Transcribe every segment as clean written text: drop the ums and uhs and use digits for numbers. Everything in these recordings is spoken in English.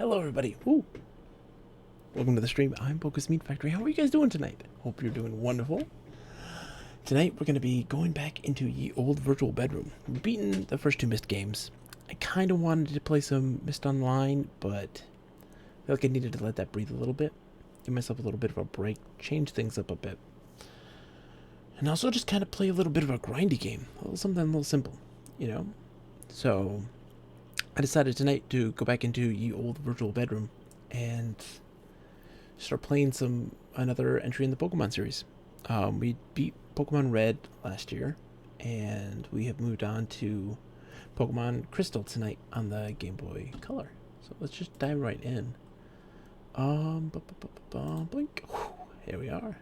Hello everybody. Woo. Welcome to the stream. I'm Focus Meat Factory. How are you guys doing tonight? Hope you're doing wonderful. Tonight we're going to be going back into Ye Old Virtual Bedroom. We've beaten the first two Myst games. I kind of wanted to play some Myst Online, but I feel like I needed to let that breathe a little bit. Give myself a little bit of a break. Change things up a bit. And also just kind of play a little bit of a grindy game. Something a little simple, you know? So I decided tonight to go back into Ye Old Virtual Bedroom and start playing another entry in the Pokemon series. We beat Pokemon Red last year, and we have moved on to Pokemon Crystal tonight on the Game Boy Color. So let's just dive right in. Blink. Here we are.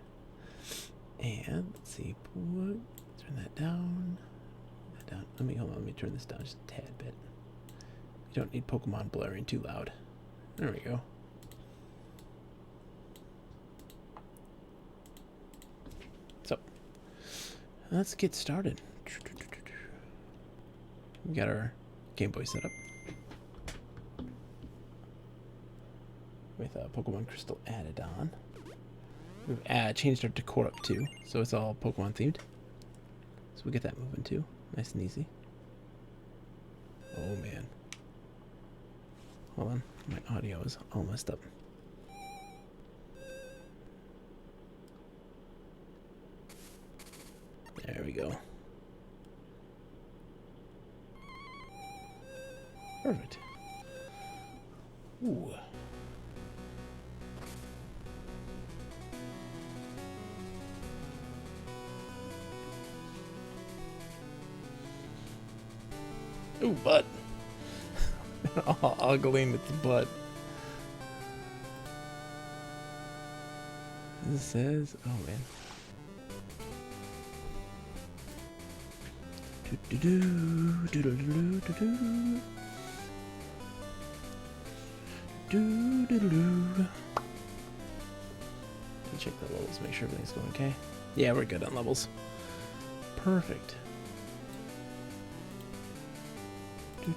And let's see. Turn that down. Let me turn this down just a tad bit. You don't need Pokemon blaring too loud. There we go. So, let's get started. We got our Game Boy set up with Pokemon Crystal added on. We've changed our decor up too, so it's all Pokemon themed. So we get that moving too, nice and easy. Oh man. Hold on, my audio is all messed up. There we go. Perfect. Ooh. Ooh, butt. Ogling with the butt. This says, oh man. Check the levels, make sure everything's going okay. Yeah, we're good on levels. Perfect.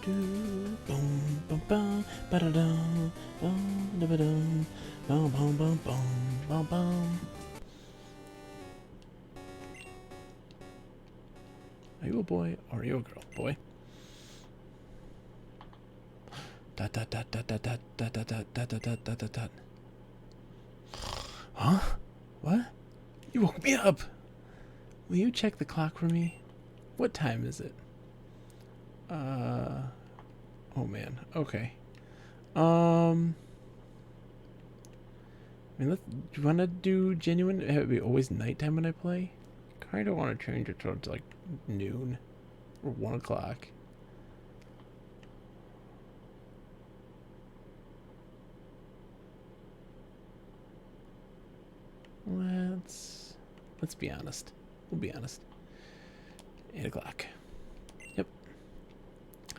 Boom, bum, bum, ba-da-dum, bum, da-ba-dum, bum, bum, bum, bum, bum, bum. Are you a boy or are you a girl, boy? Dot dot dot dot dot dot dot dot dot dot dot dot dot dot. Huh? What? You woke me up. Will you check the clock for me? What time is it? Oh man. Okay. I mean, do you want to do genuine? Have it be always nighttime when I play? Kind of want to change it towards like noon or 1 o'clock. Let's be honest. We'll be honest. 8 o'clock. Yep.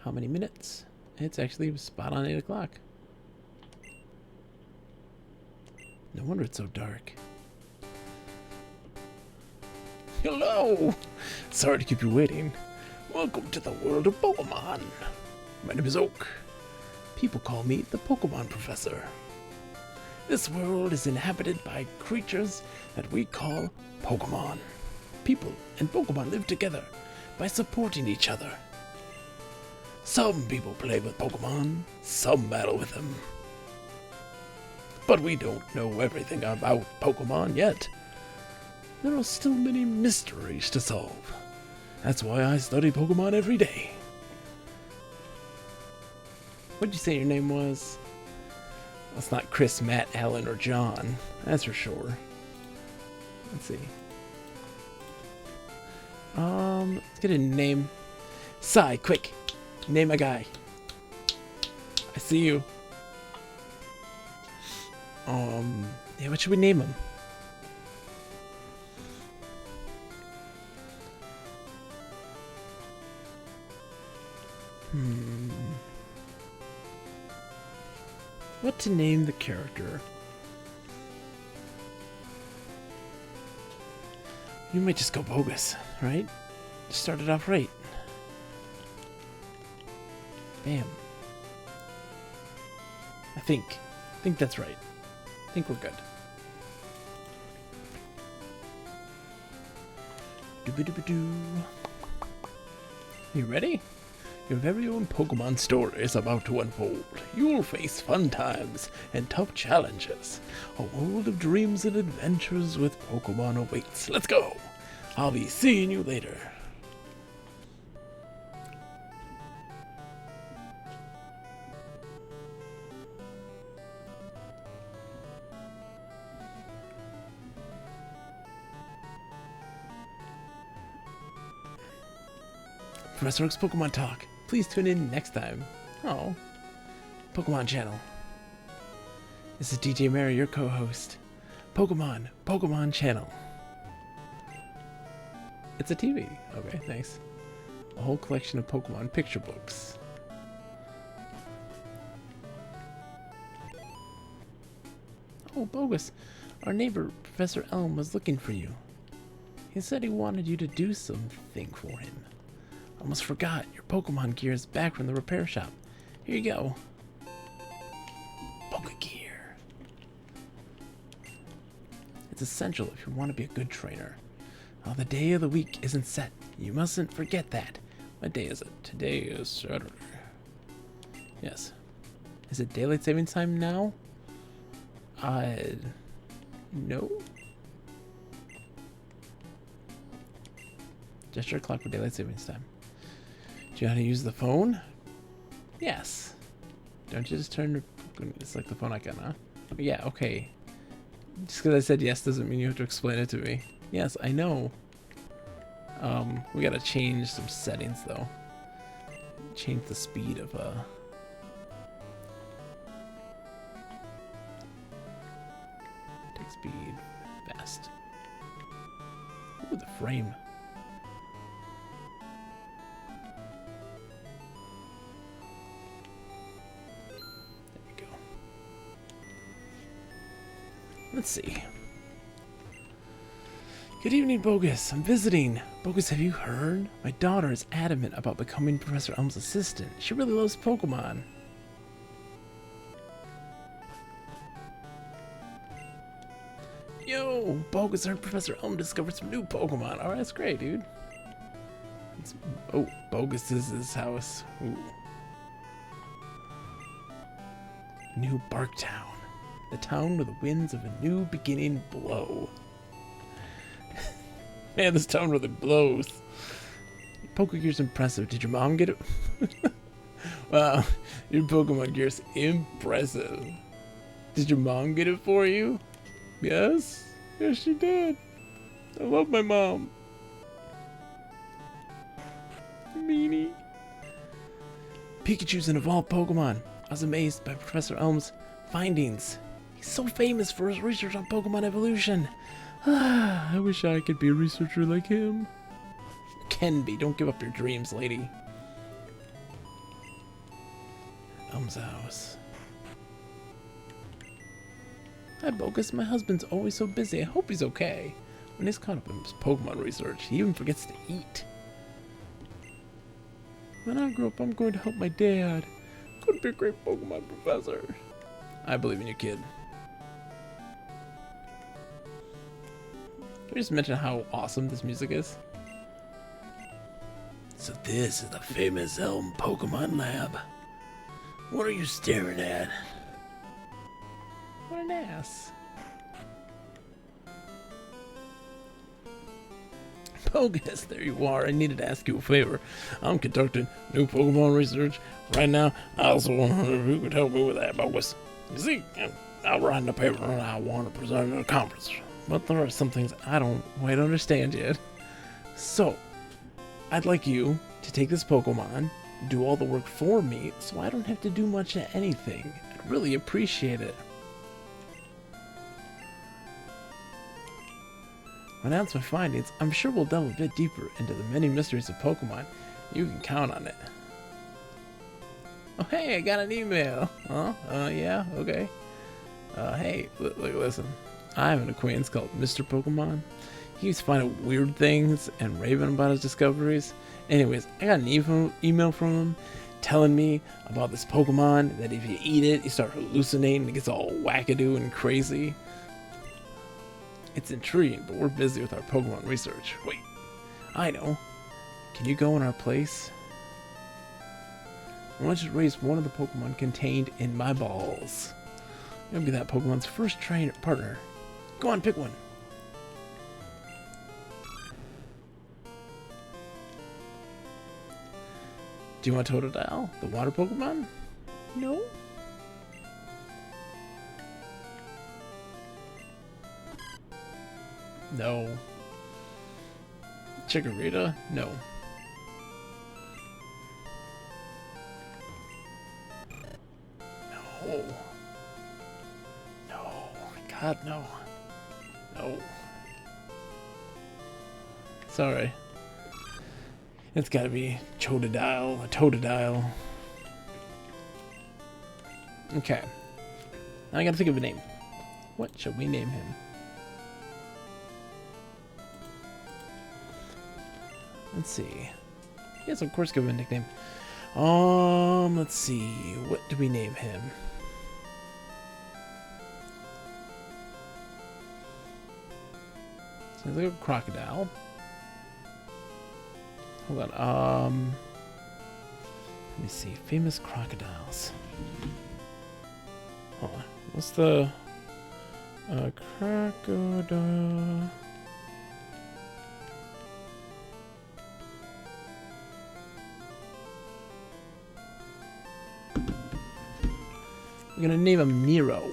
How many minutes? It's actually spot on 8 o'clock. No wonder it's so dark. Hello! Sorry to keep you waiting. Welcome to the world of Pokemon. My name is Oak. People call me the Pokemon Professor. This world is inhabited by creatures that we call Pokemon. People and Pokemon live together by supporting each other. Some people play with Pokemon, some battle with them. But we don't know everything about Pokemon yet. There are still many mysteries to solve. That's why I study Pokemon every day. What'd you say your name was? Well, it's not Chris, Matt, Alan, or John. That's for sure. Let's see. Let's get a name. Sai, quick. Name a guy. I see you. Yeah, what should we name him? What to name the character? You might just go bogus, right? Started off right. Bam. I think that's right. I think we're good. Doo-ba-doo-ba-doo. You ready? Your very own Pokemon story is about to unfold. You'll face fun times and tough challenges. A world of dreams and adventures with Pokemon awaits. Let's go! I'll be seeing you later. Professor Oak's Pokemon Talk. Please tune in next time. Oh. Pokemon Channel. This is DJ Mary, your co-host. Pokemon Channel. It's a TV. Okay, thanks. A whole collection of Pokemon picture books. Oh, Bogus. Our neighbor, Professor Elm, was looking for you. He said he wanted you to do something for him. Almost forgot. Your Pokemon gear is back from the repair shop. Here you go. Poke gear. It's essential if you want to be a good trainer. Oh, the day of the week isn't set. You mustn't forget that. What day is it? Today is Saturday. Yes. Is it daylight savings time now? No. Gesture clock for daylight savings time. Do you know how to use the phone? Yes. Don't you just turn to select the phone icon, huh? Yeah, okay. Just because I said yes doesn't mean you have to explain it to me. Yes, I know. We gotta change some settings though. Change the speed of take speed fast. Ooh, the frame. Let's see. Good evening, Bogus. I'm visiting. Bogus, have you heard? My daughter is adamant about becoming Professor Elm's assistant. She really loves Pokemon. Yo, Bogus, I heard Professor Elm discovered some new Pokemon. Alright, that's great, dude. Oh, Bogus is his house. Ooh. New Barktown. The town where the winds of a new beginning blow. Man, this town really blows. Poke gear's impressive. Did your mom get it? Wow, your Pokemon gear's impressive. Did your mom get it for you? Yes? Yes, she did. I love my mom. Meanie. Pikachu's an evolved Pokemon. I was amazed by Professor Elm's findings. He's so famous for his research on Pokemon evolution. I wish I could be a researcher like him. Can be. Don't give up your dreams, lady. Elm's house. Hi, Bogus. My husband's always so busy. I hope he's okay. When he's caught up in his Pokemon research, he even forgets to eat. When I grow up, I'm going to help my dad. I'm going to be a great Pokemon professor. I believe in you, kid. Can we just mention how awesome this music is? So this is the famous Elm Pokemon Lab. What are you staring at? What an ass. Bogus, there you are. I needed to ask you a favor. I'm conducting new Pokemon research right now. I also wonder if you could help me with that, Bogus. You see, I'll write in the paper and I want to present at a conference. But there are some things I don't quite understand yet. So, I'd like you to take this Pokemon, do all the work for me, so I don't have to do much of anything. I'd really appreciate it. When I announce my findings, I'm sure we'll delve a bit deeper into the many mysteries of Pokemon. You can count on it. Oh, hey, I got an email. Huh? Yeah, okay. Hey, listen. I have an acquaintance called Mr. Pokemon. He keeps finding weird things and raving about his discoveries. Anyways, I got an email from him telling me about this Pokemon that if you eat it, you start hallucinating, it gets all wackadoo and crazy. It's intriguing, but we're busy with our Pokemon research. Wait, I know. Can you go in our place? I want you to raise one of the Pokemon contained in my balls. I'm gonna be that Pokemon's first trainer partner. Go on, pick one. Do you want Totodile, the water Pokemon? No? No. Chikorita? No. No. No. God, no. No. Sorry. It's gotta be Totodile, a Totodile. Okay. Now I gotta think of a name. What shall we name him? Let's see. Yes, of course, give him a nickname. Let's see. What do we name him? Sounds like a crocodile. Hold on. Let me see. Famous crocodiles. Hold on. What's the crocodile? We're gonna name him Nero.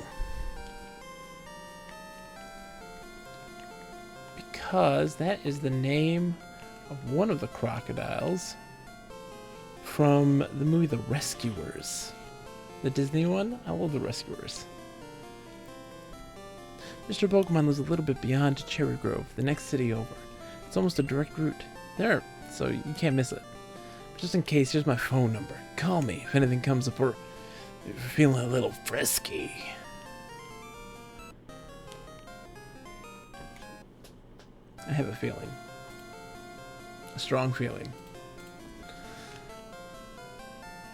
Because that is the name of one of the crocodiles from the movie The Rescuers. The Disney one? I love The Rescuers. Mr. Pokemon lives a little bit beyond Cherry Grove, the next city over. It's almost a direct route there, so you can't miss it. But just in case, here's my phone number. Call me if anything comes up or if you're feeling a little frisky. I have a feeling. A strong feeling.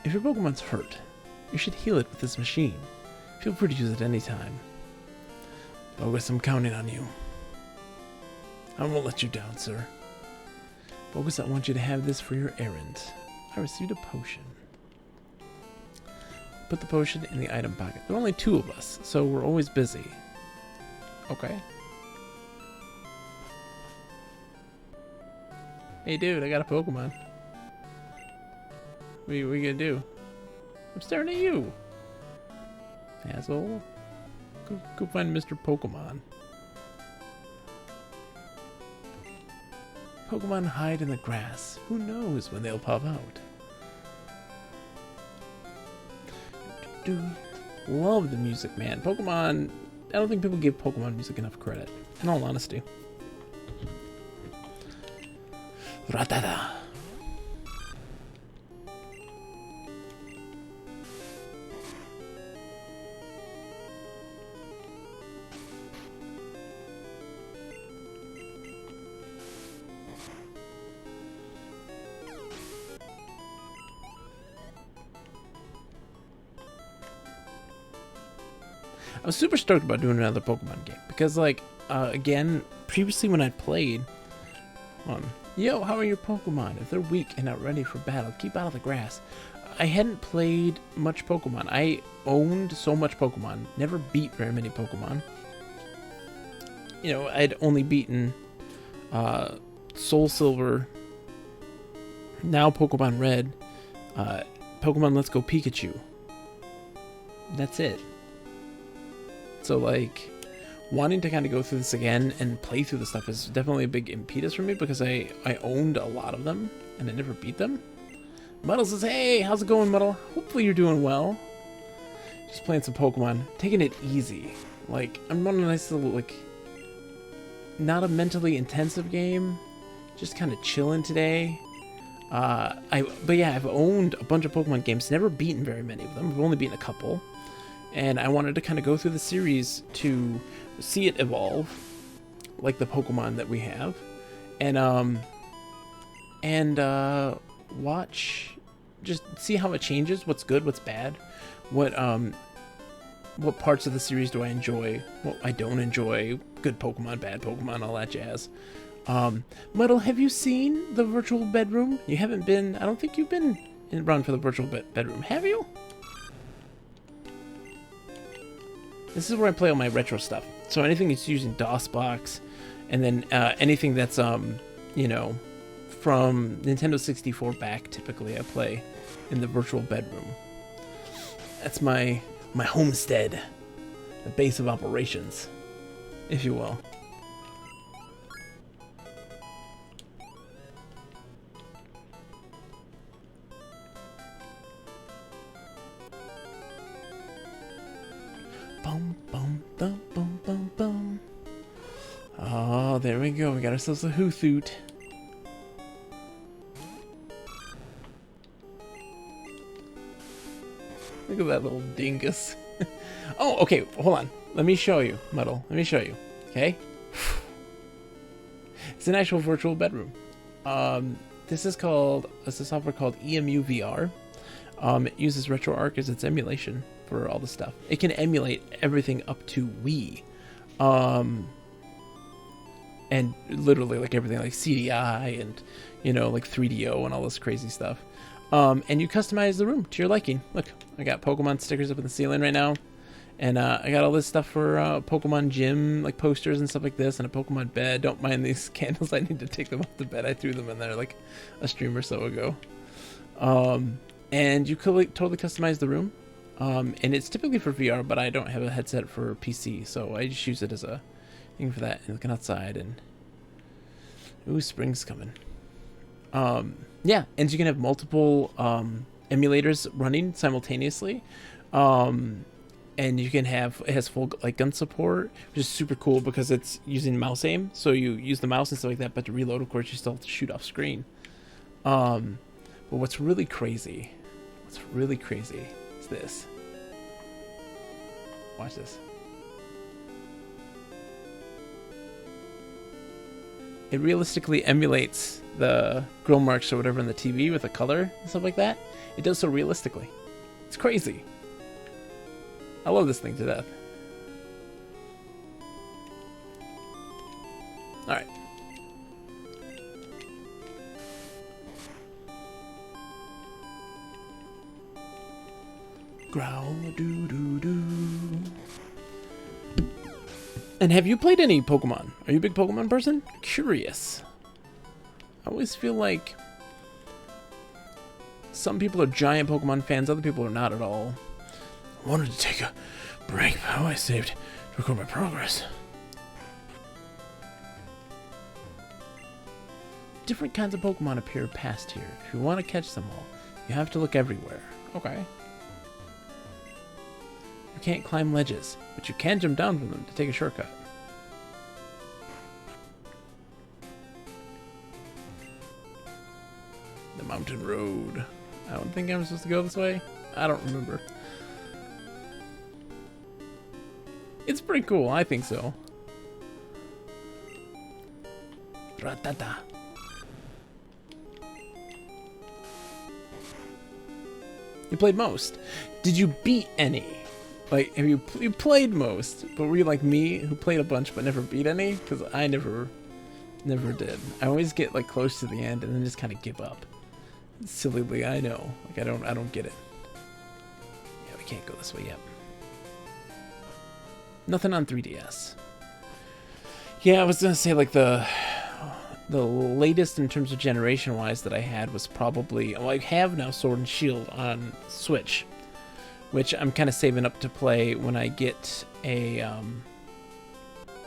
If your Pokemon's hurt, you should heal it with this machine. Feel free to use it anytime. Bogus, I'm counting on you. I won't let you down, sir. Bogus, I want you to have this for your errand. I received a potion. Put the potion in the item pocket. There are only 2 of us, so we're always busy. Okay. Hey dude, I got a Pokemon. What are you gonna do? I'm staring at you. Asshole. Go find Mr. Pokemon. Pokemon hide in the grass. Who knows when they'll pop out? Love the music, man. Pokemon, I don't think people give Pokemon music enough credit, in all honesty. Rattata. I was super stoked about doing another Pokemon game because, like, again, previously when I played, yo, how are your Pokemon? If they're weak and not ready for battle, keep out of the grass. I hadn't played much Pokemon. I owned so much Pokemon, never beat very many Pokemon. You know, I'd only beaten Soul Silver, now Pokemon Red, Pokemon Let's Go Pikachu. That's it. So, like, wanting to kind of go through this again and play through the stuff is definitely a big impetus for me because I owned a lot of them and I never beat them. Muddle says, hey, how's it going, Muddle? Hopefully you're doing well. Just playing some Pokemon. Taking it easy. Like, I'm running a nice little, like, not a mentally intensive game. Just kind of chilling today. But yeah, I've owned a bunch of Pokemon games. Never beaten very many of them. I've only beaten a couple. And I wanted to kind of go through the series to see it evolve, like the Pokemon that we have, and watch just see how it changes. What's good, what's bad, what parts of the series do I enjoy, what I don't enjoy, good Pokemon, bad Pokemon, all that jazz. Muddle, have you seen the virtual bedroom? You haven't been. I don't think you've been around for the virtual bedroom, have you? This is where I play all my retro stuff. So anything that's using DOSBox, and then anything that's you know, from Nintendo 64 back, typically I play in the virtual bedroom. That's my homestead, the base of operations, if you will. Bum, bum, bum, bum, bum, bum. Oh, there we go. We got ourselves a Hoothoot. Look at that little dingus. Oh, okay. Hold on. Let me show you, Muddle. Let me show you. Okay? It's an actual virtual bedroom. This is a software called EMU VR. It uses RetroArch as its emulation for all the stuff. It can emulate everything up to Wii. And literally like everything like CDI and, you know, like 3DO and all this crazy stuff. And you customize the room to your liking. Look, I got Pokemon stickers up in the ceiling right now. And I got all this stuff for Pokemon Gym, like posters and stuff like this, and a Pokemon bed. Don't mind these candles. I need to take them off the bed. I threw them in there like a stream or so ago. And you could totally customize the room. And it's typically for VR, but I don't have a headset for PC, so I just use it as a thing for that. And looking outside, and ooh, spring's coming. Yeah, and you can have multiple emulators running simultaneously. And you can have, it has full like gun support, which is super cool because it's using mouse aim. So you use the mouse and stuff like that, but to reload, of course, you still have to shoot off screen. But what's really crazy is this. Watch this. It realistically emulates the grill marks or whatever in the TV with the color and stuff like that. It does so realistically. It's crazy. I love this thing to death. Alright. Growl doo doo doo. And have you played any Pokemon? Are you a big Pokemon person? Curious. I always feel like some people are giant Pokemon fans, other people are not at all. I wanted to take a break, but I saved to record my progress. Different kinds of Pokemon appear past here. If you want to catch them all, you have to look everywhere. Okay. You can't climb ledges, but you can jump down from them to take a shortcut. The mountain road. I don't think I'm supposed to go this way. I don't remember. It's pretty cool, I think so. Ratata. You played most. Did you beat any? Like, have you played most? But were you like me, who played a bunch but never beat any? Because I never did. I always get like close to the end and then just kind of give up. Sillily, I know. Like I don't get it. Yeah, we can't go this way yet. Nothing on 3DS. Yeah, I was gonna say like the latest in terms of generation wise that I had was probably, well, I have now Sword and Shield on Switch, which I'm kind of saving up to play when I get a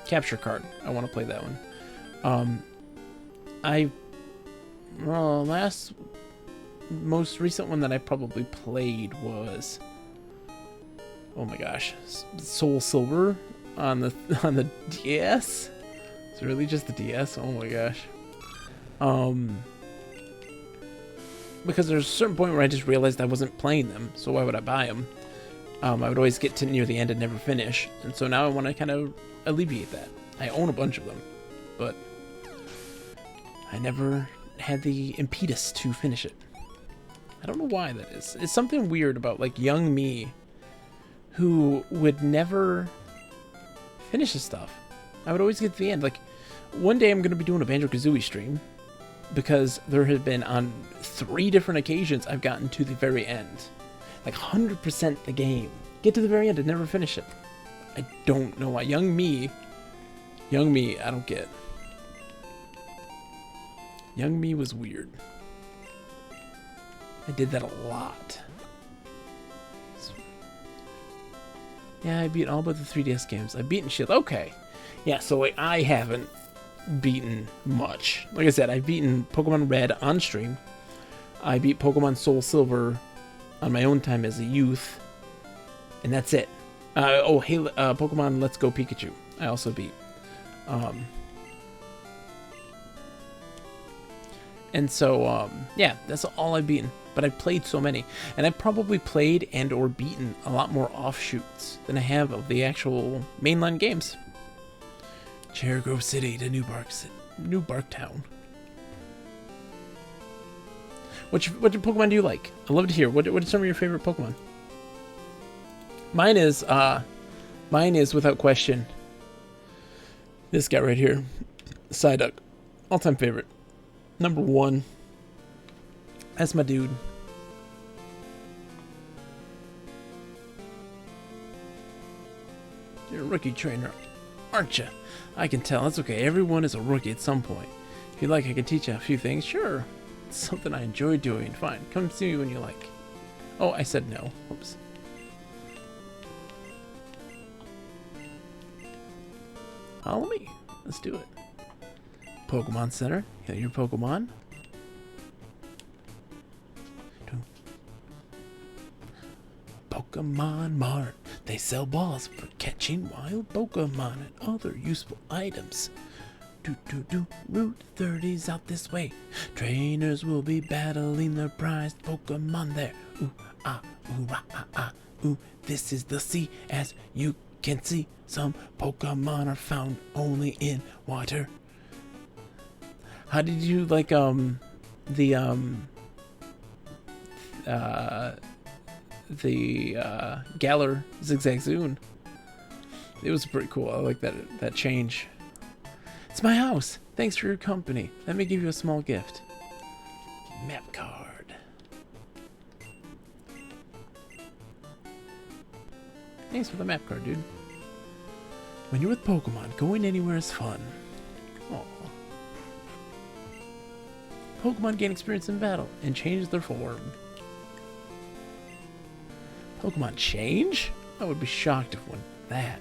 capture card. I want to play that one. Most recent one that I probably played was, oh my gosh, Soul Silver on the DS. It's really just the DS. Oh my gosh. Because there's a certain point where I just realized I wasn't playing them, so why would I buy them? I would always get to near the end and never finish, and so now I want to kind of alleviate that. I own a bunch of them, but I never had the impetus to finish it. I don't know why that is. It's something weird about like young me who would never finish the stuff. I would always get to the end. Like, one day I'm going to be doing a Banjo-Kazooie stream because there have been on 3 different occasions I've gotten to the very end. Like 100% the game. Get to the very end and never finish it. I don't know why. Young me, I don't get. Young me was weird. I did that a lot. Yeah, I beat all but the 3DS games. I've beaten Shield. Okay. Yeah, so like, I haven't beaten much. Like I said, I've beaten Pokemon Red on stream. I beat Pokemon Soul Silver on my own time as a youth. And that's it. Pokemon Let's Go Pikachu. I also beat. And so, yeah, that's all I've beaten. But I've played so many. And I've probably played and or beaten a lot more offshoots than I have of the actual mainline games. Cherry Grove City to New Barktown. What Pokemon do you like? I'd love to hear. What are some of your favorite Pokemon? Mine is without question this guy right here, Psyduck. All-time favorite. Number 1. That's my dude. You're a rookie trainer, aren't you? I can tell. That's okay. Everyone is a rookie at some point. If you like, I can teach you a few things. Sure. It's something I enjoy doing. Fine. Come see me when you like. Oh, I said no. Oops. Follow me. Let's do it. Pokemon Center. Heal your Pokemon. Pokemon Mart. They sell balls for catching wild Pokemon and other useful items. Route 30's out this way. Trainers will be battling their prized Pokemon there. Ooh, ah, ooh, ah, ah, ah, ooh. This is the sea, as you can see. Some Pokemon are found only in water. How did you like the Galar Zigzagoon? It was pretty cool. I like that change. It's my house. Thanks for your company. Let me give you a small gift. Map card. Thanks for the map card, dude. When you're with Pokemon, going anywhere is fun. Aww. Pokemon gain experience in battle and change their form. Pokemon change? I would be shocked if one that.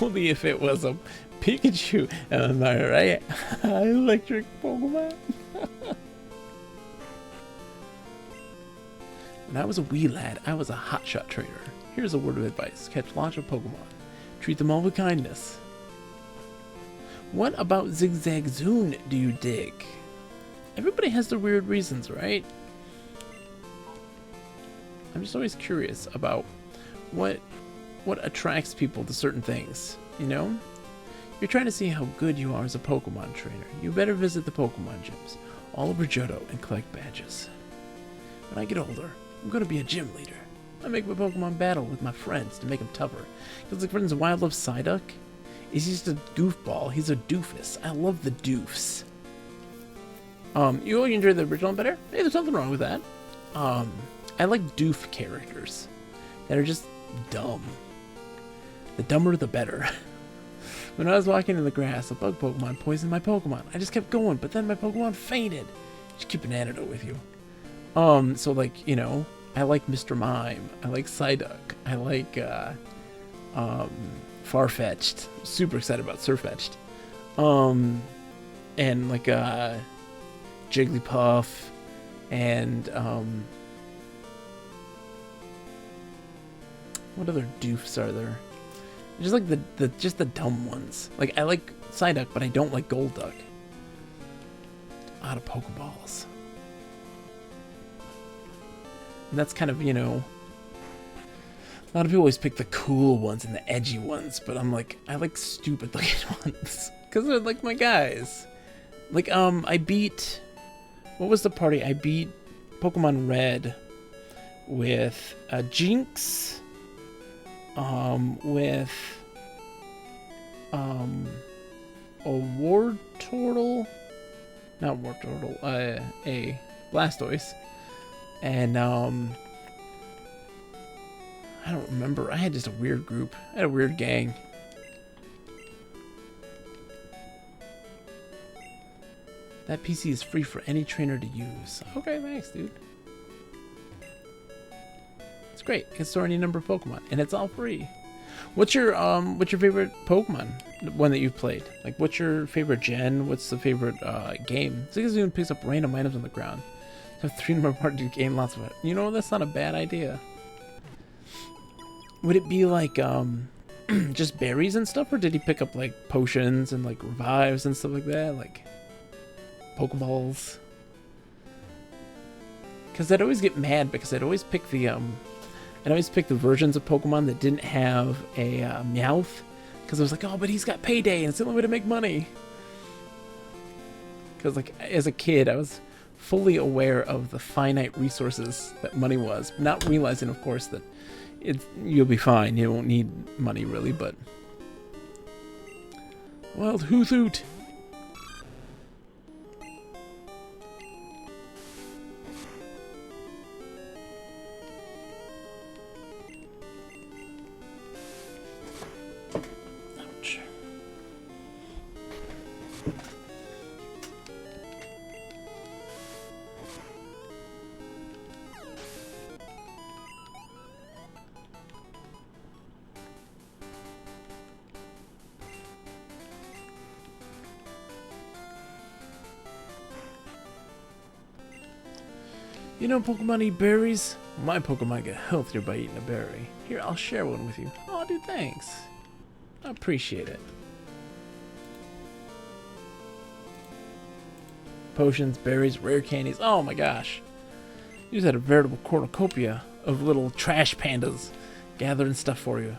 Only if it was a Pikachu, am I right? Electric Pokemon. When I was a wee lad, I was a hotshot trainer. Here's a word of advice. Catch lots of Pokemon. Treat them all with kindness. What about Zigzagoon do you dig? Everybody has their weird reasons, right? I'm just always curious about what attracts people to certain things, you know? You're trying to see how good you are as a Pokemon trainer. You better visit the Pokemon gyms all over Johto and collect badges. When I get older, I'm going to be a gym leader. I make my Pokemon battle with my friends to make them tougher. Because like, for instance, why I love Psyduck is he's just a goofball. He's a doofus. I love the doofs. You enjoy the original better? Hey, there's nothing wrong with that. I like doof characters that are just dumb. The dumber, the better. When I was walking in the grass, a bug Pokemon poisoned my Pokemon. I just kept going, but then my Pokemon fainted. Just keep an antidote with you. So like, you know, I like Mr. Mime. I like Psyduck. I like, Farfetch'd. Super excited about Surfetch'd. And like, Jigglypuff. And, what other doofs are there? Just like the dumb ones. Like I like Psyduck, but I don't like Golduck. Out of Pokeballs. And that's kind of, you know, a lot of people always pick the cool ones and the edgy ones, but I'm like, I like stupid looking ones because they're like my guys. Like I beat, what was the party? I beat Pokemon Red with a Jinx, with a Wartortle, not Wartortle, a Blastoise, and I don't remember. I had just a weird group. I had a weird gang. That PC is free for any trainer to use. Okay, thanks, dude. It's great. You can store any number of Pokemon, and it's all free. What's your favorite Pokemon? One that you've played? Like, what's your favorite gen? What's the favorite game? So even picks up random items on the ground. So 3 number part to gain lots of it. You know, that's not a bad idea. Would it be like just berries and stuff, or did he pick up like potions and like revives and stuff like that? Like Pokeballs. Because I'd always get mad because I'd always pick the versions of Pokemon that didn't have a Meowth, because I was like, oh, but he's got payday and it's the only way to make money. Because like as a kid, I was fully aware of the finite resources that money was, not realizing, of course, that you'll be fine. You won't need money really, but wild hoot. You know Pokemon eat berries? My Pokemon get healthier by eating a berry. Here, I'll share one with you. Oh, dude, thanks. I appreciate it. Potions, berries, rare candies. Oh my gosh. You just had a veritable cornucopia of little trash pandas gathering stuff for you.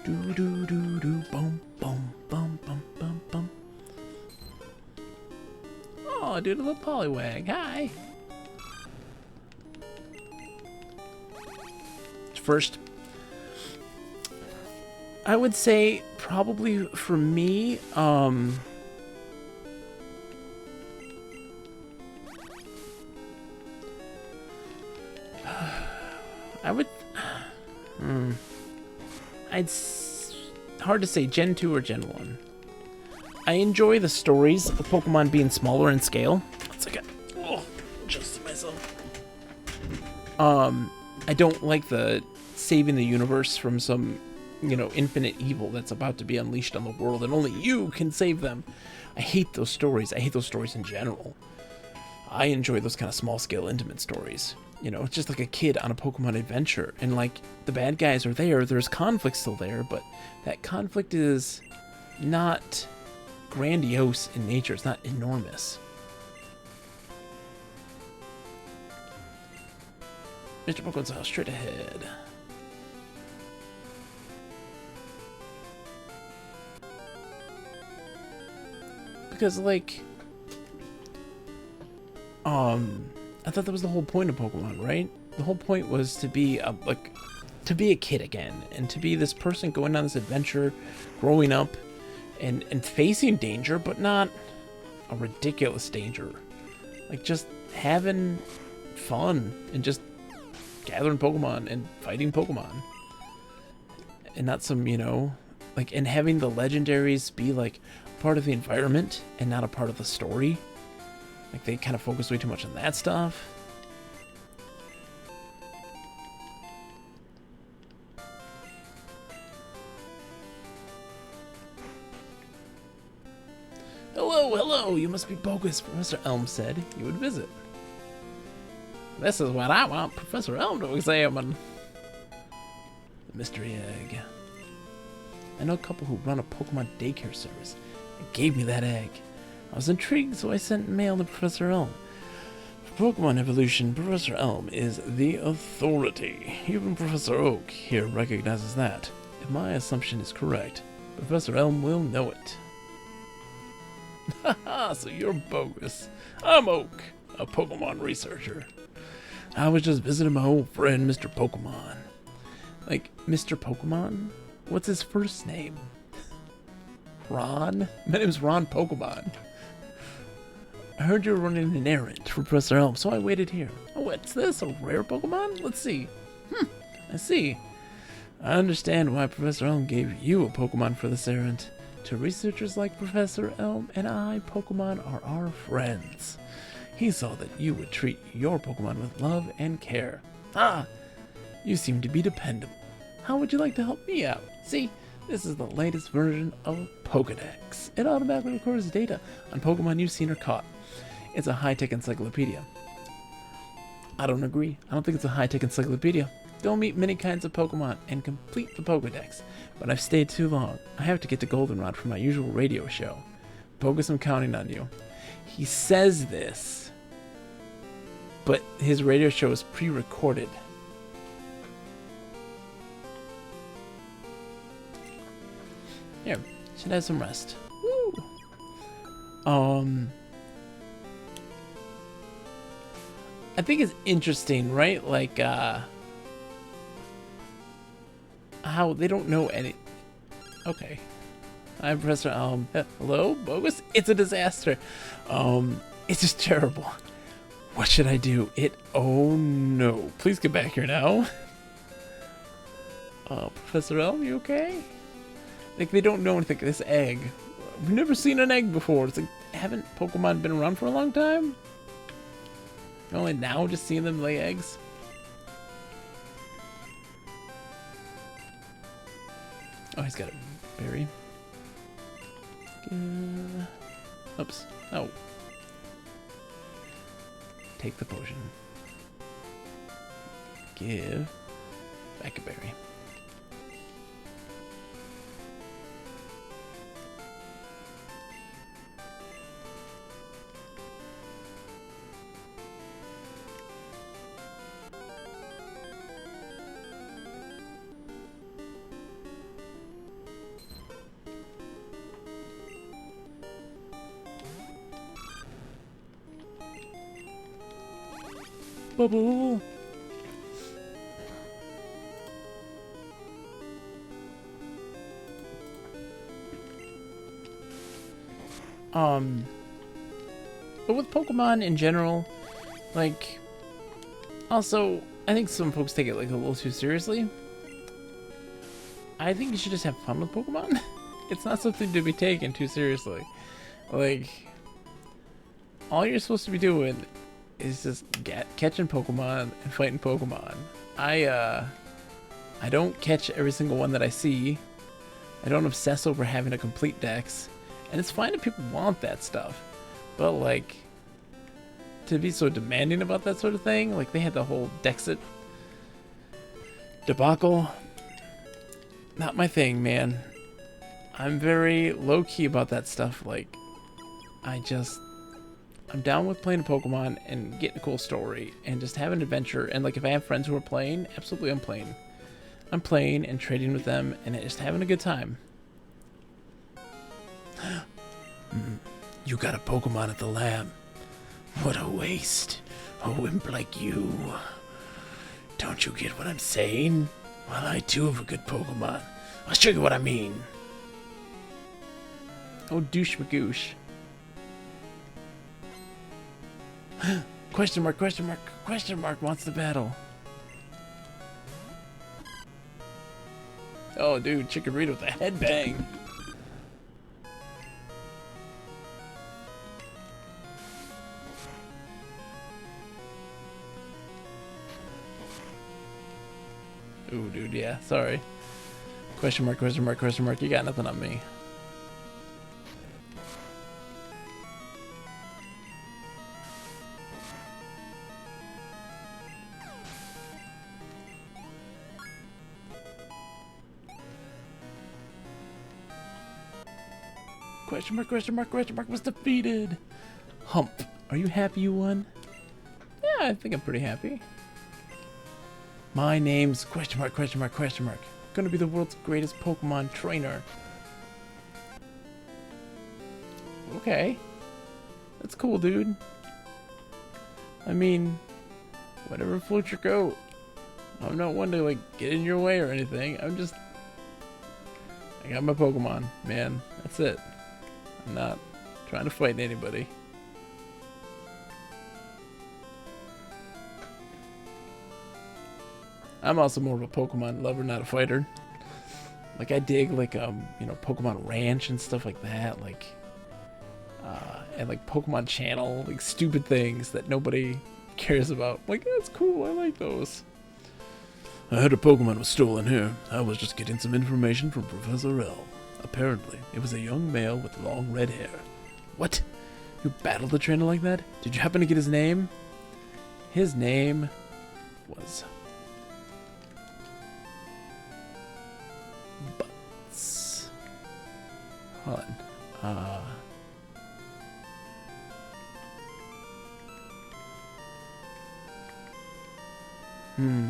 Do do do do bum bum bum bum bum bum. Oh, dude, a little Poliwag. Hi. First, I would say probably for me, I would. Hard to say, Gen 2 or Gen 1. I enjoy the stories of Pokemon being smaller in scale. It's like adjusting myself. I don't like the saving the universe from some, infinite evil that's about to be unleashed on the world, and only you can save them. I hate those stories. I hate those stories in general. I enjoy those kind of small-scale, intimate stories. It's just like a kid on a Pokemon adventure, and like the bad guys are there. There's conflict still there, but that conflict is not grandiose in nature. It's not enormous. Mr. Pokemon's house, straight ahead. Because, like, I thought that was the whole point of Pokemon, right? The whole point was to be a kid again, and to be this person going on this adventure, growing up, and facing danger, but not a ridiculous danger. Like, just having fun and just gathering Pokemon and fighting Pokemon. And not some, and having the legendaries be like part of the environment and not a part of the story. Like, they kind of focus way too much on that stuff. Hello, you must be bogus. Professor Elm said you would visit. This is what I want Professor Elm to examine. The mystery egg. I know a couple who run a Pokemon daycare service and gave me that egg. I was intrigued, so I sent mail to Professor Elm. Pokemon evolution, Professor Elm is the authority. Even Professor Oak here recognizes that. If my assumption is correct, Professor Elm will know it. Haha, so you're bogus. I'm Oak, a Pokemon researcher. I was just visiting my old friend, Mr. Pokemon. Like, Mr. Pokemon? What's his first name? Ron? My name's Ron Pokemon. I heard you were running an errand for Professor Elm, so I waited here. Oh, what's this? A rare Pokemon? Let's see. I see. I understand why Professor Elm gave you a Pokemon for this errand. To researchers like Professor Elm and I, Pokemon are our friends. He saw that you would treat your Pokemon with love and care. Ah, you seem to be dependable. How would you like to help me out? See, this is the latest version of Pokedex. It automatically records data on Pokemon you've seen or caught. It's a high-tech encyclopedia. I don't agree. I don't think it's a high-tech encyclopedia. Don't meet many kinds of Pokemon and complete the Pokedex. But I've stayed too long. I have to get to Goldenrod for my usual radio show. Bogus, I'm counting on you. He says this, but his radio show is pre-recorded. Here, should have some rest. Woo! I think it's interesting, right? Like, how they don't know any. Okay. I'm Professor hello, Bogus? It's a disaster. It's just terrible. What should I do? Oh no. Please get back here now. Professor Elm, you okay? Like, they don't know anything. This egg. We've never seen an egg before. It's like, haven't Pokemon been around for a long time? Only now just seeing them lay eggs? Oh, he's got a berry. Oops. Oh. Take the potion. Give back a berry. Bubble. But with Pokemon in general, like, also, I think some folks take it like a little too seriously. I think you should just have fun with Pokemon. It's not something to be taken too seriously. Like, all you're supposed to be doing is just catching Pokemon and fighting Pokemon. I don't catch every single one that I see. I don't obsess over having a complete dex. And it's fine if people want that stuff. But, like, to be so demanding about that sort of thing, like, they had the whole Dexit debacle. Not my thing, man. I'm very low-key about that stuff. Like, I'm down with playing a Pokemon and getting a cool story and just having an adventure. And, like, if I have friends who are playing, absolutely I'm playing. I'm playing and trading with them and just having a good time. You got a Pokemon at the lab. What a waste. A wimp like you. Don't you get what I'm saying? Well, I too have a good Pokemon. I'll show you what I mean. Oh, douche magoosh. Question mark, question mark, question mark wants the battle. Oh, dude, Chicken Rita with a headbang. Ooh, dude, yeah, sorry. Question mark, question mark, question mark. You got nothing on me. Question mark, question mark, question mark was defeated. Hump, are you happy you won? I think I'm pretty happy. My name's question mark, question mark, question mark. Gonna be the world's greatest Pokemon trainer. Okay. That's cool, dude. I mean, whatever floats your boat. I'm not one to, like, get in your way or anything. I got my Pokemon, man. That's it. I'm not trying to fight anybody. I'm also more of a Pokemon lover, not a fighter. Like, I dig, like, you know, Pokemon Ranch and stuff like that. Like, and, like, Pokemon Channel. Like, stupid things that nobody cares about. Like, that's cool. I like those. I heard a Pokemon was stolen here. I was just getting some information from Professor L. Apparently, it was a young male with long red hair. What? You battled a trainer like that? Did you happen to get his name? His name was Butts. Hold on.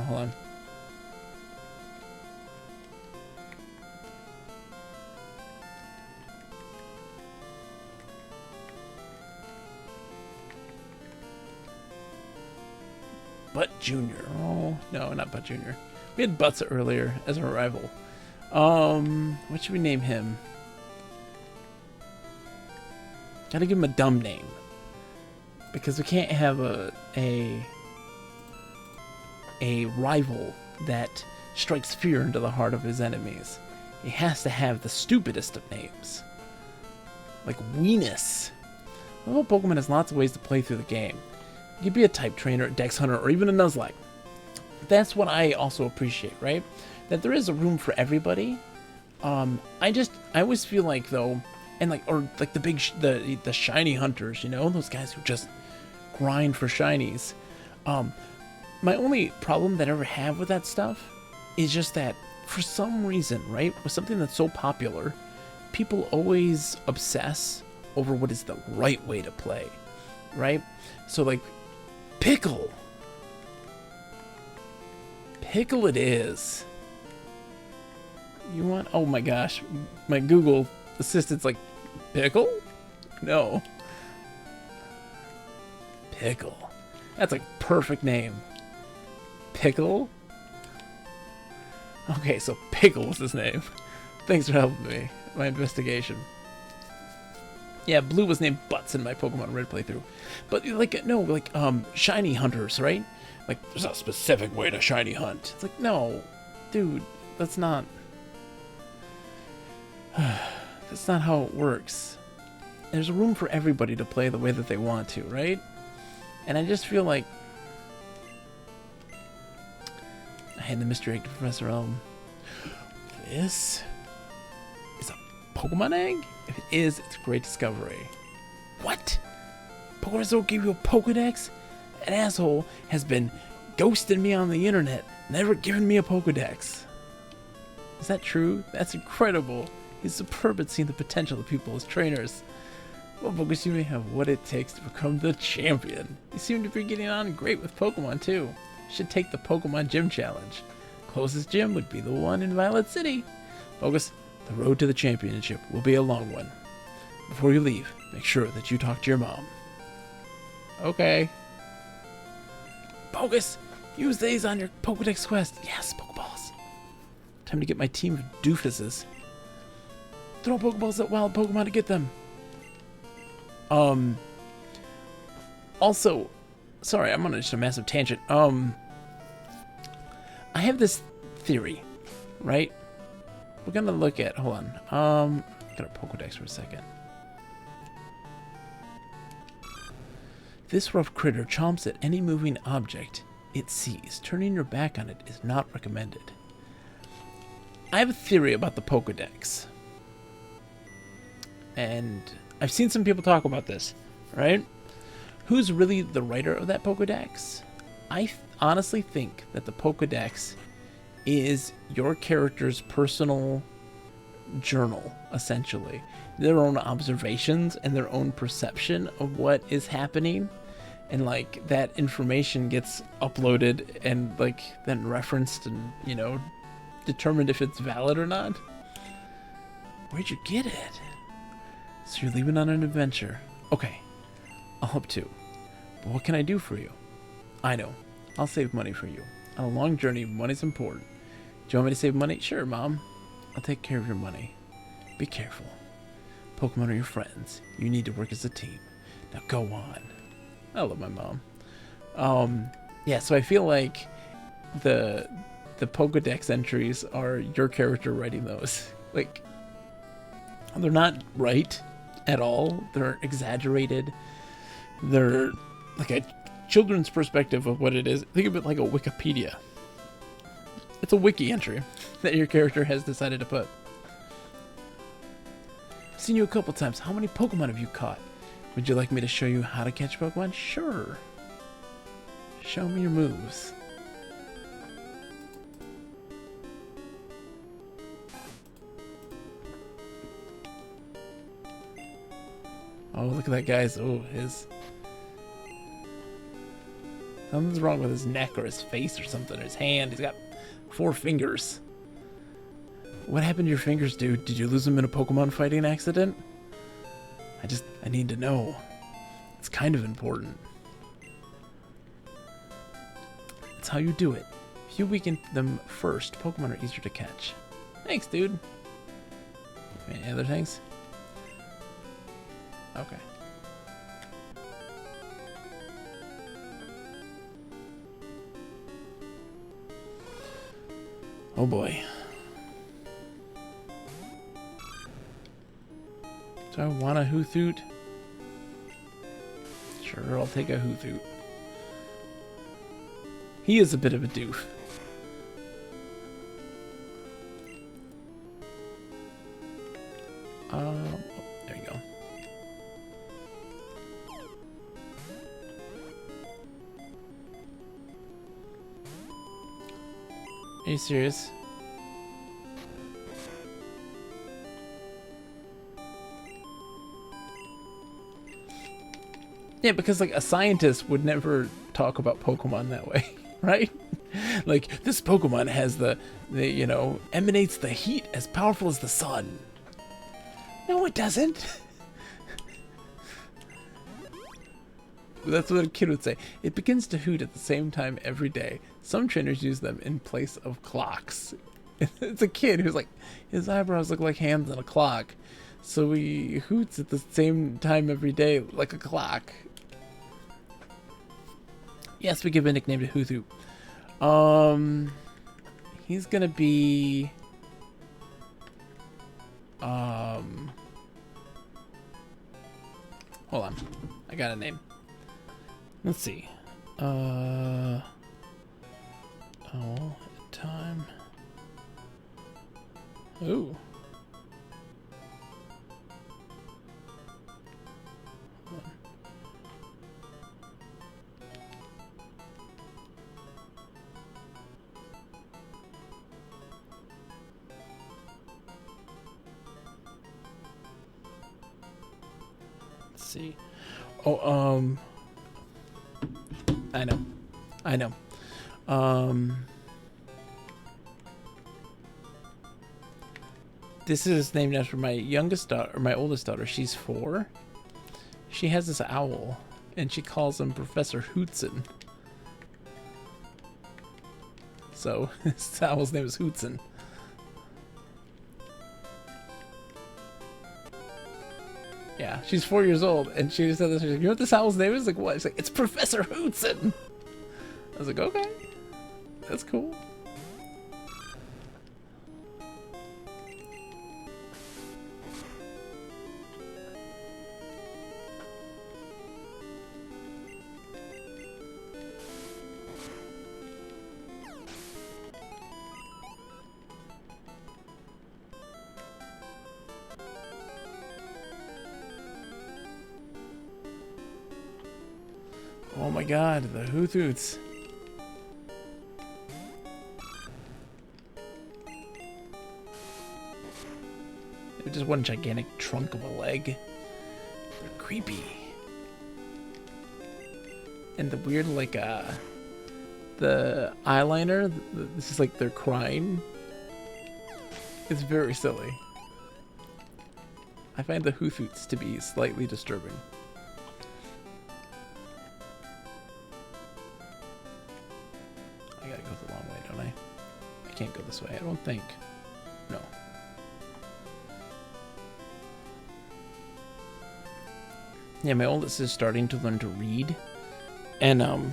Hold on. Butt Jr. Oh, no, not Butt Jr. We had Butts earlier as a rival. What should we name him? Gotta give him a dumb name. Because we can't have a rival that strikes fear into the heart of his enemies. He has to have the stupidest of names. Like Weenus. The whole Pokemon has lots of ways to play through the game. You could be a type trainer, a dex hunter, or even a Nuzlocke. That's what I also appreciate, right? That there is a room for everybody. I always feel like, though, and like, or like the shiny hunters, you know, those guys who just grind for shinies. My only problem that I ever have with that stuff is just that for some reason, right, with something that's so popular, people always obsess over what is the right way to play, right? So like, Pickle it is. You want, oh my gosh, my Google Assistant's like, Pickle? No. Pickle. That's a perfect name. Pickle? Okay, so Pickle was his name. Thanks for helping me. My investigation. Yeah, Blue was named Butts in my Pokemon Red playthrough. But, like, no, like, shiny hunters, right? Like, there's a specific way to shiny hunt. It's like, no, dude, that's not... that's not how it works. There's room for everybody to play the way that they want to, right? And I just feel like... I hand the mystery egg to Professor Elm. This is a Pokemon egg? If it is, it's a great discovery. What? Professor gave you a Pokedex? An asshole has been ghosting me on the internet, never giving me a Pokedex. Is that true? That's incredible. He's superb at seeing the potential of people as trainers. Well, Focus, you may have what it takes to become the champion. You seem to be getting on great with Pokemon, too. You should take the Pokemon Gym Challenge. Closest gym would be the one in Violet City. Focus, the road to the championship will be a long one. Before you leave, make sure that you talk to your mom. Okay. Focus, use these on your Pokedex quest. Yes, Pokeballs. Time to get my team of doofuses. Throw Pokeballs at wild Pokemon to get them. Also, sorry, I'm on just a massive tangent. I have this theory, right? We're gonna look at, hold on. Got a Pokedex for a second. This rough critter chomps at any moving object it sees. Turning your back on it is not recommended. I have a theory about the Pokedex. And I've seen some people talk about this, right? Who's really the writer of that Pokedex? I honestly think that the Pokedex is your character's personal journal, essentially. Their own observations and their own perception of what is happening. and like that information gets uploaded and like then referenced and, you know, determined if it's valid or not. Where'd you get it? So you're leaving on an adventure. Okay, I'll help too. But what can I do for you? I know. I'll save money for you. On a long journey, money's important. Do you want me to save money? Sure, Mom. I'll take care of your money. Be careful. Pokemon are your friends. You need to work as a team. Now go on. I love my mom. Yeah, so I feel like the Pokedex entries are your character writing those. Like, they're not right at all. They're exaggerated. They're like a children's perspective of what it is. Think of it like a Wikipedia. It's a wiki entry that your character has decided to put. I've seen you a couple times. How many Pokemon have you caught? Would you like me to show you how to catch Pokemon? Sure. Show me your moves. Oh, look at that guy's. Oh, his. Something's wrong with his neck or his face or something. Or his hand. He's got 4 fingers. What happened to your fingers, dude? Did you lose them in a Pokemon fighting accident? I need to know. It's kind of important. It's how you do it. If you weaken them first, Pokemon are easier to catch. Thanks, dude. Any other things? Okay. Oh boy. Do I want a Hoothoot? Sure, I'll take a Hoothoot. He is a bit of a doof. Oh, there you go. Are you serious? Yeah, because like a scientist would never talk about Pokemon that way, right? Like, this Pokemon has the you know, emanates the heat as powerful as the sun. No, it doesn't. That's what a kid would say. It begins to hoot at the same time every day. Some trainers use them in place of clocks. It's a kid who's like, his eyebrows look like hands on a clock. So he hoots at the same time every day like a clock. Yes, we give a nickname to Hoothoot. He's gonna be hold on. I got a name. Let's see. Oh, time. Ooh. Let's see. Oh, I know. This is named after my youngest daughter, or my oldest daughter. She's 4. She has this owl, and she calls him Professor Hootson. So, this owl's name is Hootson. Yeah, she's 4 years old, and she said this. She's like, you know what this owl's name is? Like, what? She's like, it's Professor Hootson. I was like, okay, that's cool. Oh my god, the Hoothoots. They're just one gigantic trunk of a leg. They're creepy. and the weird like the eyeliner. This is like they're crying. It's very silly. I find the hoothoots to be slightly disturbing. I gotta go the long way, don't I? I can't go this way, I don't think. No. Yeah, my oldest is starting to learn to read. And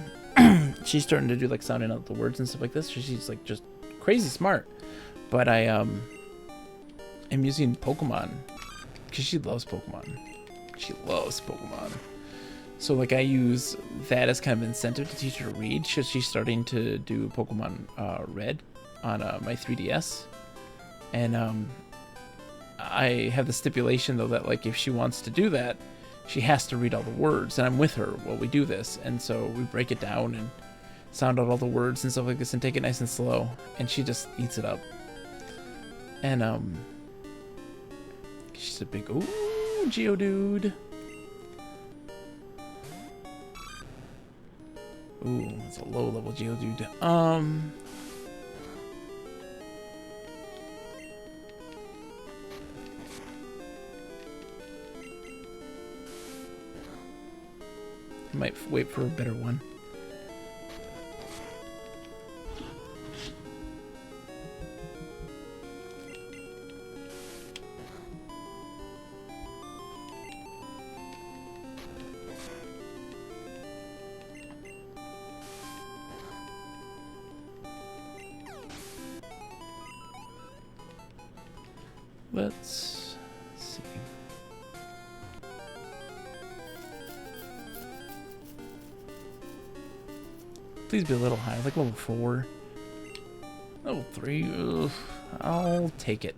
she's starting to do like sounding out the words and stuff like this. She's like just crazy smart. But I'm using Pokemon because she loves Pokemon. She loves Pokemon. So like I use that as kind of incentive to teach her to read. She's starting to do Pokemon Red on my 3DS, and I have the stipulation though that like if she wants to do that, she has to read all the words, and I'm with her while we do this. And so we break it down and sound out all the words and stuff like this and take it nice and slow, and she just eats it up. And she's a big Geodude. Ooh, it's a low level Geodude. I might wait for a better one. Let's see. Please be a little high, like level 4. Level 3, ugh, I'll take it.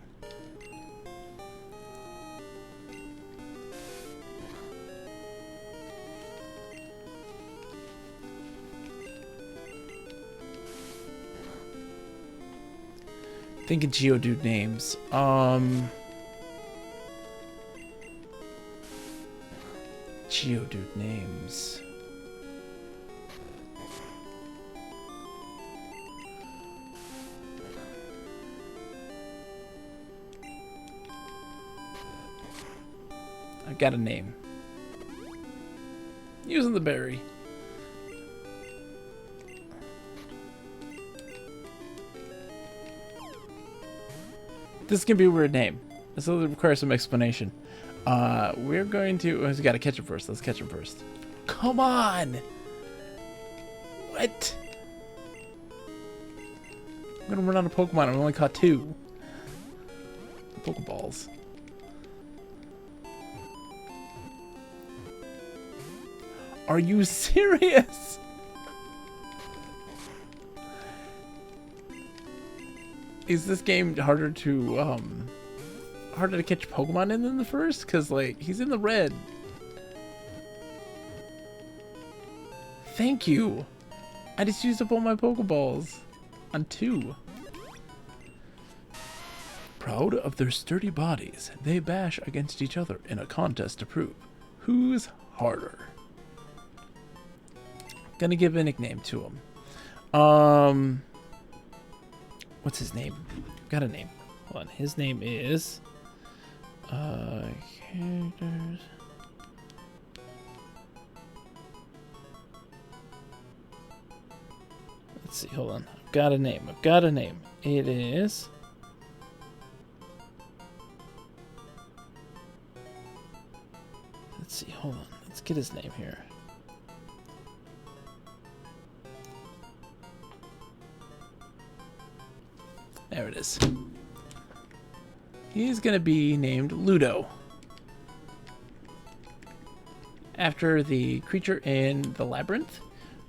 Thinking Geodude names. Geodude names. I've got a name. Using the berry. This can be a weird name. This will require some explanation. We're going to... Oh, we gotta catch him first. Let's catch him first. Come on! What? I'm gonna run out of Pokemon. I've only caught 2. Pokeballs. Are you serious? Is this game harder to catch Pokemon in than the first? Cause like he's in the red. Thank you. I just used up all my Pokeballs on 2. Proud of their sturdy bodies, they bash against each other in a contest to prove who's harder. Gonna give a nickname to him. What's his name? Got a name. Hold on. His name is characters. Let's see. Hold on. I've got a name. It is. Let's see. Hold on. Let's get his name here. There it is. He's gonna be named Ludo, after the creature in the labyrinth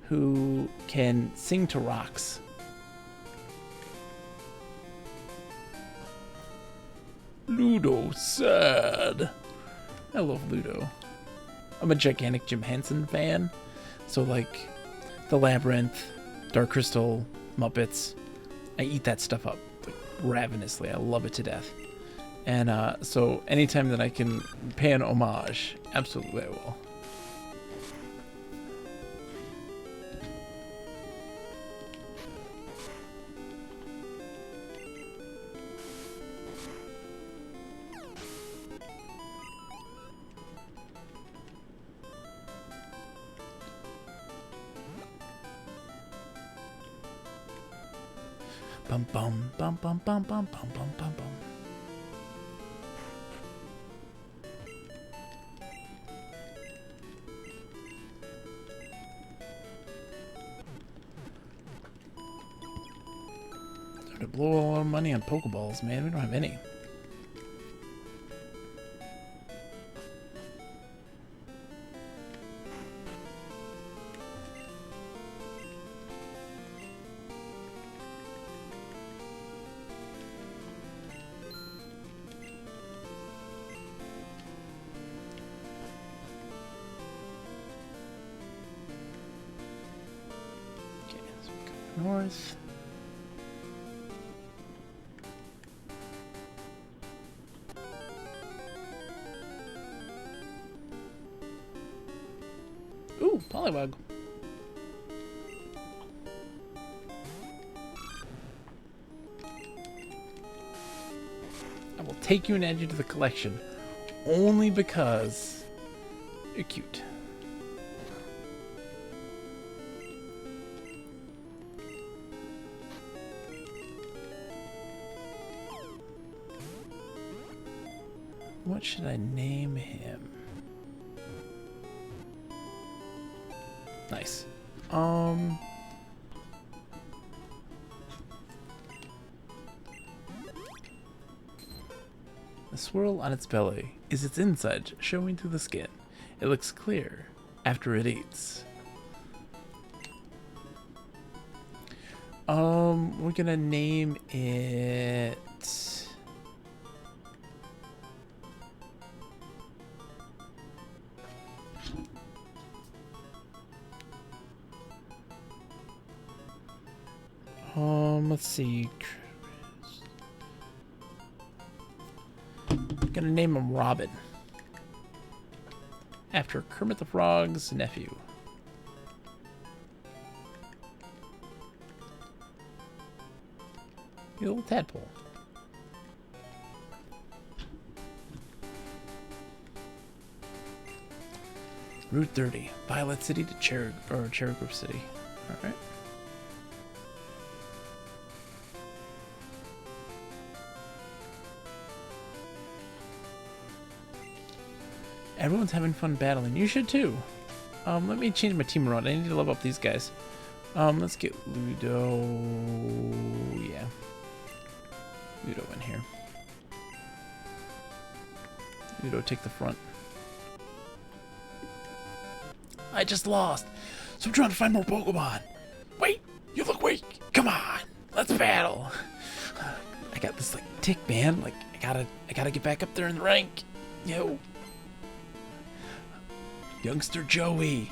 who can sing to rocks. Ludo sad. I love Ludo. I'm a gigantic Jim Henson fan, so like the labyrinth, Dark Crystal, Muppets, I eat that stuff up like, ravenously. I love it to death. And so anytime that I can pay an homage, absolutely I will. Bum bum bum bum bum bum bum bum bum bum. Starting to blow a lot of money on Pokeballs, man. We don't have any. North. Ooh, Polywog. I will take you and add you to the collection only because you're cute. What should I name him? Nice. The swirl on its belly is its insides showing through the skin. It looks clear after it eats. We're gonna name it... let's see. I'm gonna name him Robin. After Kermit the Frog's nephew. You little tadpole. Route 30, Violet City to Cherry Grove City. Alright. Everyone's having fun battling. You should too. Let me change my team around. I need to level up these guys. Let's get Ludo. Yeah. Ludo in here. Ludo, take the front. I just lost, so I'm trying to find more Pokemon. Wait, you look weak. Come on, let's battle. I got this like tick, man. Like I gotta get back up there in the rank. Yo, youngster Joey.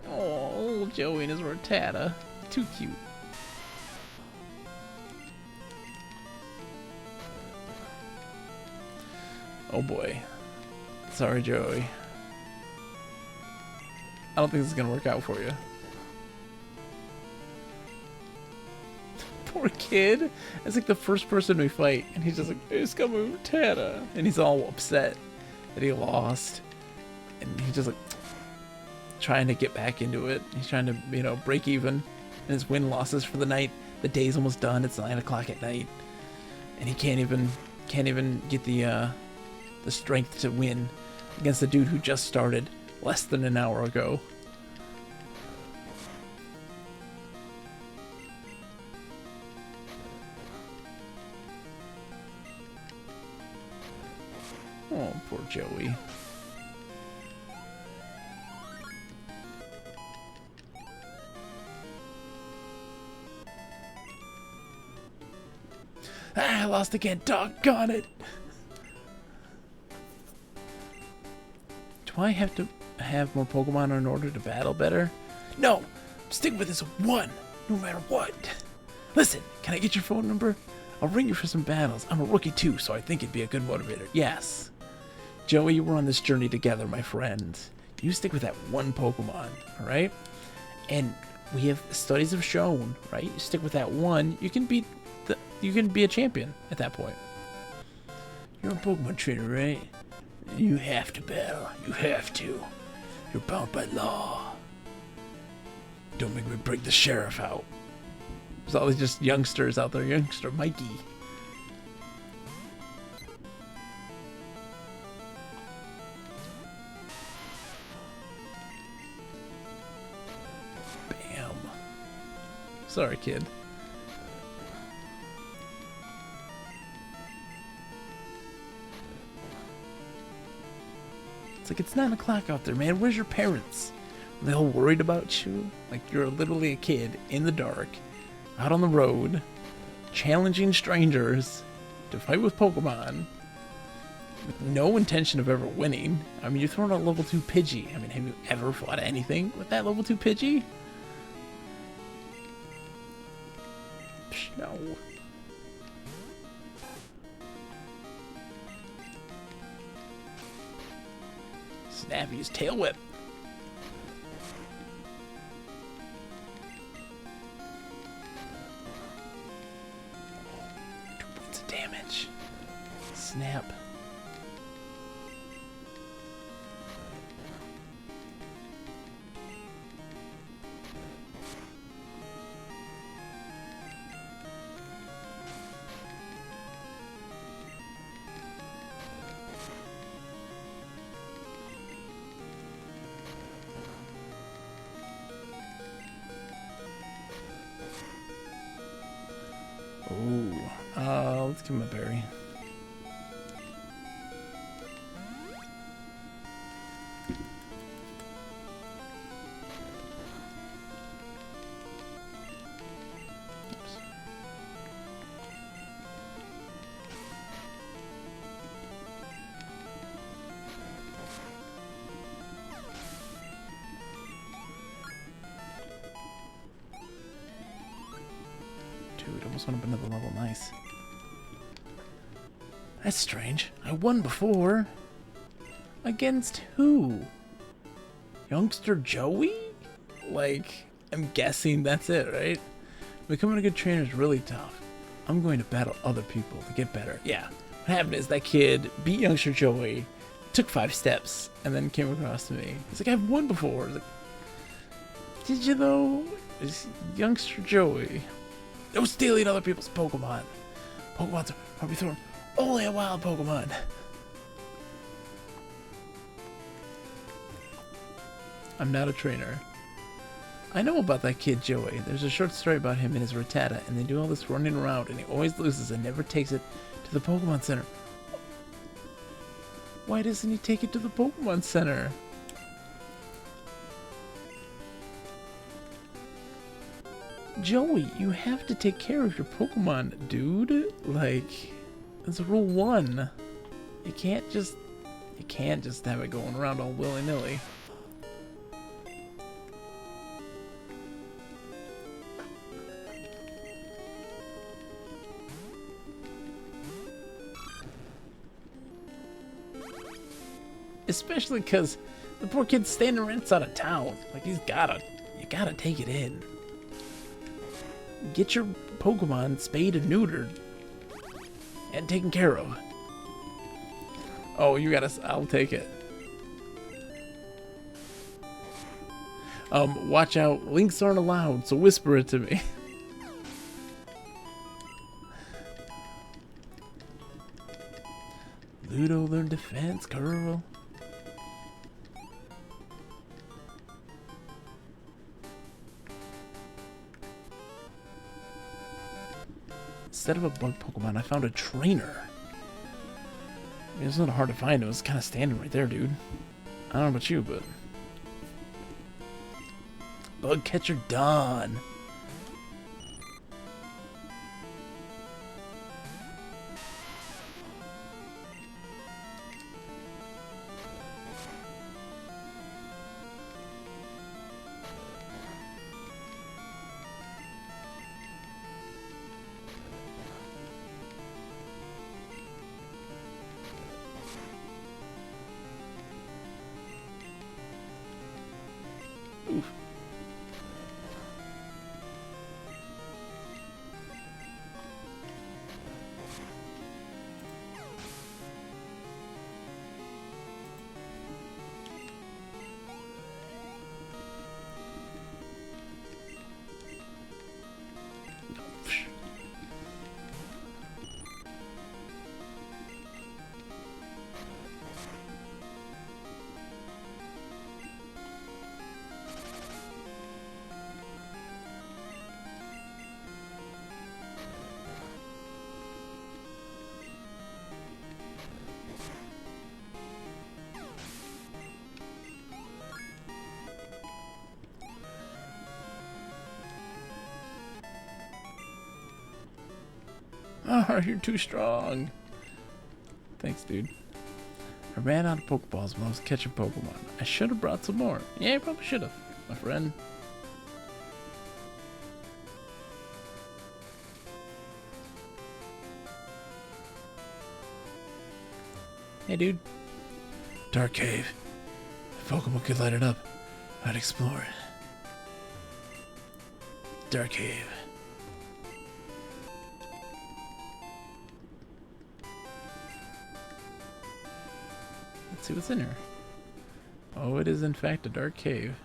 Oh, little Joey and his Rattata. Too cute. Oh boy. Sorry, Joey. I don't think this is gonna work out for you. Poor kid. It's like the first person we fight, and he's just like, "It's coming, Tana," and he's all upset that he lost, and he's just like trying to get back into it. He's trying to, you know, break even, and his win losses for the night. The day's almost done. It's 9 o'clock at night, and he can't even get the strength to win against the dude who just started less than an hour ago. Oh, poor Joey. Ah, I lost again. Doggone it. Do I have to have more Pokemon in order to battle better? No, stick with this one, no matter what. Listen, can I get your phone number? I'll ring you for some battles. I'm a rookie too, so I think it'd be a good motivator. Yes. Joey, we're on this journey together, my friend. You stick with that one Pokemon, alright? And we have studies have shown, right? You stick with that one, you can be a champion at that point. You're a Pokemon trainer, right? You have to battle. You have to. You're bound by law. Don't make me break the sheriff out. There's all these just youngsters out there. Youngster Mikey. Bam. Sorry, kid. It's like, it's 9 o'clock out there, man. Where's your parents? Are they all worried about you? Like, you're literally a kid in the dark, out on the road, challenging strangers to fight with Pokemon with no intention of ever winning. I mean, you're throwing out level 2 Pidgey. I mean, have you ever fought anything with that level 2 Pidgey? Psh, no. Snappy's Tail Whip. 2 points of damage. Snap. Let's give him a berry. Oops. Dude, almost went up another level. Nice. That's strange. I won before. Against who? Youngster Joey? Like, I'm guessing that's it, right? Becoming a good trainer is really tough. I'm going to battle other people to get better. Yeah. What happened is that kid beat Youngster Joey, took 5 steps, and then came across to me. He's like, I've won before. Like, did you though? It's Youngster Joey. No stealing other people's Pokemon. Pokemon's are probably thrown only a wild Pokemon. I'm not a trainer. I know about that kid Joey. There's a short story about him and his Rattata, and they do all this running around, and he always loses and never takes it to the Pokemon Center. Why doesn't he take it to the Pokemon Center? Joey, you have to take care of your Pokemon, dude. Like, that's rule 1. You can't just have it going around all willy-nilly. Especially because the poor kid's standing right outside of town. Like, you gotta take it in. Get your Pokemon spayed and neutered and taken care of. Oh, you gotta, I'll take it. Watch out, links aren't allowed, so whisper it to me. Ludo learned defense, girl. Instead of a bug Pokemon, I found a trainer. I mean, it's not hard to find. It was kind of standing right there, dude. I don't know about you, but... Bug catcher done. Oof. You're too strong. Thanks, dude. I ran out of Pokeballs when I was catching Pokemon. I should have brought some more. Yeah, I probably should have, my friend. Hey, dude. Dark cave. If Pokemon could light it up, I'd explore it. Dark cave. Let's see what's in here. Oh, it is in fact a dark cave.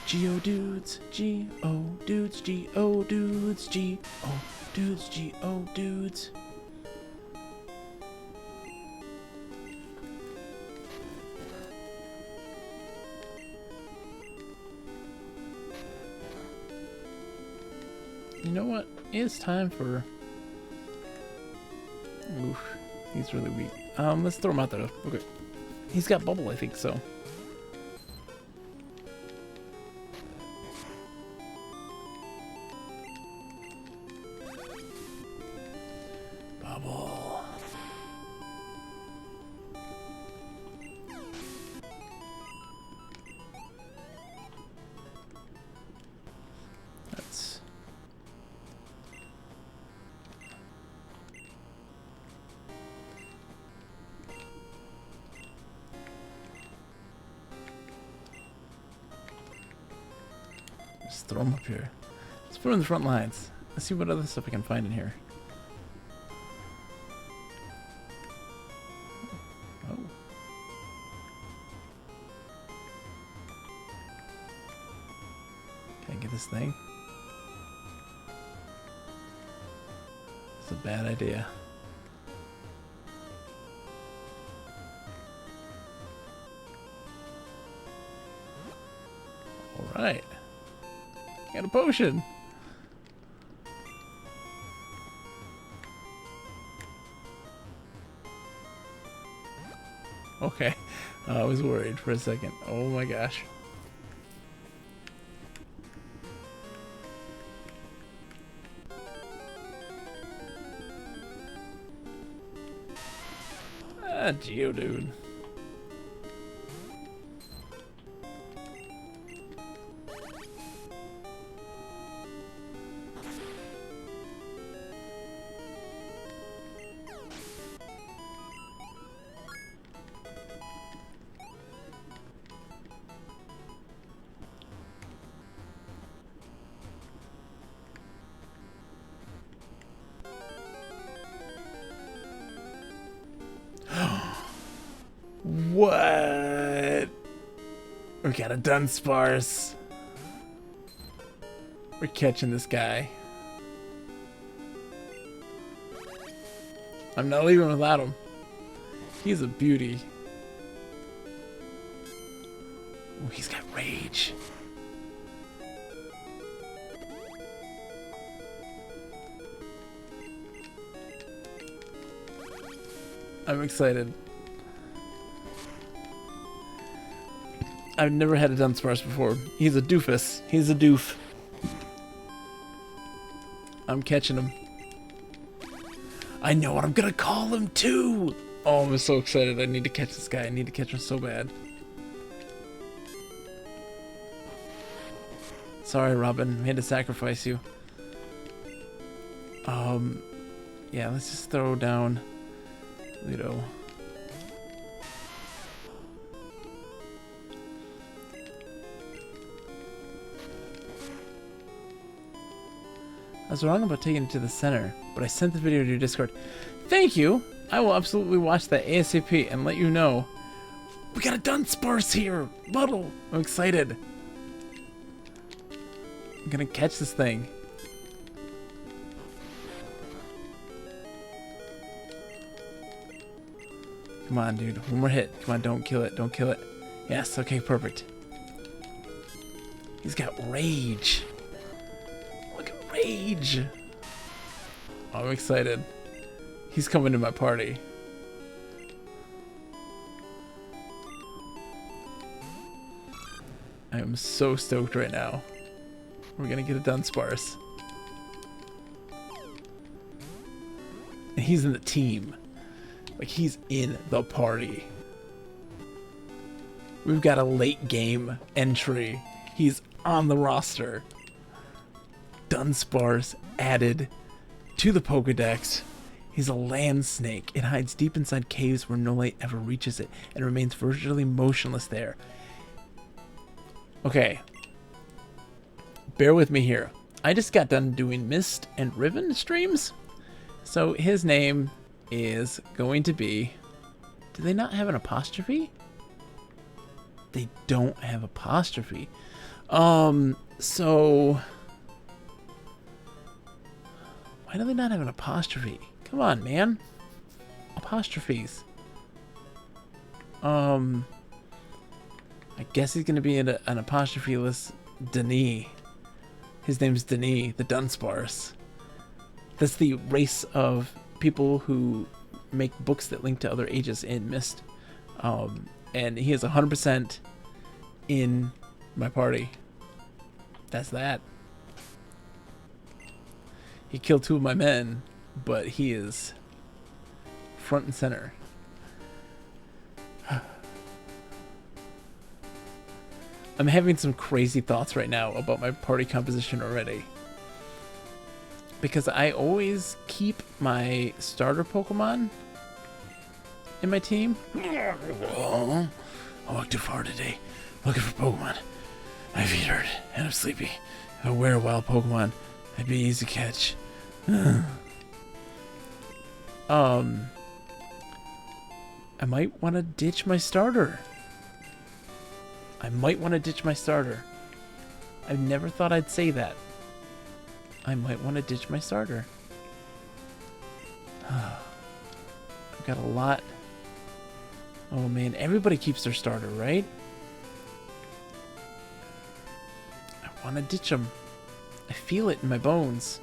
Geodudes, Geodudes, Geodudes, Geodudes, Geodudes. You know what? It's time for... Oof, he's really weak. Let's throw him out there. Okay. He's got bubble, I think, so. Bubble. That's... Just throw them up here. Let's put them in the front lines. Let's see what other stuff I can find in here. Oh. Can I get this thing? It's a bad idea. Alright. Got a potion. Okay. I was worried for a second. Oh my gosh. Ah, Geodude. What? We got a Dunsparce. We're catching this guy. I'm not leaving without him. He's a beauty. Oh, he's got rage. I'm excited. I've never had a Dunsparce before. He's a doofus. He's a doof. I'm catching him. I know what I'm gonna call him too! Oh, I'm so excited. I need to catch this guy. I need to catch him so bad. Sorry, Robin. I had to sacrifice you. Yeah, let's just throw down Ludo. I was wrong about taking it to the center, but I sent the video to your Discord. Thank you! I will absolutely watch that ASAP and let you know. We got a Dunsparce here! Muddle! I'm excited. I'm gonna catch this thing. Come on, dude. One more hit. Come on, don't kill it. Don't kill it. Yes, okay, perfect. He's got rage. Look at rage. Oh, I'm excited. He's coming to my party. I am so stoked right now. We're gonna get a Dunsparce. And he's in the team. Like, he's in the party. We've got a late game entry. He's on the roster. Dunsparce added to the Pokedex. He's a land snake. It hides deep inside caves where no light ever reaches it and remains virtually motionless there. Okay. Bear with me here. I just got done doing Mist and Riven streams. So his name is going to be... Do they not have an apostrophe? They don't have apostrophe. So... Why do they not have an apostrophe? Come on, man. Apostrophes. I guess he's going to be an apostrophe-less Denis. His name's Denis, the Dunsparce. That's the race of people who make books that link to other ages in Mist. And he is 100% in my party. That's that. He killed 2 of my men, but he is front and center. I'm having some crazy thoughts right now about my party composition already. Because I always keep my starter Pokemon in my team. Oh, I walked too far today looking for Pokemon. My feet hurt and I'm sleepy. If I were a wild Pokemon, I'd be easy to catch. I might want to ditch my starter. I never thought I'd say that. I might want to ditch my starter. I've got a lot. Oh man, everybody keeps their starter, right? I want to ditch them. I feel it in my bones.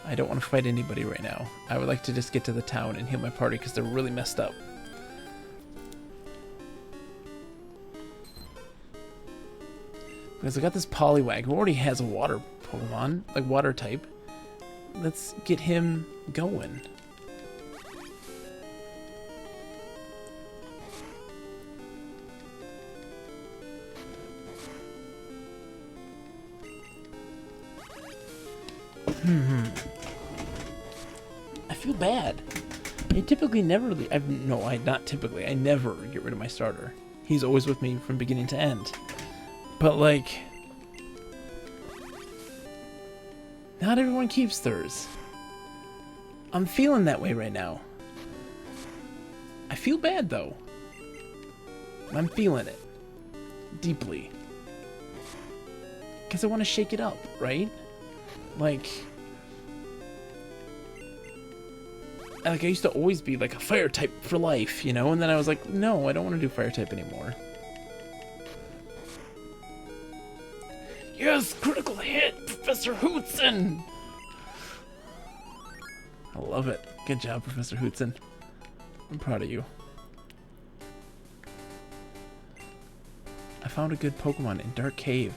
I don't want to fight anybody right now. I would like to just get to the town and heal my party because they're really messed up. Because I got this Poliwag who already has a water Pokemon, like water type. Let's get him going. I feel bad. I typically never I never get rid of my starter. He's always with me from beginning to end. But like, not everyone keeps theirs. I'm feeling that way right now. I feel bad though. I'm feeling it deeply. Because I want to shake it up, right? Like I used to always be like a fire type for life, you know? And then I was like, no, I don't want to do fire type anymore. Yes, critical hit, Professor Hootson! I love it. Good job, Professor Hootson. I'm proud of you. I found a good Pokemon in Dark Cave.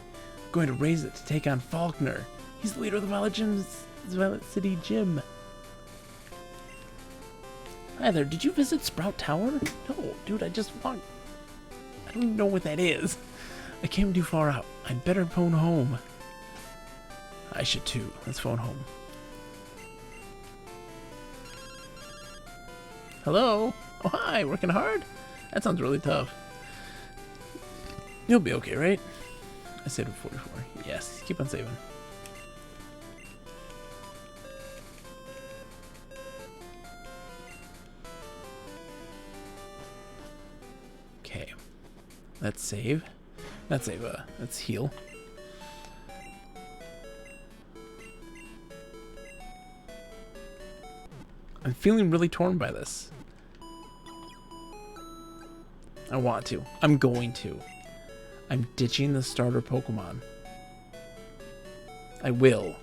I'm going to raise it to take on Faulkner. He's the leader of the Violet City Gym. Hi there, did you visit Sprout Tower? No, dude, I don't even know what that is. I came too far out. I'd better phone home. I should too. Let's phone home. Hello? Oh, hi, working hard? That sounds really tough. You'll be okay, right? I saved 44. Yes, keep on saving. Okay. Let's save. Not save, let's heal. I'm feeling really torn by this. I want to. I'm going to. I'm ditching the starter Pokemon. I will.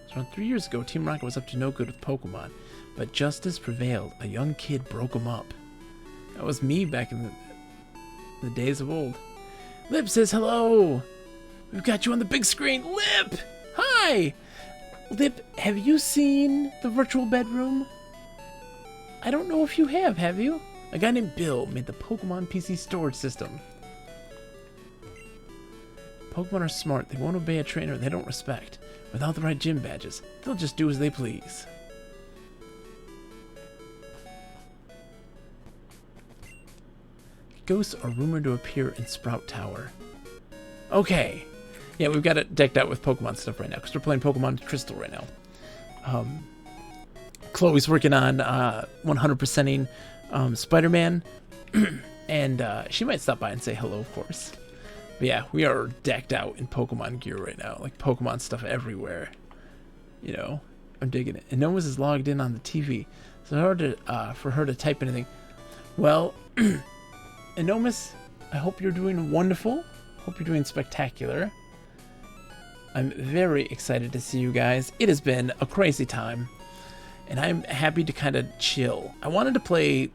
So around 3 years ago, Team Rocket was up to no good with Pokemon, but justice prevailed. A young kid broke him up. That was me back in the... The days of old. Lip says hello. We've got you on the big screen. Lip! Hi! Lip, have you seen the virtual bedroom? I don't know if you have you? A guy named Bill made the Pokemon PC storage system. Pokemon are smart. They won't obey a trainer they don't respect. Without the right gym badges, they'll just do as they please. Ghosts are rumored to appear in Sprout Tower. Okay. Yeah, we've got it decked out with Pokemon stuff right now, because we're playing Pokemon Crystal right now. Chloe's working on 100%ing Spider-Man, and she might stop by and say hello, of course. But yeah, we are decked out in Pokemon gear right now, like Pokemon stuff everywhere. You know, I'm digging it. And Noma's is logged in on the TV, so hard to, for her to type anything. Well, Anomus, I hope you're doing wonderful. Hope you're doing spectacular. I'm very excited to see you guys. It has been a crazy time, and I'm happy to kind of chill. I wanted to play,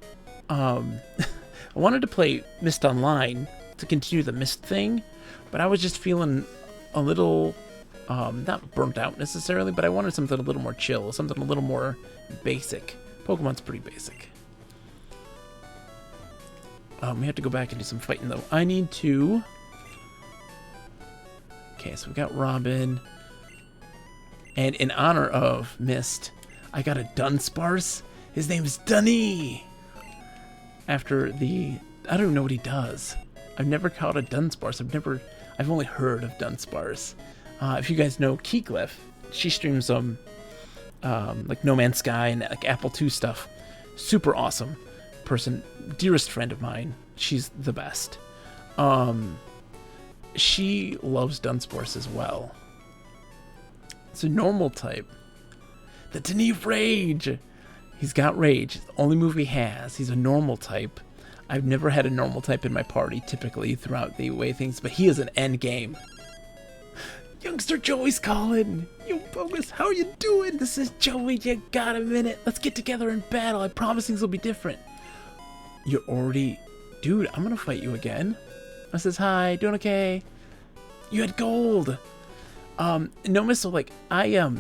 Mist Online to continue the Mist thing, but I was just feeling a little, not burnt out necessarily, but I wanted something a little more chill, something a little more basic. Pokemon's pretty basic. We have to go back and do some fighting, though. I need to... Okay, so we got Robin. And in honor of Mist, I got a Dunsparce. His name's Dunny! After the... I don't even know what he does. I've never caught a Dunsparce. I've only heard of Dunsparce. If you guys know Keykliff, she streams like No Man's Sky and like Apple II stuff. Super awesome person, dearest friend of mine. She's the best. She loves Dunsparce as well. It's a normal type. The Teneve Rage! He's got Rage. It's the only move he has. He's a normal type. I've never had a normal type in my party, typically, throughout the way things, but he is an end game. Youngster Joey's calling! Yo, Bogus, how are you doing? This is Joey, you got a minute? Let's get together and battle. I promise things will be different. You're already... Dude, I'm gonna fight you again. I says, hi, doing okay? You had gold! No, so like, I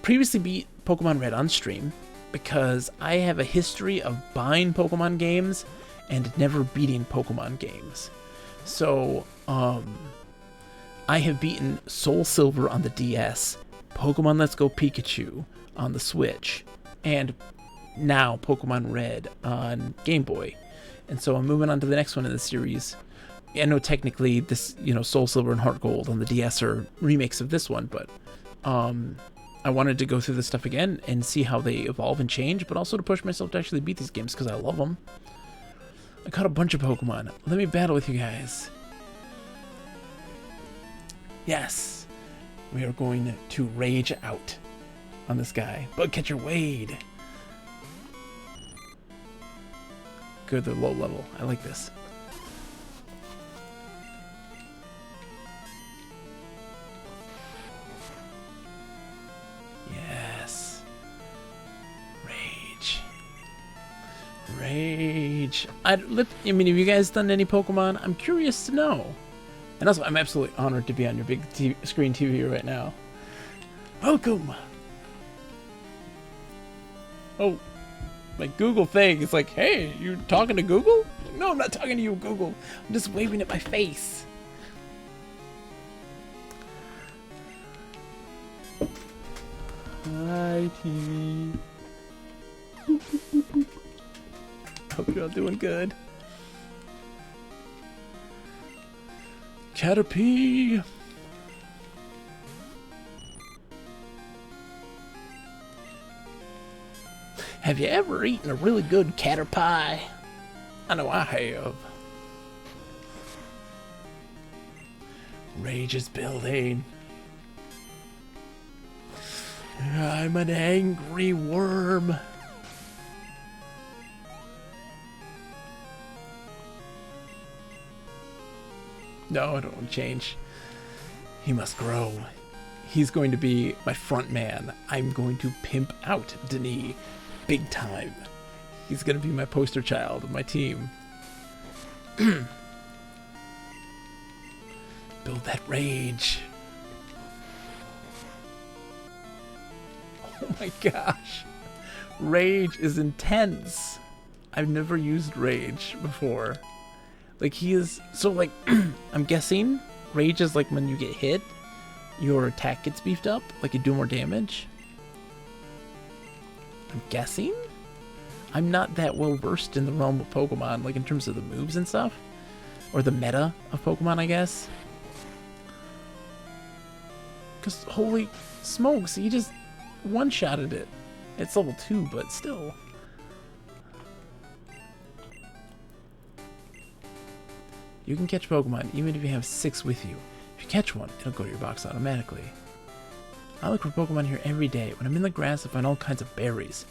previously beat Pokemon Red on stream because I have a history of buying Pokemon games and never beating Pokemon games. So, I have beaten Soul Silver on the DS, Pokemon Let's Go Pikachu on the Switch, and now Pokemon Red on Game Boy. And so I'm moving on to the next one in the series. I know technically this, Soul Silver and Heart Gold on the DS are remakes of this one, but I wanted to go through this stuff again and see how they evolve and change, but also to push myself to actually beat these games because I love them. I caught a bunch of Pokemon. Let me battle with you guys. Yes, we are going to rage out on this guy. Bugcatcher Wade. Good, they're low level. I like this. Yes. Rage. Rage. I mean, have you guys done any Pokemon? I'm curious to know. And also, I'm absolutely honored to be on your big screen TV right now. Welcome! Oh, my Google thing is like, hey, you talking to Google? No, I'm not talking to you, Google. I'm just waving at my face. Hi, T. Hope you're all doing good. Caterpie. Have you ever eaten a really good Caterpie? I know I have. Rage is building. I'm an angry worm. No, I don't want to change. He must grow. He's going to be my front man. I'm going to pimp out Denis big time. He's going to be my poster child of my team. Build that rage. Oh my gosh. Rage is intense. I've never used rage before. Like, he is... So, like, I'm guessing rage is like when you get hit, your attack gets beefed up. Like, you do more damage. I'm guessing? I'm not that well versed in the realm of Pokemon, like in terms of the moves and stuff. Or the meta of Pokemon, I guess. Because, holy smokes, he just one-shotted it. It's level 2, but still. You can catch Pokemon even if you have 6 with you. If you catch one, it'll go to your box automatically. I look for Pokemon here every day. When I'm in the grass, I find all kinds of berries.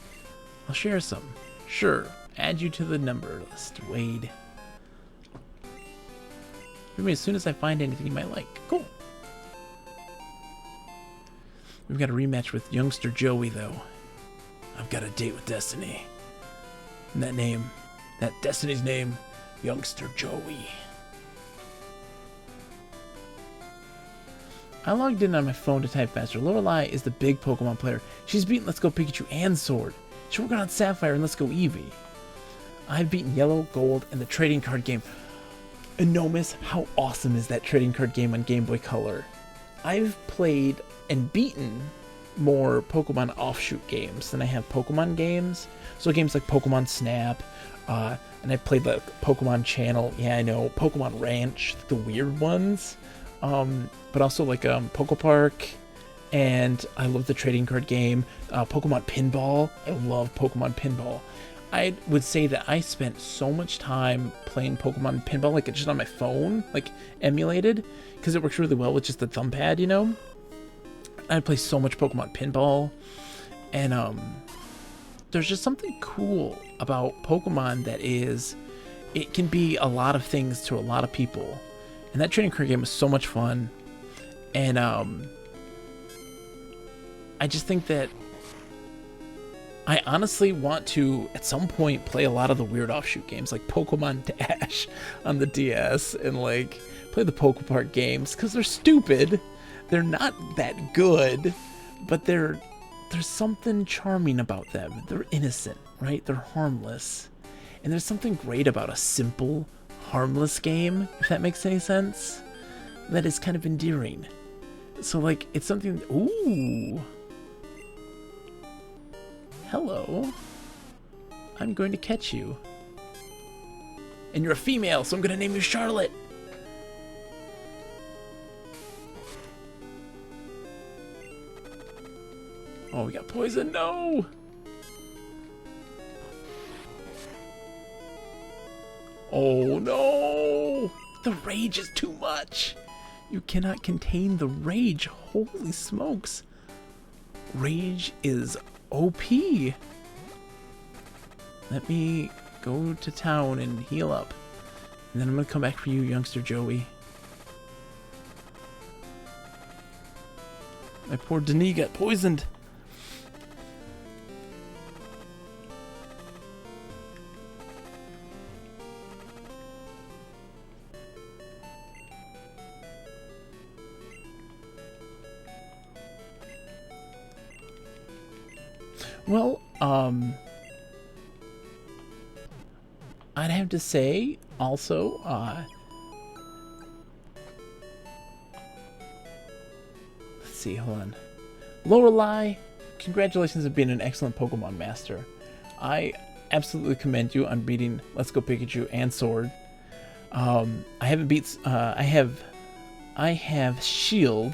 I'll share some. Sure, add you to the number list, Wade. For me, as soon as I find anything you might like. Cool. We've got a rematch with youngster Joey, though. I've got a date with Destiny. And that name, that Destiny's name, youngster Joey. I logged in on my phone to type faster. Lorelei is the big Pokemon player. She's beaten Let's Go Pikachu and Sword. She's working on Sapphire and Let's Go Eevee. I've beaten Yellow, Gold, and the trading card game. Enormous, how awesome is that trading card game on Game Boy Color? I've played and beaten more Pokemon offshoot games than I have Pokemon games. So games like Pokemon Snap, and I played the Pokemon Channel. Yeah, I know. Pokemon Ranch, the weird ones. But also like Poke Park, and I love the trading card game. Pokemon Pinball. I love Pokemon Pinball. I would say that I spent so much time playing Pokemon Pinball, like just on my phone, like emulated, because it works really well with just the thumb pad, you know? I'd play so much Pokemon Pinball, and there's just something cool about Pokemon that is, it can be a lot of things to a lot of people. And that trading card game was so much fun, and I just think that I honestly want to, at some point, play a lot of the weird offshoot games, like Pokemon Dash on the DS, and, like, play the Poke Park games, because they're stupid. They're not that good, but there's something charming about them. They're innocent, right? They're harmless. And there's something great about a simple, harmless game, if that makes any sense, that is kind of endearing. So, like, it's something... Ooh... Hello. I'm going to catch you. And you're a female, so I'm going to name you Charlotte. Oh, we got poison. No. Oh, no. The rage is too much. You cannot contain the rage. Holy smokes. Rage is OP. Let me go to town and heal up. And then I'm going to come back for you, youngster Joey. My poor Denis got poisoned. Well, I'd have to say also, let's see, hold on. Lorelei, congratulations on being an excellent Pokemon master. I absolutely commend you on beating Let's Go Pikachu and Sword. I haven't beat, I have Shield.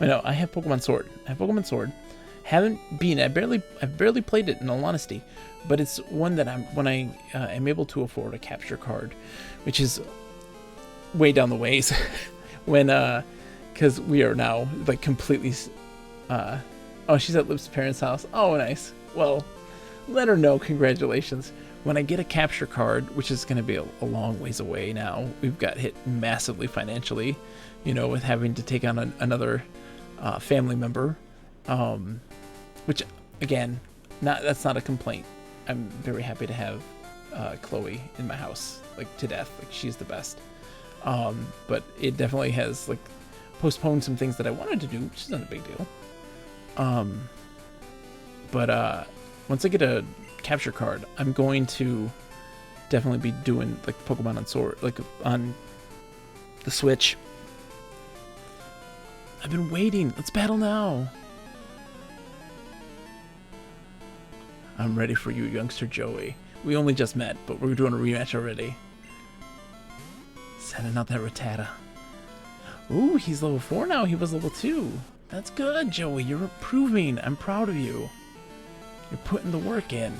No, I have Pokemon Sword. I have Pokemon Sword. Haven't beaten it. I've barely played it, in all honesty, but it's one that when I am able to afford a capture card, which is way down the ways, when because we are now like completely. Oh, she's at Liv's parents' house. Oh, nice. Well, let her know. Congratulations. When I get a capture card, which is going to be a long ways away now, we've got hit massively financially, you know, with having to take on another family member. Which again, that's not a complaint. I'm very happy to have Chloe in my house, like to death. Like she's the best. But it definitely has like postponed some things that I wanted to do, which is not a big deal. But once I get a capture card, I'm going to definitely be doing like Pokemon on Sword, like on the Switch. I've been waiting. Let's battle now. I'm ready for you, youngster Joey. We only just met, but we're doing a rematch already. Sending out that Rattata. Ooh, he's level 4 now. He was level 2. That's good, Joey. You're improving. I'm proud of you. You're putting the work in.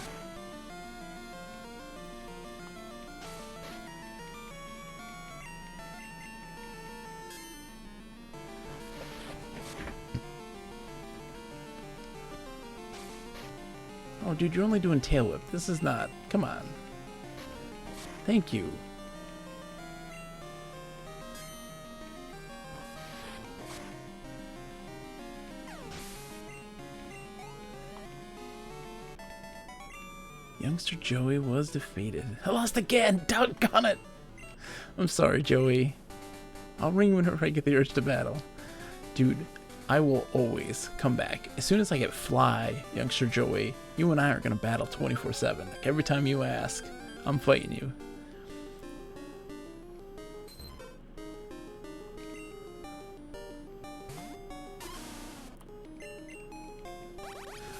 Oh, dude, you're only doing Tail Whip. This is not... Come on. Thank you. Youngster Joey was defeated. I lost again! Doggone it! I'm sorry, Joey. I'll ring whenever I get the urge to battle. Dude, I will always come back. As soon as I get Fly, youngster Joey, you and I are going to battle 24/7. Like every time you ask, I'm fighting you.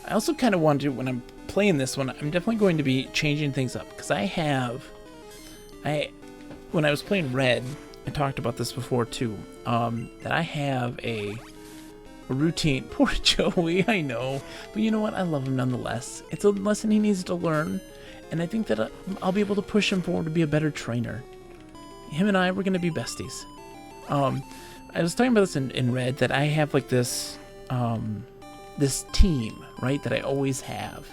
I also kind of want to, when I'm playing this one, I'm definitely going to be changing things up. Because when I was playing Red, I talked about this before too, that I have a routine. Poor Joey, I know. But you know what? I love him nonetheless. It's a lesson he needs to learn. And I think that I'll be able to push him forward to be a better trainer. Him and I, we're going to be besties. I was talking about this in Red, that I have like this, this team, right? That I always have,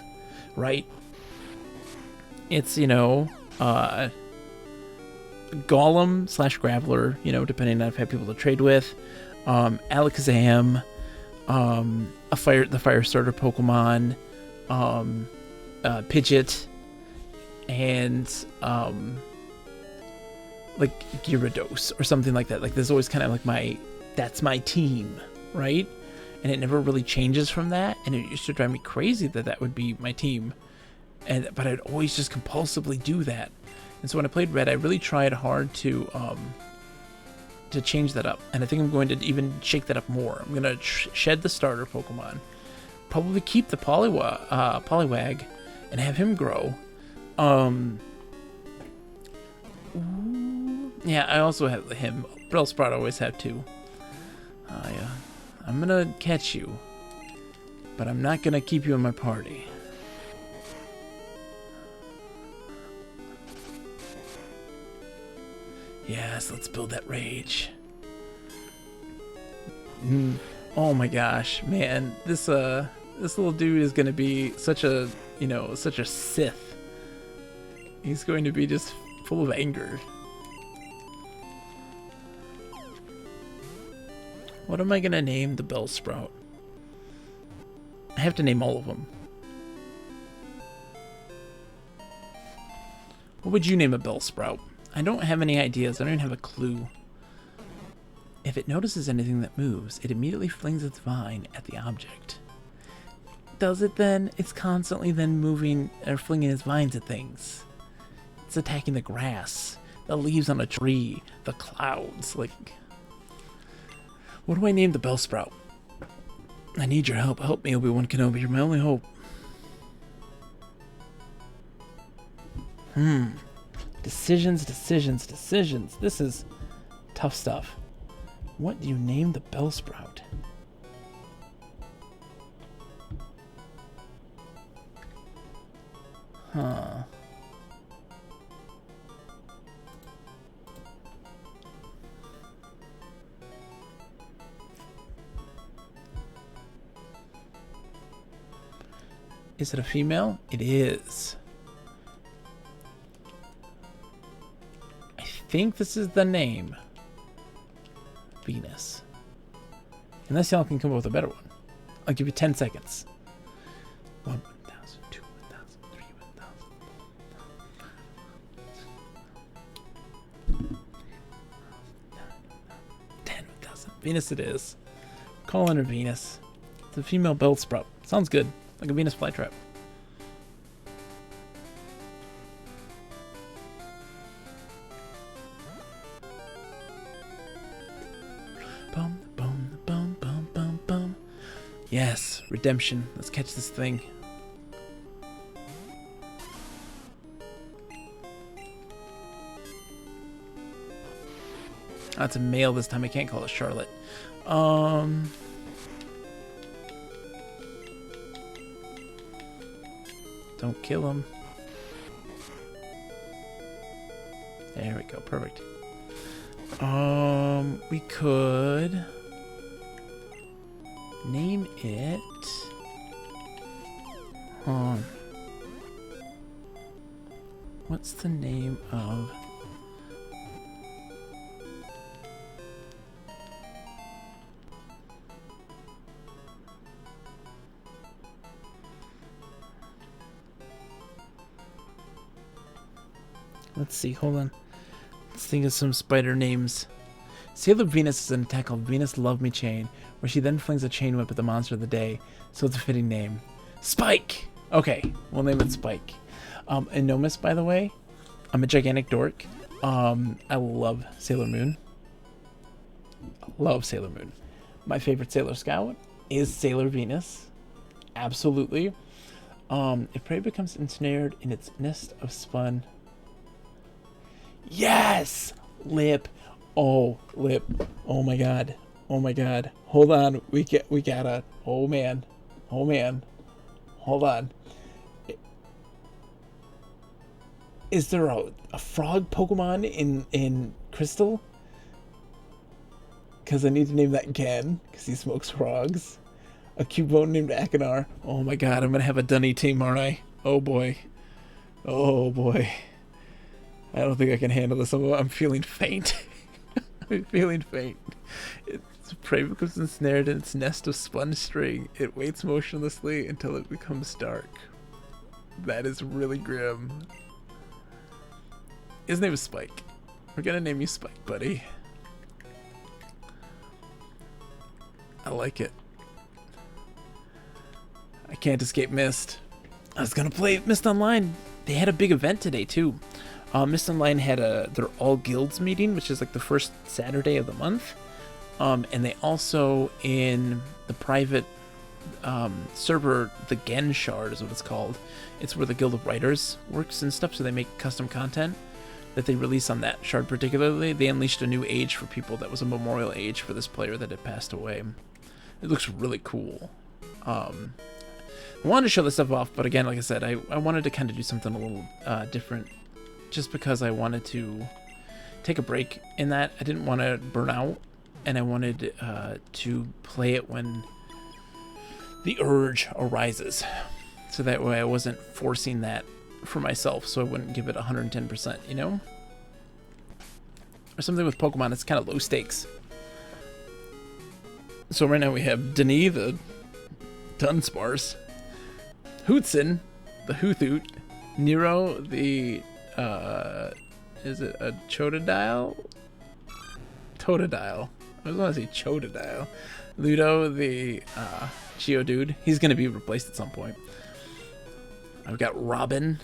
right? It's, you know, Golem / Graveler, you know, depending on if I have people to trade with. Alakazam, the fire starter Pokemon, Pidgeot, and like Gyarados or something like that. Like there's always kind of like that's my team, right? And it never really changes from that. And it used to drive me crazy that would be my team, but I'd always just compulsively do that. And so when I played Red, I really tried hard to change that up. And I think I'm going to even shake that up more. I'm going to shed the starter Pokemon. Probably keep the Poliwag and have him grow. Yeah, I also have him. Bellsprout I always have too. Yeah. I'm going to catch you. But I'm not going to keep you in my party. Yes, let's build that rage. Oh my gosh, man, this little dude is gonna be such a, you know, such a Sith. He's going to be just full of anger. What am I gonna name the Bellsprout? I have to name all of them. What would you name a Bellsprout? I don't have any ideas. I don't even have a clue. If it notices anything that moves, it immediately flings its vine at the object. Does it then? It's constantly then moving or flinging its vines at things. It's attacking the grass, the leaves on a tree, the clouds. Like, what do I name the Bellsprout? I need your help. Help me, Obi-Wan Kenobi. You're my only hope. Decisions. This is tough stuff. What do you name the Bellsprout? Huh. Is it a female? It is. I think this is the name. Venus. Unless y'all can come up with a better one. I'll give you 10 seconds. 1,000, 2, 1,000, 3, 1,000. Venus it is. Calling her Venus. It's a female Bellsprout. Sounds good. Like a Venus flytrap. Bum, bum, bum, bum, bum, bum. Yes, redemption. Let's catch this thing. That's a male this time. I can't call it Charlotte. Don't kill him. There we go. Perfect. We could name it. What's the name of? Let's see, hold on. Let's think of some spider names. Sailor Venus is an attack called Venus Love Me Chain, where she then flings a chain whip at the monster of the day, so it's a fitting name. Spike! Okay, we'll name it Spike. Anomus, by the way, I'm a gigantic dork. I love Sailor Moon. Love Sailor Moon. My favorite Sailor Scout is Sailor Venus. Absolutely. If prey becomes ensnared in its nest of spun... Yes! Lip. Oh, Lip. Oh my god. Oh my god. Hold on. We gotta. Oh man. Oh man. Hold on. Is there a frog Pokemon in Crystal? Because I need to name that Ken, because he smokes frogs. A Cubone named Akinar. Oh my god, I'm gonna have a Dunny team, aren't I? Oh boy. Oh boy. I don't think I can handle this. I'm feeling faint. I'm feeling faint. Its prey becomes ensnared in its nest of spun string. It waits motionlessly until it becomes dark. That is really grim. His name is Spike. We're gonna name you Spike, buddy. I like it. I can't escape Mist. I was gonna play Mist Online. They had a big event today too. Mist Online had their all guilds meeting, which is like the first Saturday of the month. And they also, in the private server, the Gen Shard is what it's called. It's where the Guild of Writers works and stuff, so they make custom content that they release on that shard particularly. They unleashed a new age for people that was a memorial age for this player that had passed away. It looks really cool. I wanted to show this stuff off, but again, like I said, I wanted to kind of do something a little different, just because I wanted to take a break in that. I didn't want to burn out, and I wanted to play it when the urge arises, so that way I wasn't forcing that for myself, so I wouldn't give it 110%, you know? Or something with Pokemon, it's kind of low stakes. So right now we have Denis, the Dunsparce, Hootson, the Hoothoot, Nero, the, is it a Totodile? Totodile. I was going to say Chododile. Ludo, the Geodude. He's going to be replaced at some point. I've got Robin,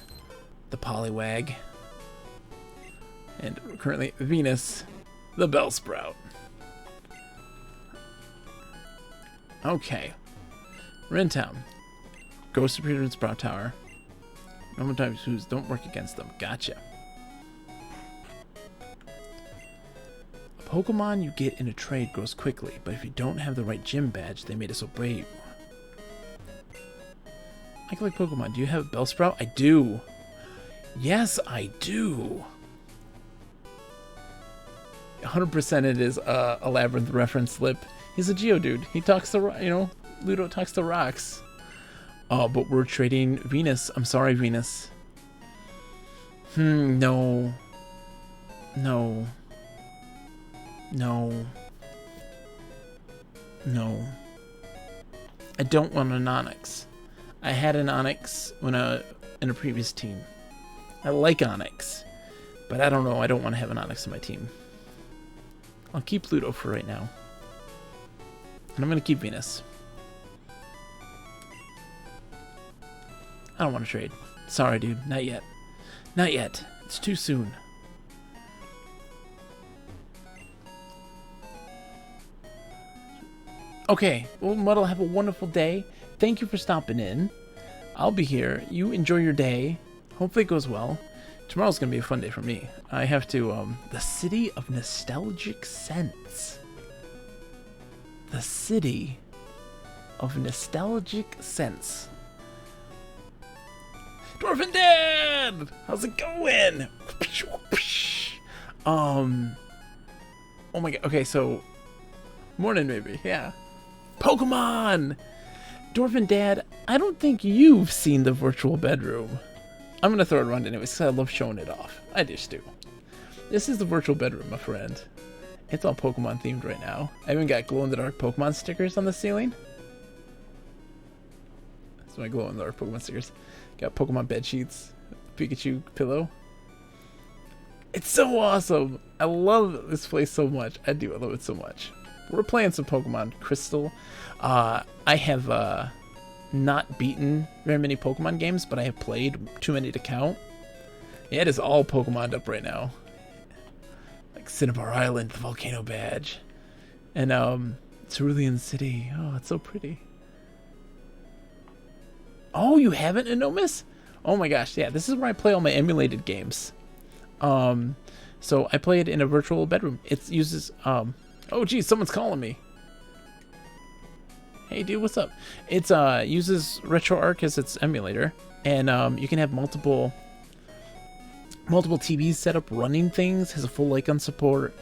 the Poliwag, and currently Venus, the Bellsprout. Okay. We're in town. Ghost Superior and Sprout Tower. Normal types who's don't work against them. Gotcha. A Pokemon you get in a trade grows quickly, but if you don't have the right gym badge, they may disobey you. I collect Pokemon. Do you have Bellsprout? I do. Yes, I do. 100% it is a Labyrinth reference slip. He's a Geodude. He talks to, you know, Ludo talks to rocks. Oh, but we're trading Venus. I'm sorry, Venus. No. No. No. No. I don't want an Onix. I had an Onix when in a previous team. I like Onix, but I don't know. I don't want to have an Onix in my team. I'll keep Ludo for right now. And I'm gonna keep Venus. I don't want to trade. Sorry, dude. Not yet. Not yet. It's too soon. Okay. Well, Muddle, have a wonderful day. Thank you for stopping in. I'll be here. You enjoy your day. Hopefully it goes well. Tomorrow's going to be a fun day for me. I have to, the City of Nostalgic Scents. The City of Nostalgic Scents. Dwarf and Dad! How's it going? Oh my god. Okay, so morning maybe. Yeah. Pokemon! Dwarf and Dad, I don't think you've seen the virtual bedroom. I'm gonna throw it around anyways because I love showing it off. I just do. This is the virtual bedroom, my friend. It's all Pokemon themed right now. I even got glow-in-the-dark Pokemon stickers on the ceiling. That's my glow-in-the-dark Pokemon stickers. Got Pokemon bed sheets, Pikachu pillow. It's so awesome. I love this place so much. I do. I love it so much. We're playing some Pokemon Crystal. I have not beaten very many Pokemon games, but I have played too many to count. Yeah, it is all Pokemon up right now. Like Cinnabar Island, the Volcano Badge. And Cerulean City. Oh, it's so pretty. Oh, you haven't, Anomus? Oh my gosh, yeah, this is where I play all my emulated games. So I play it in a virtual bedroom. It uses, oh geez, someone's calling me. Hey dude, what's up? It's uses RetroArch as its emulator, and you can have multiple TVs set up running things. Has a full icon support,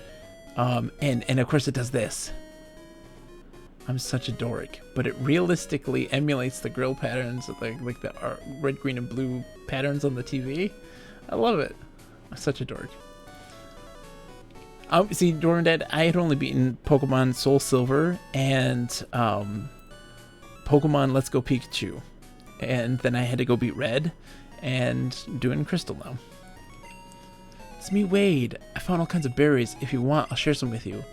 and of course it does this. I'm such a dork, but it realistically emulates the grill patterns, like the red, green, and blue patterns on the TV. I love it. I'm such a dork. See, Dwarf and Dad, I had only beaten Pokemon Soul Silver and Pokemon Let's Go Pikachu, and then I had to go beat Red, and doing Crystal now. It's me, Wade. I found all kinds of berries. If you want, I'll share some with you.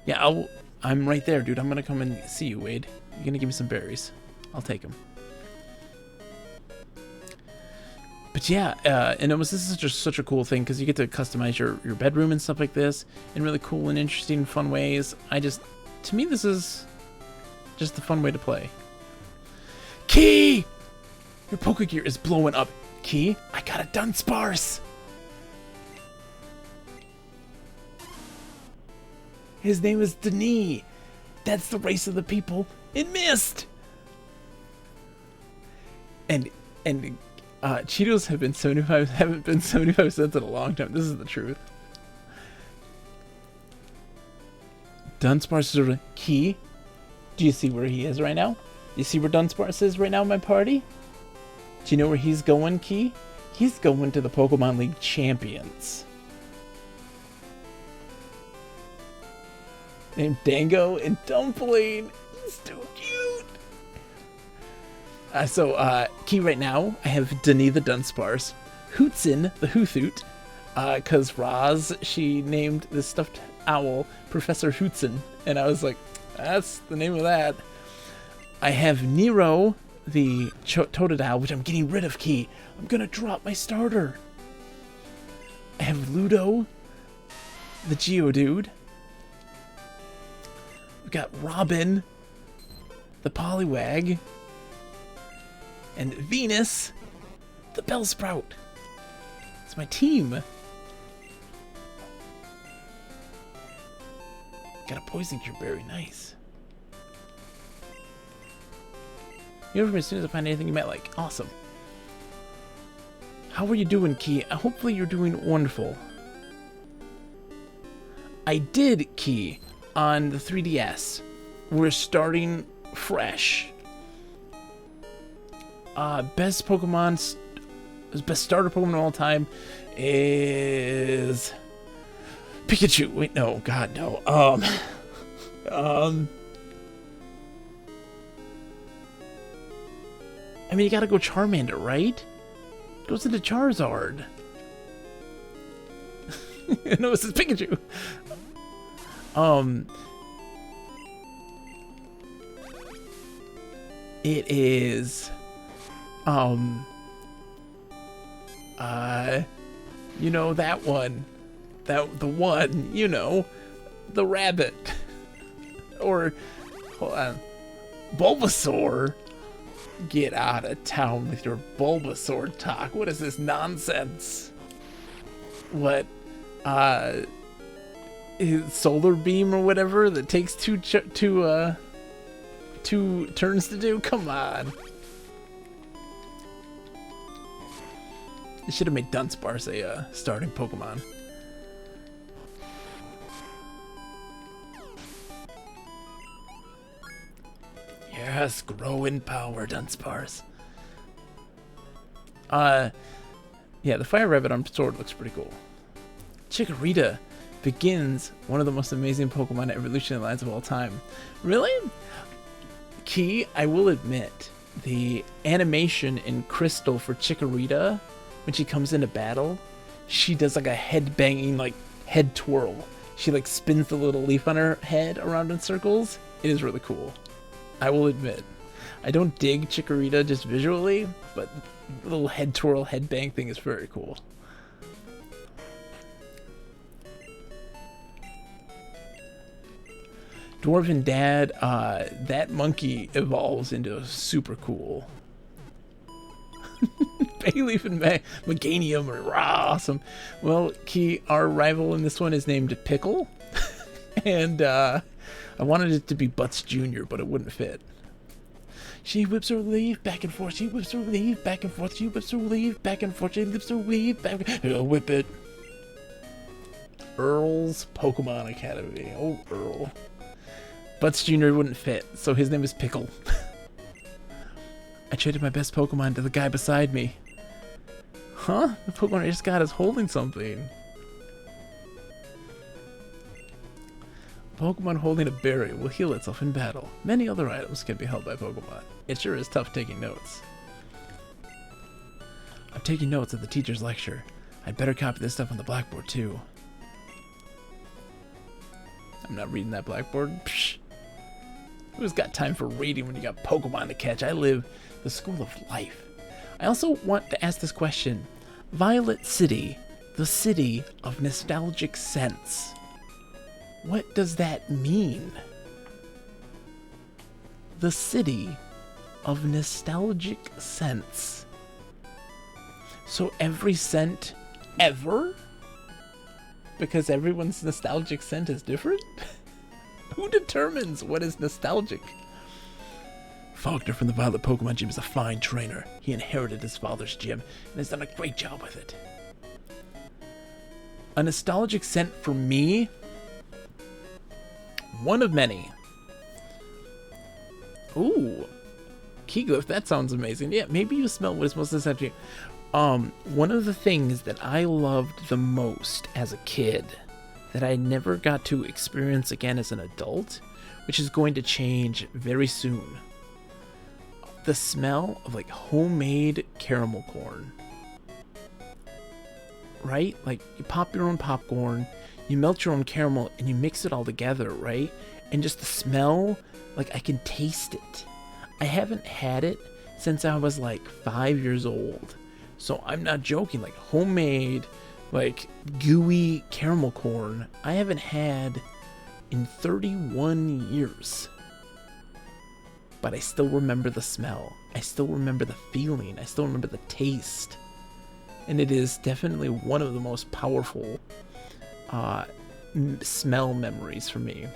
Yeah, I'm right there, dude. I'm gonna come and see you, Wade. You're gonna give me some berries. I'll take them. But yeah, and this is just such a cool thing because you get to customize your bedroom and stuff like this in really cool and interesting, fun ways. To me, this is just a fun way to play. Key! Your Pokegear is blowing up. Key, I got a Dunsparce! His name is Denis. That's the race of the people. It missed! And Cheetos haven't been 75 cents in a long time. This is the truth. Dunsparce is Key. Do you see where he is right now? You see where Dunsparce is right now in my party? Do you know where he's going, Key? He's going to the Pokemon League Champions. Named Dango and Dumpling. He's too cute. Key right now, I have Denis the Dunsparce, Hootsin the Hoothoot, because Roz, she named this stuffed owl Professor Hootsin, and I was like, that's the name of that. I have Nero the Totodile, which I'm getting rid of, Key. I'm gonna drop my starter. I have Ludo the Geodude. We've got Robin the Poliwag. And Venus, the Bellsprout. It's my team. Got a Poison Cure Berry, nice. You know, as soon as I find anything you might like. Awesome. How are you doing, Key? Hopefully you're doing wonderful. I did, Key, on the 3DS. We're starting fresh. Best starter Pokemon of all time is Pikachu. Wait, no, God, no. I mean, you gotta go Charmander, right? Goes into Charizard. No, this is Pikachu. It is, you know, that one. The one, you know, the rabbit. Or, hold on, Bulbasaur. Get out of town with your Bulbasaur talk. What is this nonsense? What, solar beam or whatever that takes two turns to do? Come on. They should have made Dunsparce a starting Pokemon. Yes, grow in power, Dunsparce. Yeah, the Fire Rabbit on sword looks pretty cool. Chikorita begins one of the most amazing Pokemon evolution lines of all time. Really? Key, I will admit, the animation in Crystal for Chikorita, when she comes into battle, she does like a head banging, like head twirl. She like spins the little leaf on her head around in circles. It is really cool. I will admit. I don't dig Chikorita just visually, but the little head twirl, head bang thing is very cool. Dwarven Dad, that monkey evolves into super cool. Bayleaf and Meganium are awesome. Well, Key, our rival in this one is named Pickle. And I wanted it to be Butts Jr., but it wouldn't fit. She whips her leaf back and forth. She whips her leaf back and forth. She whips her leaf back and forth. She whips her leaf back. Whip it. Earl's Pokemon Academy. Oh, Earl. Butts Jr. wouldn't fit, so his name is Pickle. I traded my best Pokemon to the guy beside me. Huh? The Pokemon I just got is holding something. Pokemon holding a berry will heal itself in battle. Many other items can be held by Pokemon. It sure is tough taking notes. I'm taking notes at the teacher's lecture. I'd better copy this stuff on the blackboard too. I'm not reading that blackboard. Psh. Who's got time for reading when you got Pokemon to catch? I live the school of life. I also want to ask this question. Violet City, the city of nostalgic scents. What does that mean? The city of nostalgic scents. So every scent ever? Because everyone's nostalgic scent is different? Who determines what is nostalgic? Faulkner from the Violet Pokemon Gym is a fine trainer. He inherited his father's gym and has done a great job with it. A nostalgic scent for me? One of many. Ooh. Keyglyph, that sounds amazing. Yeah, maybe you smell what is most nostalgic. One of the things that I loved the most as a kid that I never got to experience again as an adult, which is going to change very soon. The smell of like homemade caramel corn. Right? Like you pop your own popcorn, you melt your own caramel and you mix it all together, right? And just the smell, like I can taste it. I haven't had it since I was like 5 years old. So I'm not joking, like homemade, like gooey caramel corn, I haven't had in 31 years. But I still remember the smell. I still remember the feeling. I still remember the taste. And it is definitely one of the most powerful smell memories for me.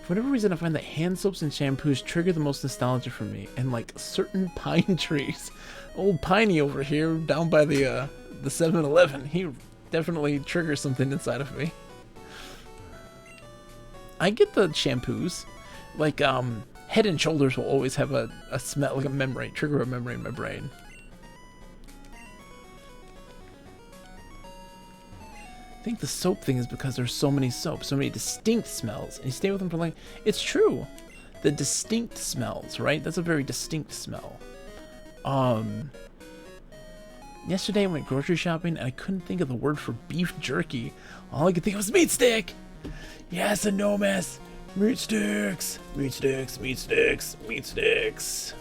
For whatever reason, I find that hand soaps and shampoos trigger the most nostalgia for me. And like certain pine trees. Old Piney over here down by the 7-Eleven, he definitely triggers something inside of me. I get the shampoos. Like, Head and Shoulders will always have a smell, like a memory, trigger a memory in my brain. I think the soap thing is because there's so many soaps, so many distinct smells, and you stay with them for like, it's true. The distinct smells, right? That's a very distinct smell. Yesterday I went grocery shopping and I couldn't think of the word for beef jerky. All I could think of was meat stick. Yes, Anomas. Meat sticks! Meat sticks, meat sticks, meat sticks.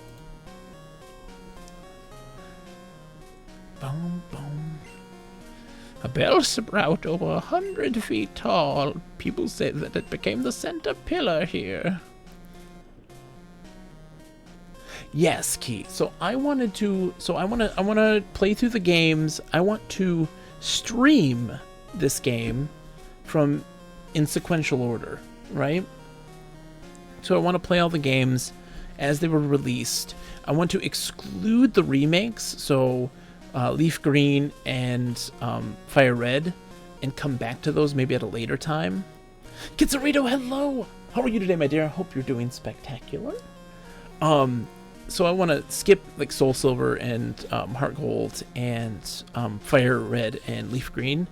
Boom, boom. A bell sprout over 100 feet tall. People say that it became the center pillar here. Yes, Key. So I want to play through the games. I want to stream this game from in sequential order, right? So I want to play all the games as they were released. I want to exclude the remakes, so Leaf Green and Fire Red, and come back to those maybe at a later time. Kitsarito, hello! How are you today, my dear? I hope you're doing spectacular. So I want to skip like Soul Silver and Heart Gold and Fire Red and Leaf Green,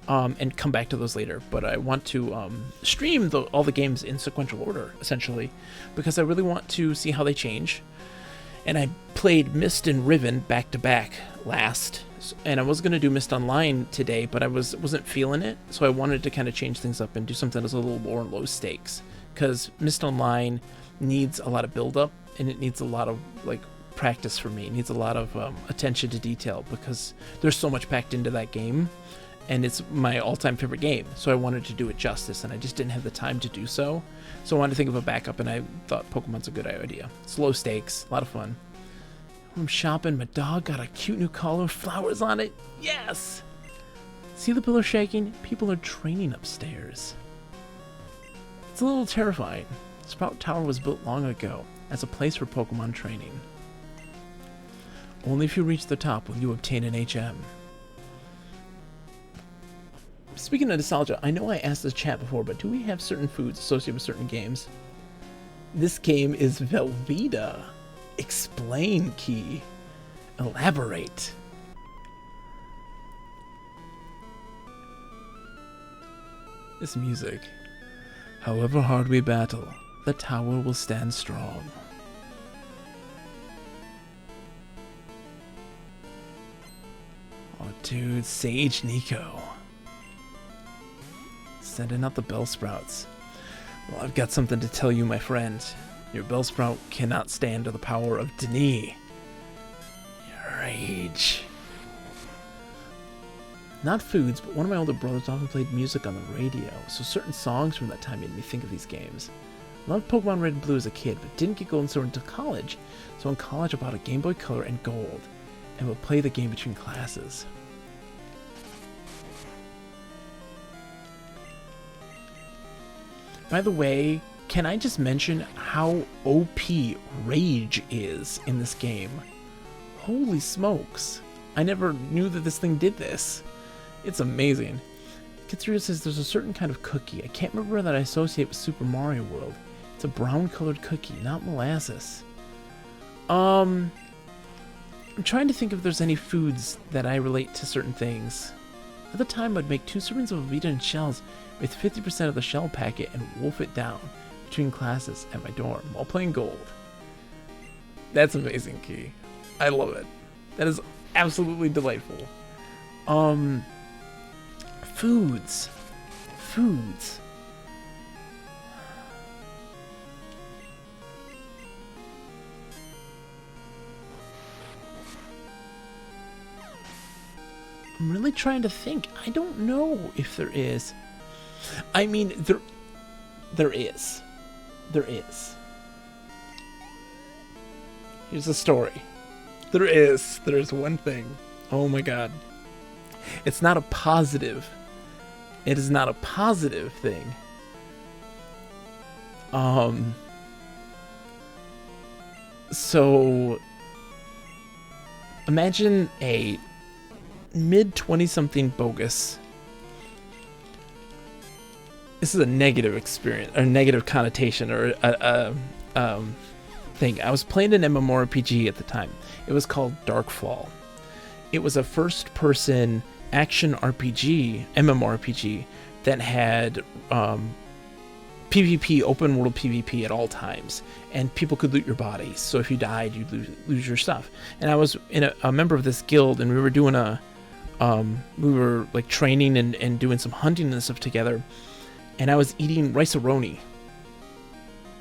and come back to those later. But I want to stream all the games in sequential order, essentially, because I really want to see how they change. And I played Myst and Riven back to back last, and I was going to do Myst Online today, but I wasn't feeling it, so I wanted to kind of change things up and do something that's a little more low stakes, because Myst Online needs a lot of build up, and it needs a lot of like practice for me. It needs a lot of attention to detail, because there's so much packed into that game, and it's my all-time favorite game, so I wanted to do it justice, and I just didn't have the time to do so. So I wanted to think of a backup, and I thought Pokemon's a good idea. It's low stakes, a lot of fun. I'm shopping, my dog got a cute new collar with flowers on it. Yes! See the pillar shaking? People are training upstairs. It's a little terrifying. Sprout Tower was built long ago as a place for Pokemon training. Only if you reach the top will you obtain an HM. Speaking of nostalgia, I know I asked this chat before, but do we have certain foods associated with certain games? This game is Velveeta. Explain, Key. Elaborate. This music. However hard we battle, the tower will stand strong. Oh, dude, Sage Nico. Sending out the Bellsprouts. Well, I've got something to tell you, my friend. Your Bellsprout cannot stand to the power of Denis. Rage. Not foods, but one of my older brothers often played music on the radio, so certain songs from that time made me think of these games. I loved Pokemon Red and Blue as a kid, but didn't get Gold and Silver until college, so in college I bought a Game Boy Color and Gold, and would play the game between classes. By the way, can I just mention how OP Rage is in this game? Holy smokes. I never knew that this thing did this. It's amazing. Kitsuru says there's a certain kind of cookie. I can't remember that I associate with Super Mario World. It's a brown colored cookie, not molasses. I'm trying to think if there's any foods that I relate to certain things. At the time, I'd make 2 servings of Velveeta and shells with 50% of the shell packet and wolf it down between classes at my dorm while playing Gold. That's amazing, Key. I love it. That is absolutely delightful. Foods. I'm really trying to think. I don't know if there is. I mean, there is. There is. Here's the story. There is one thing. Oh my god. It's not a positive. It is not a positive thing. So imagine a mid-20-something bogus. This is a negative experience, or negative connotation, or a thing. I was playing an MMORPG at the time. It was called Darkfall. It was a first-person action RPG, MMORPG, that had PvP, open world PvP at all times, and people could loot your bodies. So if you died, you'd lose your stuff. And I was a member of this guild, and we were doing we were like training and doing some hunting and stuff together. And I was eating rice-a-roni.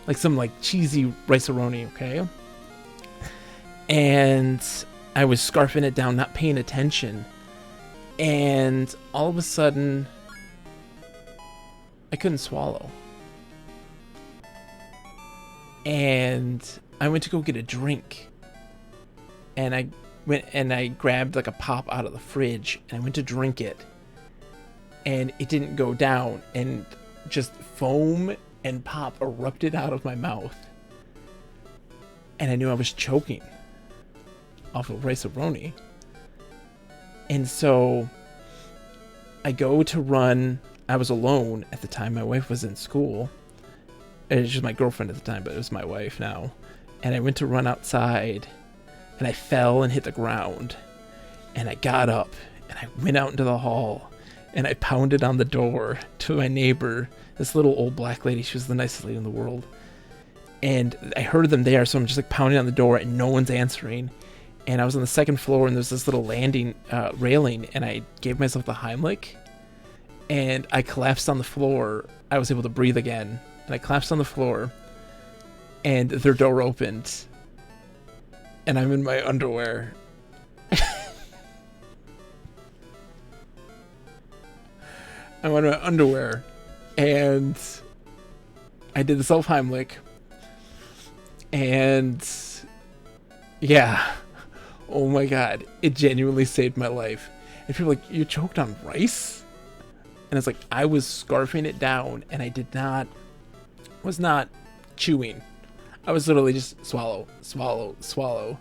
like some like cheesy rice-a-roni, okay? And I was scarfing it down, not paying attention. And all of a sudden, I couldn't swallow. And I went to go get a drink. And I went and I grabbed like a pop out of the fridge. And I went to drink it. And it didn't go down. And just foam and pop erupted out of my mouth. And I knew I was choking off of rice-a-roni. And so I go to run. I was alone at the time. My wife was in school. It was just my girlfriend at the time, but it was my wife now. And I went to run outside, and I fell and hit the ground. And I got up, and I went out into the hall, and I pounded on the door to my neighbor, this little old black lady. She was the nicest lady in the world. And I heard them there, so I'm just like pounding on the door, and no one's answering. And I was on the second floor, and there's this little landing railing, and I gave myself the Heimlich, and I collapsed on the floor. I was able to breathe again, and I collapsed on the floor, and their door opened, and I'm in my underwear. I'm in my underwear, and I did the self-Heimlich, and yeah. Oh my god, it genuinely saved my life. And people are like, you choked on rice? And it's like, I was scarfing it down, and I was not chewing. I was literally just swallow, swallow, swallow.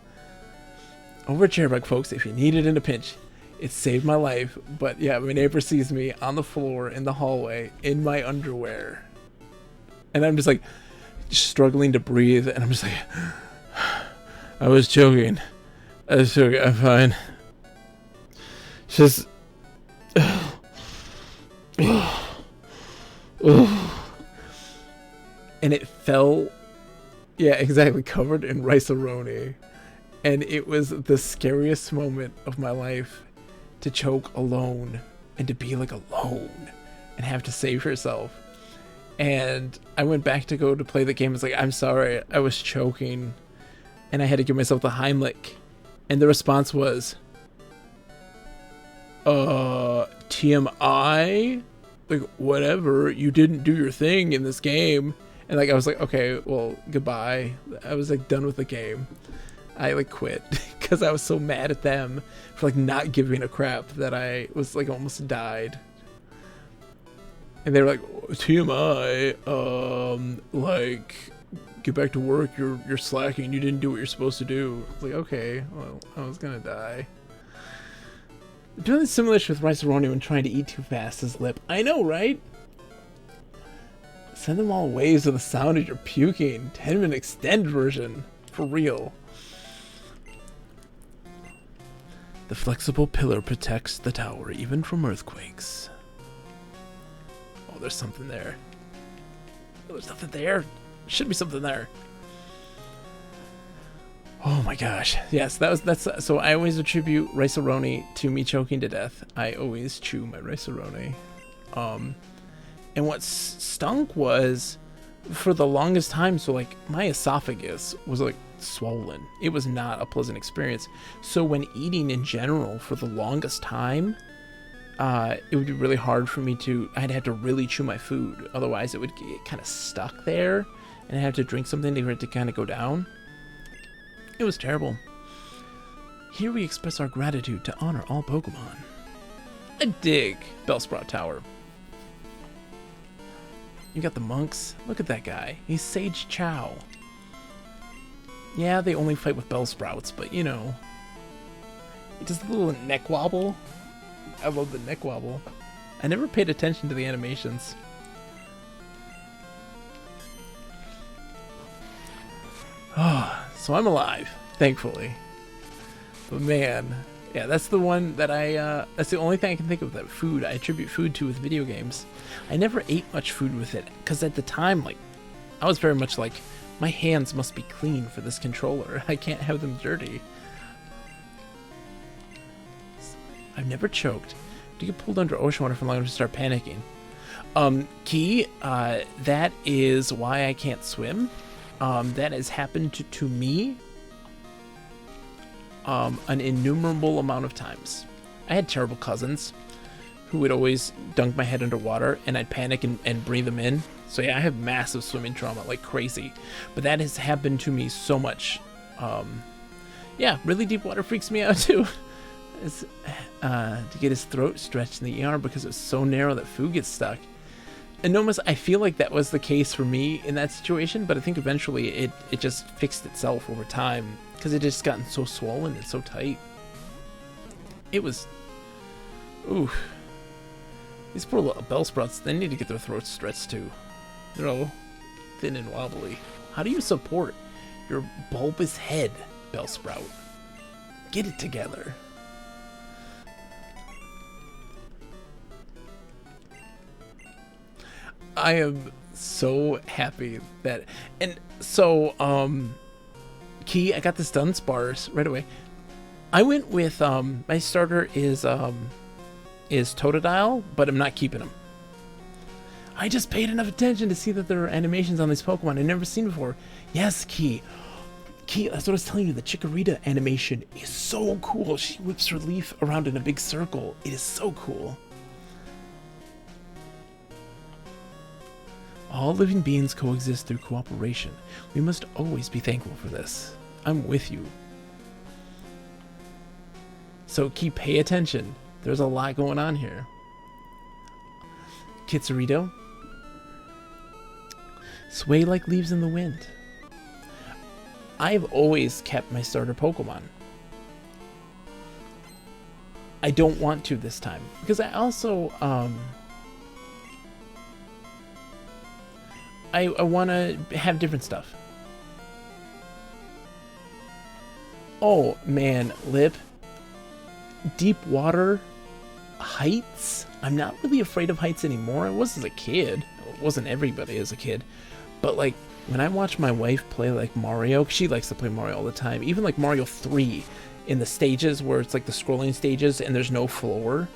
Over a chair bug, folks, if you need it in a pinch. It saved my life. But yeah, my neighbor sees me on the floor in the hallway in my underwear. And I'm just like, struggling to breathe, and I'm just like, I was choking. I'm fine. Just. And it fell. Yeah, exactly. Covered in rice-a-roni. And it was the scariest moment of my life to choke alone. And to be like alone. And have to save yourself. And I went back to go to play the game. It's like, I'm sorry. I was choking. And I had to give myself the Heimlich. And the response was, TMI? Like, whatever, you didn't do your thing in this game. And like, I was like, okay, well, goodbye. I was like done with the game. I like quit because I was so mad at them for like not giving a crap that I was like almost died. And they were like, TMI, like, get back to work, you're slacking, you didn't do what you're supposed to do. It's like, okay, well, I was gonna die. Doing the simulation with rice-a-roni when trying to eat too fast is lip. I know, right? Send them all waves with the sound of your puking. 10-minute extended version. For real. The flexible pillar protects the tower even from earthquakes. Oh, there's something there. Oh, there's nothing there. Should be something there. Oh my gosh. Yes, that's so I always attribute rice-a-roni to me choking to death. I always chew my rice-a-roni. And what stunk was for the longest time, so like my esophagus was like swollen. It was not a pleasant experience. So when eating in general for the longest time, it would be really hard for me to, I'd have to really chew my food. Otherwise it would get kind of stuck there. And I had to drink something for it to kind of go down. It was terrible. Here we express our gratitude to honor all Pokemon. I dig Bellsprout Tower. You got the monks. Look at that guy. He's Sage Chow. Yeah, they only fight with Bellsprouts, but you know. Just a little neck wobble. I love the neck wobble. I never paid attention to the animations. So I'm alive, thankfully. But man, yeah, that's the one that that's the only thing I can think of that food I attribute food to with video games. I never ate much food with it, because at the time, like, I was very much like, my hands must be clean for this controller. I can't have them dirty. I've never choked. Do you get pulled under ocean water for long enough to start panicking? Key, that is why I can't swim. That has happened to me an innumerable amount of times. I had terrible cousins who would always dunk my head underwater, and I'd panic and breathe them in. So yeah, I have massive swimming trauma, like crazy. But that has happened to me so much. Yeah, really deep water freaks me out too. It's, to get his throat stretched in the ER because it's so narrow that food gets stuck. And almost, I feel like that was the case for me in that situation, but I think eventually it just fixed itself over time because it just gotten so swollen and so tight. It was, ooh. These poor little Bellsprouts, they need to get their throats stretched too. They're all thin and wobbly. How do you support your bulbous head, Bellsprout? Get it together. I am so happy that, and so, Key, I got this Dunsparce right away. I went with, my starter is Totodile, but I'm not keeping him. I just paid enough attention to see that there are animations on these Pokemon I've never seen before. Yes, Key. Key, that's what I was telling you. The Chikorita animation is so cool. She whips her leaf around in a big circle. It is so cool. All living beings coexist through cooperation. We must always be thankful for this. I'm with you. So Key, pay attention. There's a lot going on here. Kitsurito. Sway like leaves in the wind. I've always kept my starter Pokemon. I don't want to this time. Because I also, I want to have different stuff. Oh, man, Lip. Deep water heights. I'm not really afraid of heights anymore. I was as a kid. It wasn't everybody as a kid. But, like, when I watch my wife play, like, Mario, she likes to play Mario all the time. Even, like, Mario 3 in the stages where it's, like, the scrolling stages and there's no floor.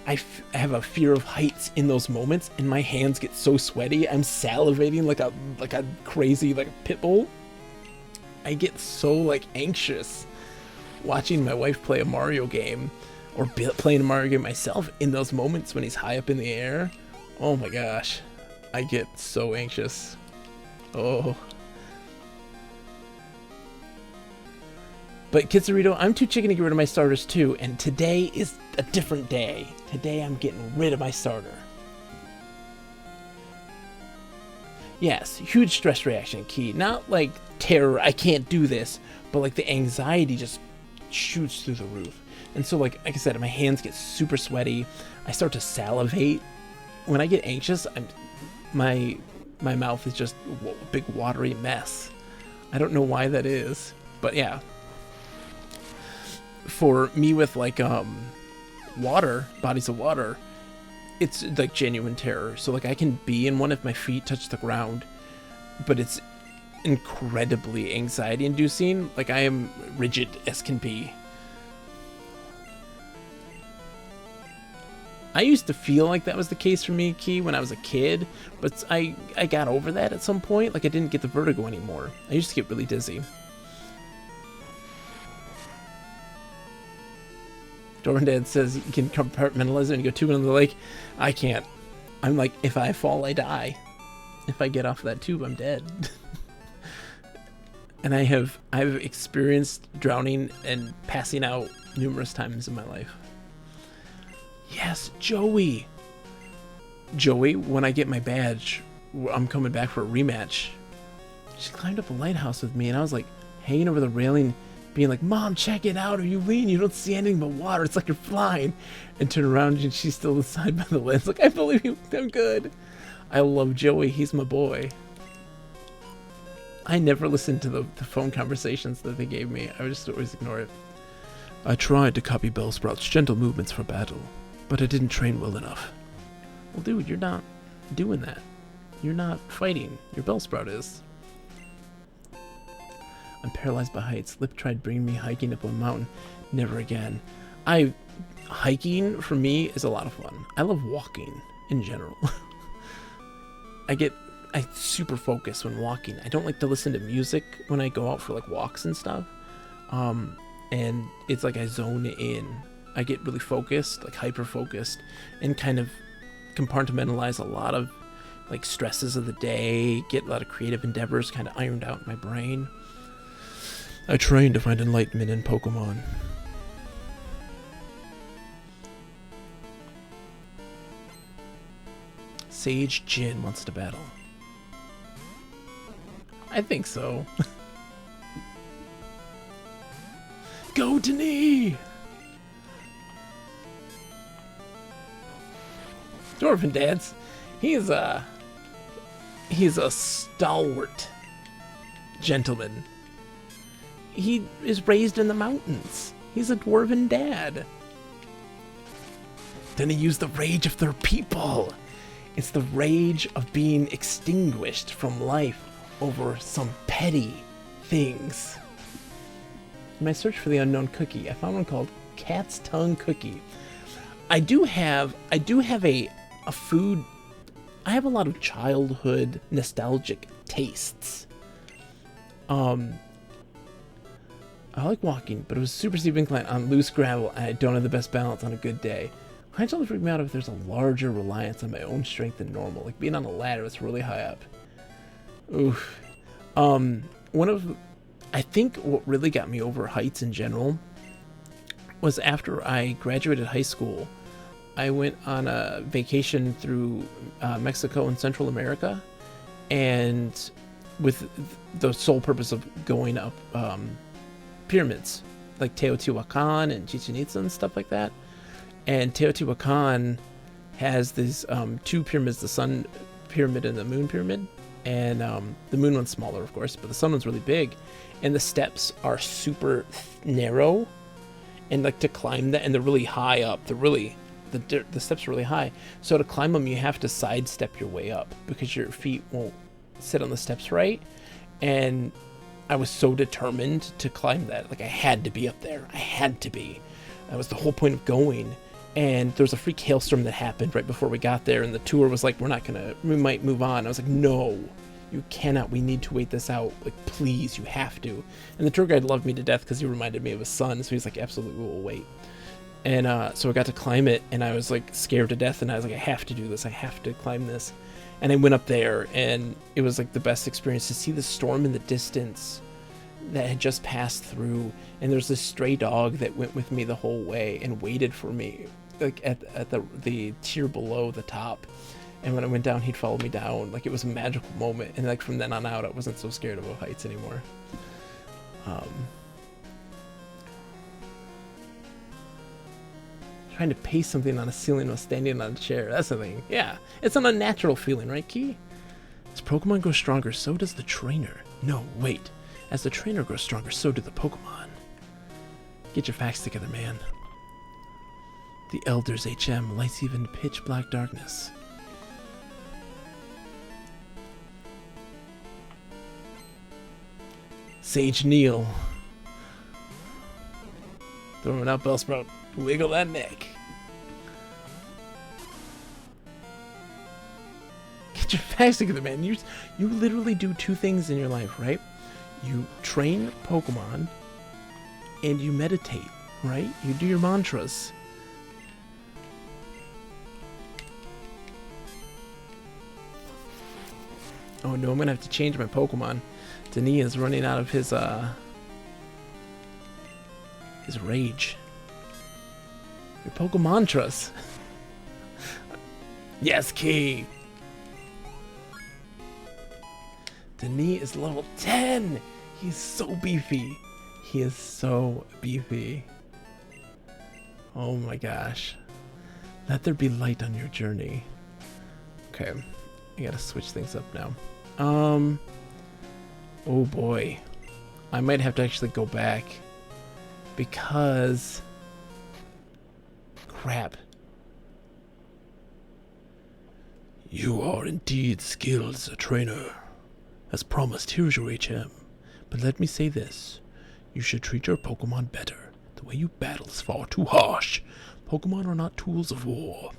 I have a fear of heights in those moments, and my hands get so sweaty. I'm salivating like a crazy, like, pit bull. I get so, like, anxious watching my wife play a Mario game or playing a Mario game myself in those moments when he's high up in the air. Oh my gosh. I get so anxious. Oh. But Kitsurito, I'm too chicken to get rid of my starters too, and today is a different day. Today I'm getting rid of my starter. Yes, huge stress reaction, Key. Not like terror, I can't do this, but like the anxiety just shoots through the roof. And so like I said, my hands get super sweaty. I start to salivate. When I get anxious, my mouth is just a big watery mess. I don't know why that is, but yeah. For me with like water, bodies of water, it's like genuine terror. So like I can be in one if my feet touch the ground, but it's incredibly anxiety inducing. Like I am rigid as can be. I used to feel like that was the case for me, Key, when I was a kid, but I got over that at some point. Like I didn't get the vertigo anymore. I used to get really dizzy. Dorandad says you can compartmentalize it and go tube into the lake. I can't. I'm like, if I fall, I die. If I get off that tube, I'm dead. And I've experienced drowning and passing out numerous times in my life. Yes, Joey. Joey, when I get my badge, I'm coming back for a rematch. She climbed up a lighthouse with me, and I was like hanging over the railing, being like, Mom, check it out. Are you lean? You don't see anything but water. It's like you're flying. And turn around, and she's still inside by the lens. Like, I believe you. I'm good. I love Joey. He's my boy. I never listened to the phone conversations that they gave me. I would just always ignore it. I tried to copy Bellsprout's gentle movements for battle, but I didn't train well enough. Well, dude, you're not doing that. You're not fighting. Your Bellsprout is. I'm paralyzed by heights. Lip tried bringing me hiking up a mountain. Never again. Hiking, for me, is a lot of fun. I love walking. in general. I super focus when walking. I don't like to listen to music when I go out for like walks and stuff. And it's like I zone in. I get really focused, like hyper focused, and kind of compartmentalize a lot of like stresses of the day, get a lot of creative endeavors kind of ironed out in my brain. I train to find enlightenment in Pokemon. Sage Jin wants to battle. I think so. Go to knee! Dwarven Dance. He's a stalwart gentleman. He is raised in the mountains. He's a dwarven dad. Then he used the rage of their people. It's the rage of being extinguished from life over some petty things. In my search for the unknown cookie, I found one called Cat's Tongue Cookie. I do have a food. I have a lot of childhood nostalgic tastes. I like walking, but it was super steep incline on loose gravel, and I don't have the best balance on a good day. I totally freak me out if there's a larger reliance on my own strength than normal, like being on a ladder that's really high up. Oof. I think what really got me over heights in general was after I graduated high school. I went on a vacation through Mexico and Central America, and with the sole purpose of going up pyramids like Teotihuacan and Chichen Itza and stuff like that. And Teotihuacan has these two pyramids, the sun pyramid and the moon pyramid. And the moon one's smaller, of course, but the sun one's really big. And the steps are super narrow. And like to climb that, and they're really high up. The steps are really high. So to climb them, you have to sidestep your way up because your feet won't sit on the steps right. And I was so determined to climb that. Like I had to be up there. I had to be. That was the whole point of going. And there was a freak hailstorm that happened right before we got there, and the tour was like, we might move on. I was like, no, you cannot, we need to wait this out. Like, please, you have to. And the tour guide loved me to death because he reminded me of his son, so he's like, absolutely, we'll wait. And so I got to climb it, and I was like scared to death, and I was like, I have to do this, I have to climb this. And I went up there, and it was like the best experience to see the storm in the distance that had just passed through, and there's this stray dog that went with me the whole way and waited for me, like at the tier below the top. And when I went down, he'd follow me down. Like, it was a magical moment, and like from then on out, I wasn't so scared of heights anymore. Trying to paste something on a ceiling while standing on a chair, that's the thing. Yeah, it's an unnatural feeling, right, Key? As Pokemon grow stronger, so does the trainer. No, wait. As the trainer grows stronger, so do the Pokemon. Get your facts together, man. The Elders HM lights even pitch black darkness. Sage Neil. Throwing out Bellsprout. Wiggle that neck. Get your facts together, man. You literally do two things in your life, right? You train Pokemon and you meditate, right? You do your mantras. Oh no, I'm gonna have to change my Pokemon. Denis is running out of his rage. Your Pokemantras. Yes, Key. Denis is level 10. He's so beefy. He is so beefy. Oh my gosh. Let there be light on your journey. Okay. I gotta switch things up now. Oh boy. I might have to actually go back. Because... crap. You are indeed skilled as a trainer. As promised, here's your HM. But let me say this. You should treat your Pokemon better. The way you battle is far too harsh. Pokemon are not tools of war.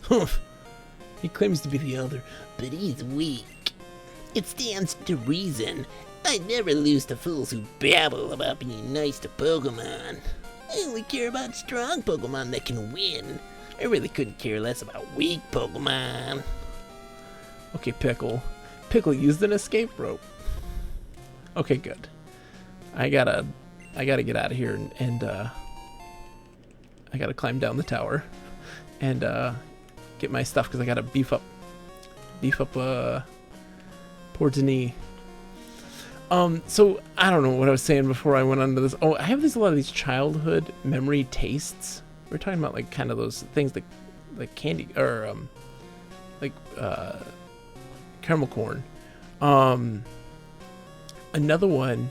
Humph. He claims to be the elder, but he's weak. It stands to reason. I never lose to fools who babble about being nice to Pokemon. I only care about strong Pokemon that can win. I really couldn't care less about weak Pokemon. Okay, Pickle. Pickle used an escape rope. Okay, good. I gotta get out of here and I gotta climb down the tower and get my stuff because I gotta beef up poor Denis. So I don't know what I was saying before I went on to this. Oh, I have a lot of these childhood memory tastes. We're talking about like kind of those things like candy or caramel corn. Another one.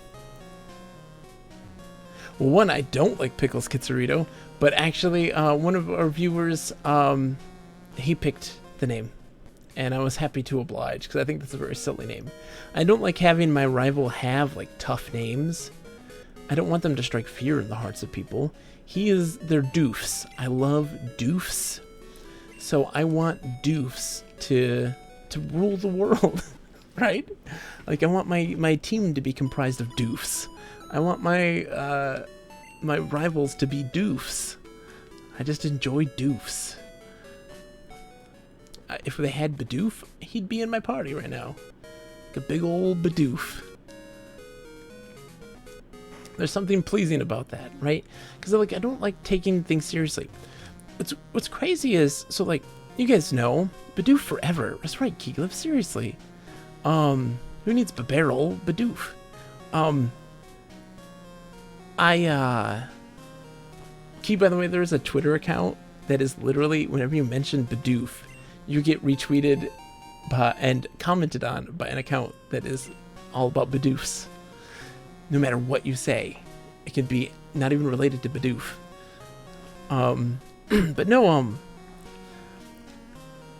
Well, one, I don't like Pickles Kitsurito, but actually one of our viewers, he picked the name, and I was happy to oblige because I think that's a very silly name. I don't like having my rival have like tough names. I don't want them to strike fear in the hearts of people. They're doofs. I love doofs. So I want doofs to rule the world, right? Like I want my team to be comprised of doofs. I want my my rivals to be doofs. I just enjoy doofs. If they had Bidoof, he'd be in my party right now. Like a big old Bidoof. There's something pleasing about that, right? Because like I don't like taking things seriously. What's crazy is, so like you guys know, Bidoof forever. That's right, Keeglif, seriously. Who needs Babarrel? Bidoof. Key, by the way, there's a Twitter account that is literally, whenever you mention Bidoof, you get retweeted and commented on by an account that is all about Bidoofs. No matter what you say, it could be not even related to Bidoof. But no,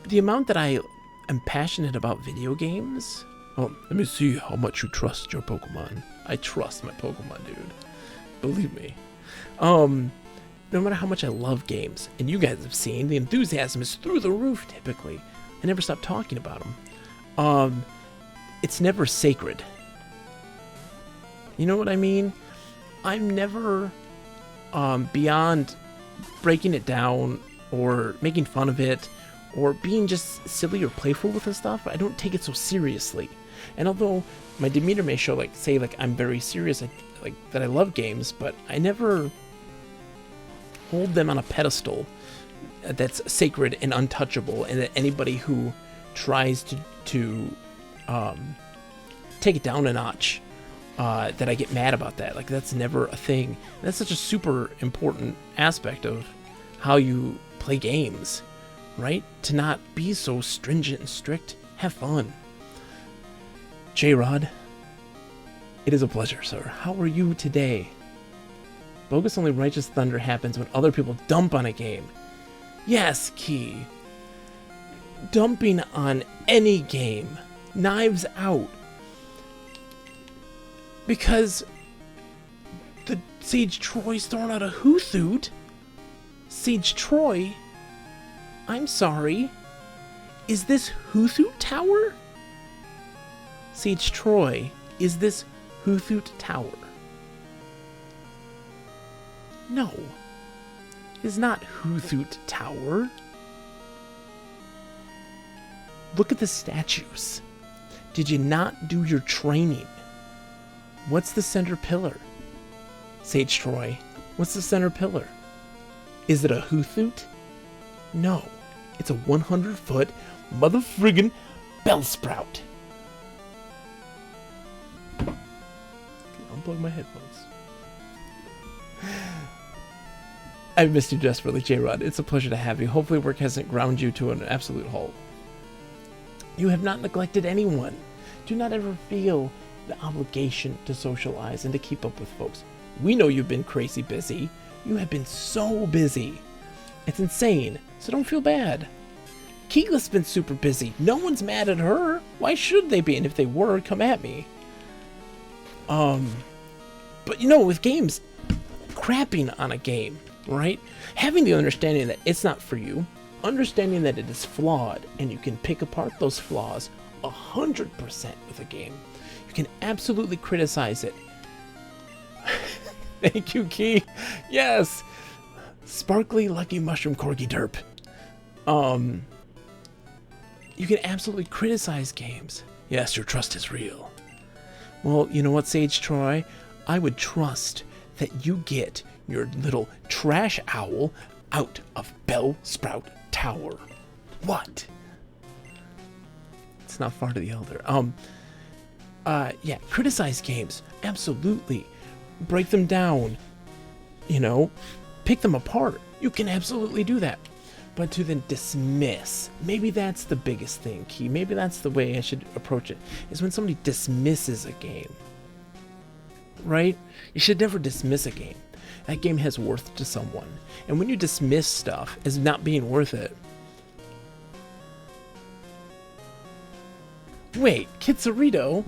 the amount that I am passionate about video games. Oh, let me see how much you trust your Pokemon. I trust my Pokemon, dude. Believe me. No matter how much I love games, and you guys have seen, the enthusiasm is through the roof typically. I never stop talking about them. It's never sacred. You know what I mean? I'm never beyond breaking it down or making fun of it or being just silly or playful with the stuff. I don't take it so seriously. And although my demeanor may show say I'm very serious, like that I love games, but I never hold them on a pedestal that's sacred and untouchable, and that anybody who tries to take it down a notch, that I get mad about that. Like that's never a thing. That's such a super important aspect of how you play games, right? To not be so stringent and strict. Have fun. J-Rod, it is a pleasure, sir. How are you today? Bogus Only Righteous Thunder happens when other people dump on a game. Yes, Key. Dumping on any game. Knives out. Because the Sage Troy's throwing out a Hoothoot. Sage Troy? I'm sorry. Is this Hoothoot Tower? Sage Troy, is this Hoothoot Tower? No, it is not Hoothoot Tower. Look at the statues. Did you not do your training? What's the center pillar? Sage Troy, what's the center pillar? Is it a Hoothoot? No, it's a 100-foot mother friggin' Bellsprout. Unplug my headphones. I've missed you desperately, J-Rod. It's a pleasure to have you. Hopefully work hasn't ground you to an absolute halt. You have not neglected anyone. Do not ever feel the obligation to socialize and to keep up with folks. We know you've been crazy busy. You have been so busy. It's insane, so don't feel bad. Keeglif's been super busy. No one's mad at her. Why should they be? And if they were, come at me. But you know, with games, crapping on a game, right? Having the understanding that it's not for you, understanding that it is flawed and you can pick apart those flaws 100% with a game. You can absolutely criticize it. Thank you, Key. Yes. Sparkly Lucky Mushroom Corgi Derp. You can absolutely criticize games. Yes, your trust is real. Well, you know what, Sage Troy? I would trust that you get your little trash owl out of Bellsprout Tower. What? It's not far to the Elder. Yeah, criticize games. Absolutely. Break them down. You know, pick them apart. You can absolutely do that. But to then dismiss, maybe that's the biggest thing, Key. Maybe that's the way I should approach it, is when somebody dismisses a game. Right? You should never dismiss a game. That game has worth to someone. And when you dismiss stuff as not being worth it... Wait, Kitsarito?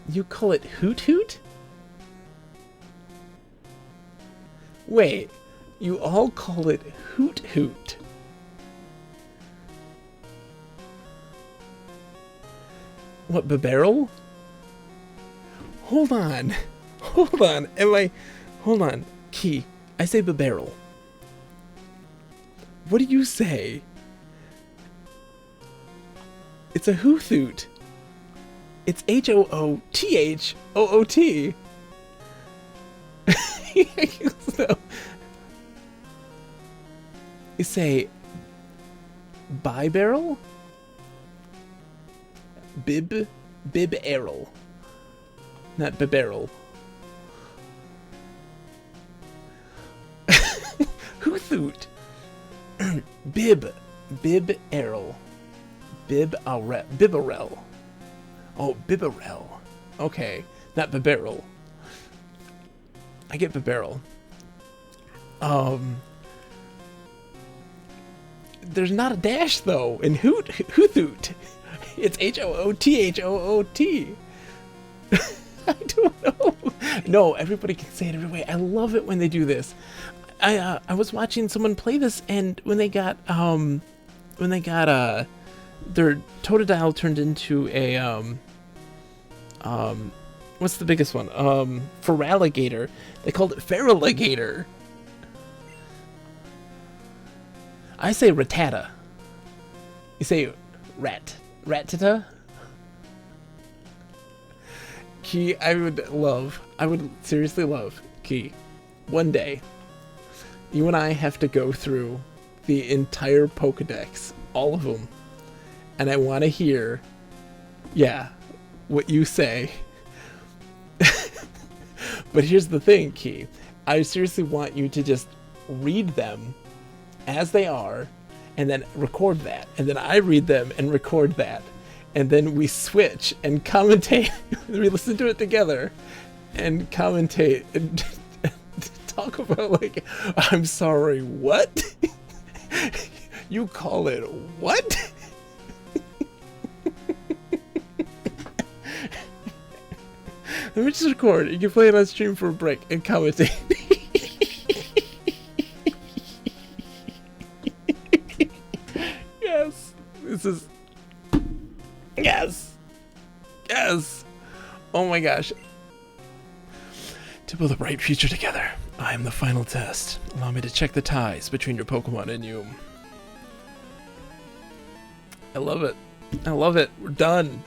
You call it Hoot Hoot? Wait, you all call it Hoot Hoot. What, Babarrel? Hold on. Hold on. Hold on. Key, I say Babarrel. What do you say? It's a Hoot Hoot. It's Hoothoot. So, you say Bi-barrel? Bib-arrel. Not Babarrel. Hoothoot. Bib-arrel. Bibarel. Oh, Bibarel. Okay, not Babarrel. I get Babarrel. There's not a dash though in Hoothoot. It's Hoothoot. I don't know. No, everybody can say it every way. I love it when they do this. I was watching someone play this, and when they got their Totodile turned into a what's the biggest one? Feraligator. They called it Feraligator. I say Rattata. You say Rattata? Key, I would seriously love, Key, one day, you and I have to go through the entire Pokedex, all of them, and I want to hear, yeah, what you say. But here's the thing, Key. I seriously want you to just read them as they are, and then record that. And then I read them and record that. And then we switch and commentate. We listen to it together and commentate and talk about, like, I'm sorry, what? You call it what? Let me just record. You can play it on stream for a break and commentate. Yes. This is... Yes. Yes. Oh my gosh. To build a bright future together, I am the final test. Allow me to check the ties between your Pokemon and you. I love it. I love it. We're done.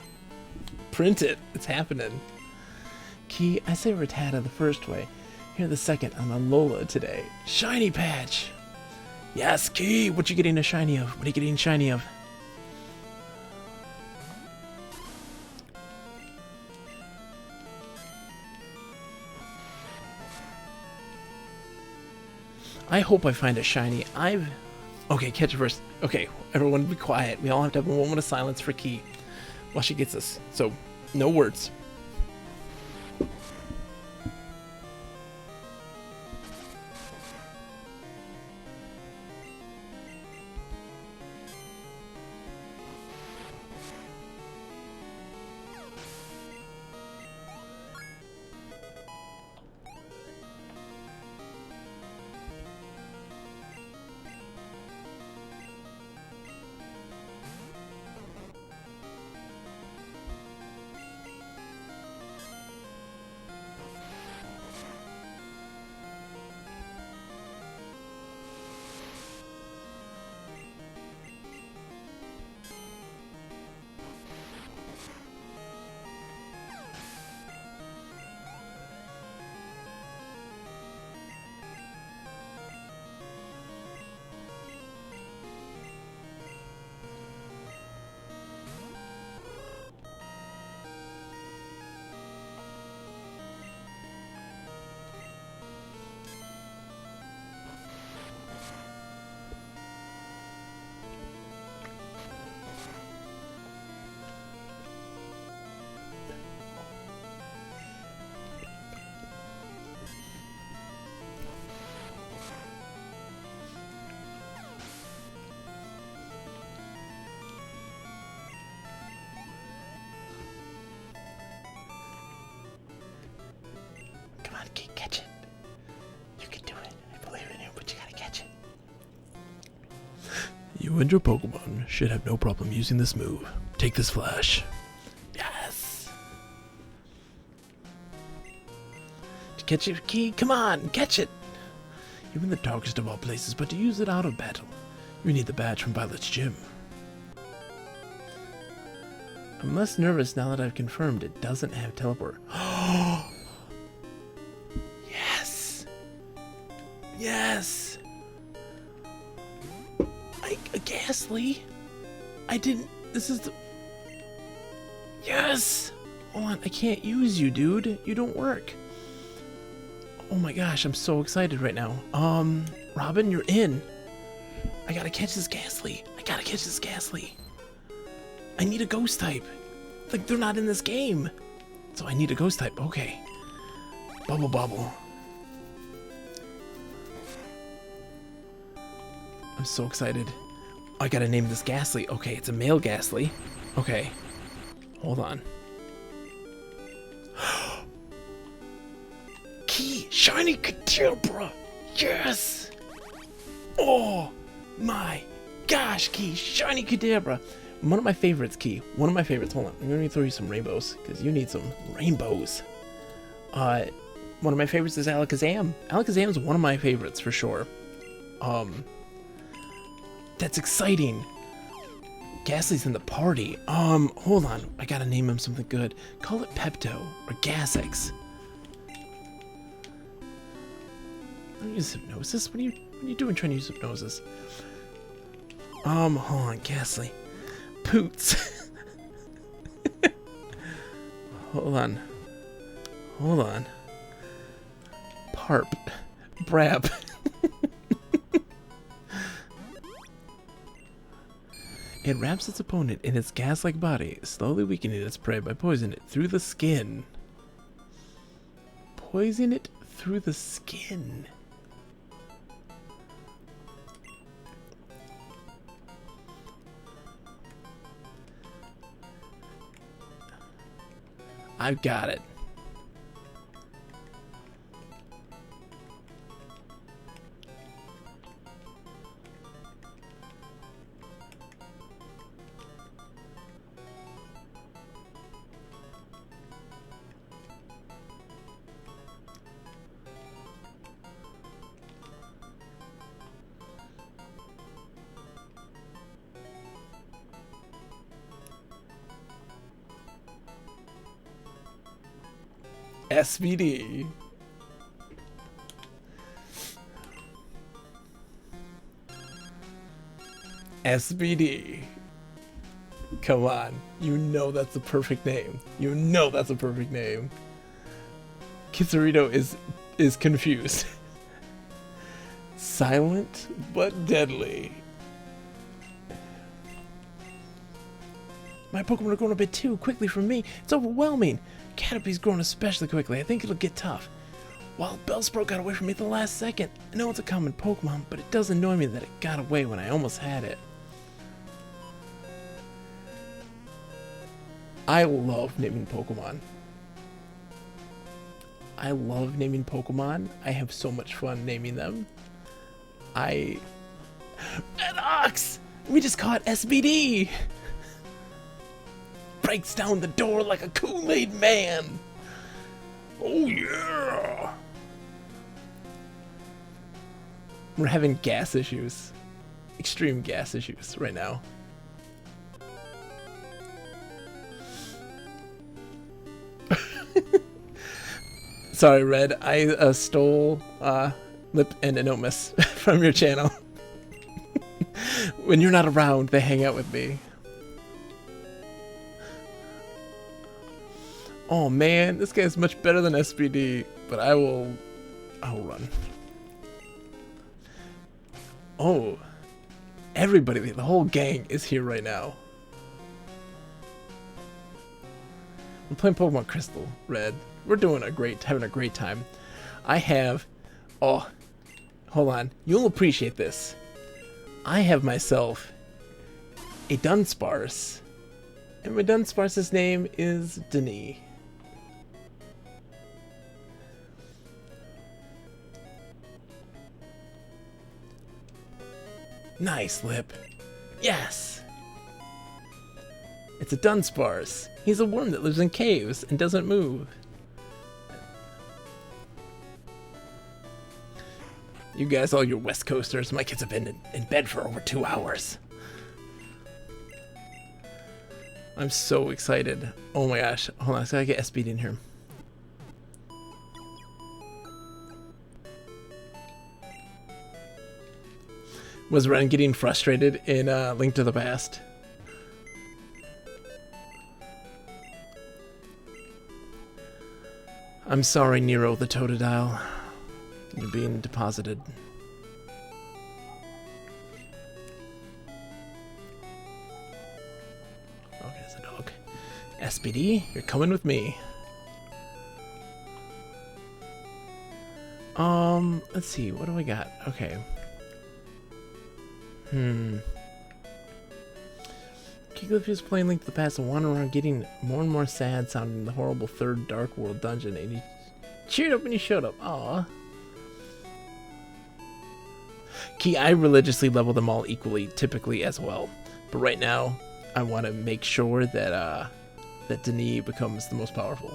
Print it. It's happening. Key, I say Rattata the first way. Here the second on Alola today. Shiny Patch! Yes, Key! What you getting a shiny of? What are you getting shiny of? I hope I find a shiny. Okay, catch it first. Okay, everyone be quiet. We all have to have a moment of silence for Key while she gets us. So, no words. You and your Pokemon should have no problem using this move. Take this flash. Yes! To catch your key, come on, catch it! You're in the darkest of all places, but to use it out of battle, you need the badge from Violet's gym. I'm less nervous now that I've confirmed it doesn't have teleport. Yes! Yes! A Ghastly? I didn't... This is the... Yes! Hold on, I can't use you, dude. You don't work. Oh my gosh, I'm so excited right now. Robin, you're in. I gotta catch this Ghastly. I gotta catch this Ghastly. I need a ghost type. Like, they're not in this game. So I need a ghost type. Okay. Bubble Bobble. I'm so excited. I gotta name this Ghastly. Okay, it's a male Ghastly. Okay. Hold on. Key! Shiny Kadabra! Yes! Oh my gosh, Key! Shiny Kadabra! One of my favorites, Key. One of my favorites. Hold on. I'm gonna throw you some rainbows, because you need some rainbows. One of my favorites is Alakazam. Alakazam is one of my favorites, for sure. That's exciting. Ghastly's in the party. Hold on. I gotta name him something good. Call it Pepto, or Gasex. Don't use Hypnosis? What are you doing trying to use Hypnosis? Hold on, Ghastly. Poots. Hold on. Hold on. Parp. Brab. It wraps its opponent in its gas-like body, slowly weakening its prey by poisoning it through the skin. Poison it through the skin. I've got it. SVD. SVD. Come on. You know that's the perfect name. You know that's a perfect name. Kitsurito is confused. Silent but deadly. My Pokemon are growing a bit too quickly for me. It's overwhelming. Caterpie's growing especially quickly. I think it'll get tough. Wild Bellsprout got away from me at the last second. I know it's a common Pokemon, but it does annoy me that it got away when I almost had it. I love naming Pokemon. I love naming Pokemon. I have so much fun naming them. Red Ox! We just caught SBD! Breaks down the door like a Kool-Aid man! Oh yeah! We're having gas issues. Extreme gas issues right now. Sorry, Red. I stole Lip and Anomus from your channel. When you're not around, they hang out with me. Oh man, this guy's much better than SPD, but I'll run. Oh, everybody, the whole gang is here right now. We're playing Pokemon Crystal, Red. We're doing having a great time. I have, oh, hold on, you'll appreciate this. I have myself a Dunsparce, and my Dunsparce's name is Denis. Nice, Lip. Yes! It's a Dunsparce. He's a worm that lives in caves and doesn't move. You guys, all your West Coasters, my kids have been in bed for over 2 hours. I'm so excited. Oh my gosh. Hold on, I gotta get SB'd in here. Was Ren getting frustrated in Link to the Past? I'm sorry, Nero the Totodile. You're being deposited. Okay, it's a dog. SPD, you're coming with me. Let's see, what do I got? Okay. Kickliff is playing Link to the Past and wandering around getting more and more sad sounding in the horrible third Dark World dungeon, and he cheered up when he showed up. Aw. Key, I religiously level them all equally, typically as well. But right now, I want to make sure that that Denis becomes the most powerful.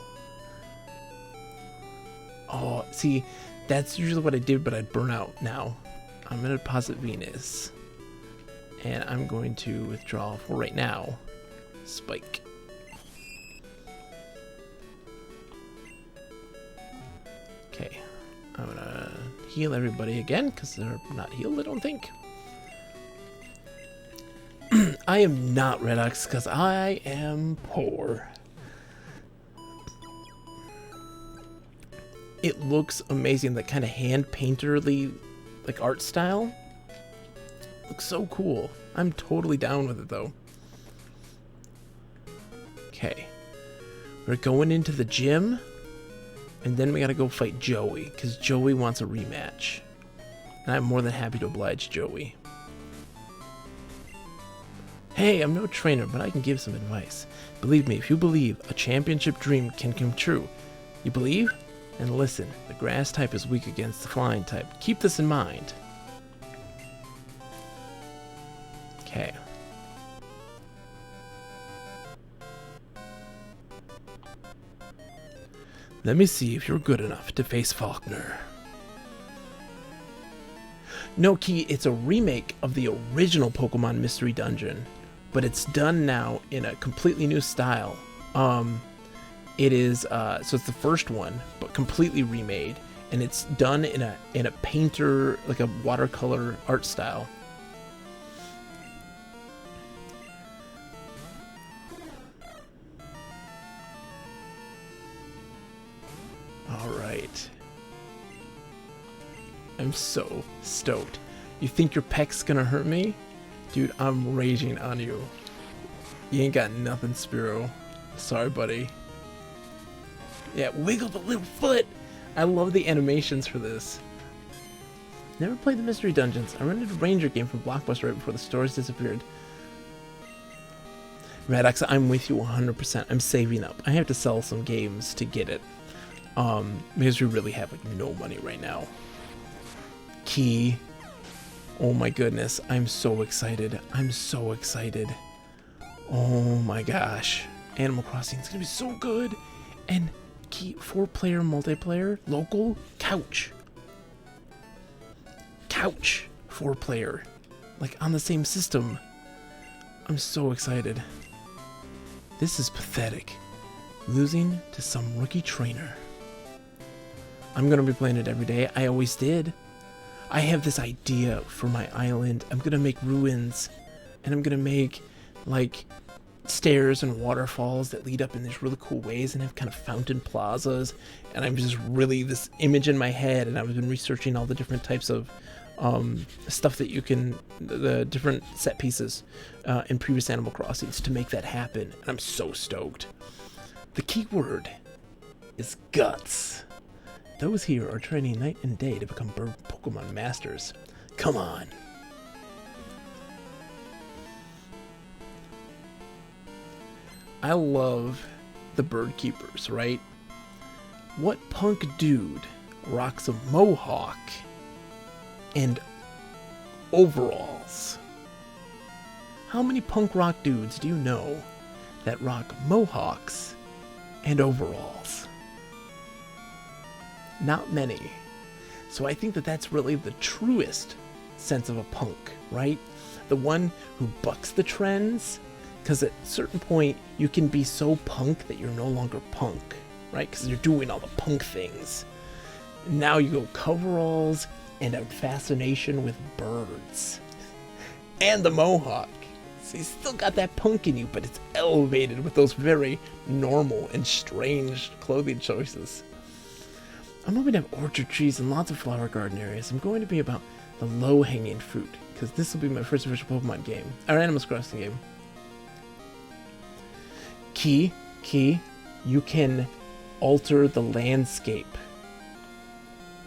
Oh, see, that's usually what I did, but I'd burn out now. I'm going to deposit Venus. And I'm going to withdraw for right now. Spike. Okay. I'm going to heal everybody again, because they're not healed, I don't think. I am not Redox, because I am poor. It looks amazing, that kind of hand-painterly like art style. Looks so cool. I'm totally down with it though. Okay. We're going into the gym. And then we gotta go fight Joey. Because Joey wants a rematch. And I'm more than happy to oblige Joey. Hey, I'm no trainer, but I can give some advice. Believe me, if you believe, a championship dream can come true. You believe? And listen, the grass type is weak against the flying type. Keep this in mind. Okay. Let me see if you're good enough to face Faulkner. No, Key, it's a remake of the original Pokemon Mystery Dungeon, but it's done now in a completely new style. It is so it's the first one, but completely remade, and it's done in a painter, like a watercolor art style. Alright. I'm so stoked. You think your peck's gonna hurt me? Dude, I'm raging on you. You ain't got nothing, Spiro. Sorry, buddy. Yeah, wiggle the little foot! I love the animations for this. Never played the Mystery Dungeons. I rented a Ranger game from Blockbuster right before the stores disappeared. Radox, I'm with you 100%. I'm saving up. I have to sell some games to get it. Because we really have like no money right now. Key. Oh my goodness. I'm so excited. I'm so excited. Oh my gosh. Animal Crossing is gonna be so good. And Key, 4-player multiplayer, local, couch. Couch, 4-player. Like on the same system. I'm so excited. This is pathetic. Losing to some rookie trainer. I'm gonna be playing it every day. I always did. I have this idea for my island. I'm gonna make ruins, and I'm gonna make like stairs and waterfalls that lead up in these really cool ways and have kind of fountain plazas. And I'm just really this image in my head, and I've been researching all the different types of stuff that you can, the different set pieces in previous Animal Crossings to make that happen. And I'm so stoked. The key word is guts. Those here are training night and day to become bird Pokemon masters. Come on. I love the bird keepers, right? What punk dude rocks a mohawk and overalls? How many punk rock dudes do you know that rock mohawks and overalls? Not many. So I think that that's really the truest sense of a punk, right? The one who bucks the trends, because at a certain point you can be so punk that you're no longer punk, right? Because you're doing all the punk things. Now you go coveralls and a fascination with birds. And the mohawk. So you still got that punk in you, but it's elevated with those very normal and strange clothing choices. I'm hoping to have orchard trees and lots of flower garden areas. I'm going to be about the low-hanging fruit, because this will be my first official Pokemon game, or Animal Crossing game. Key, you can alter the landscape.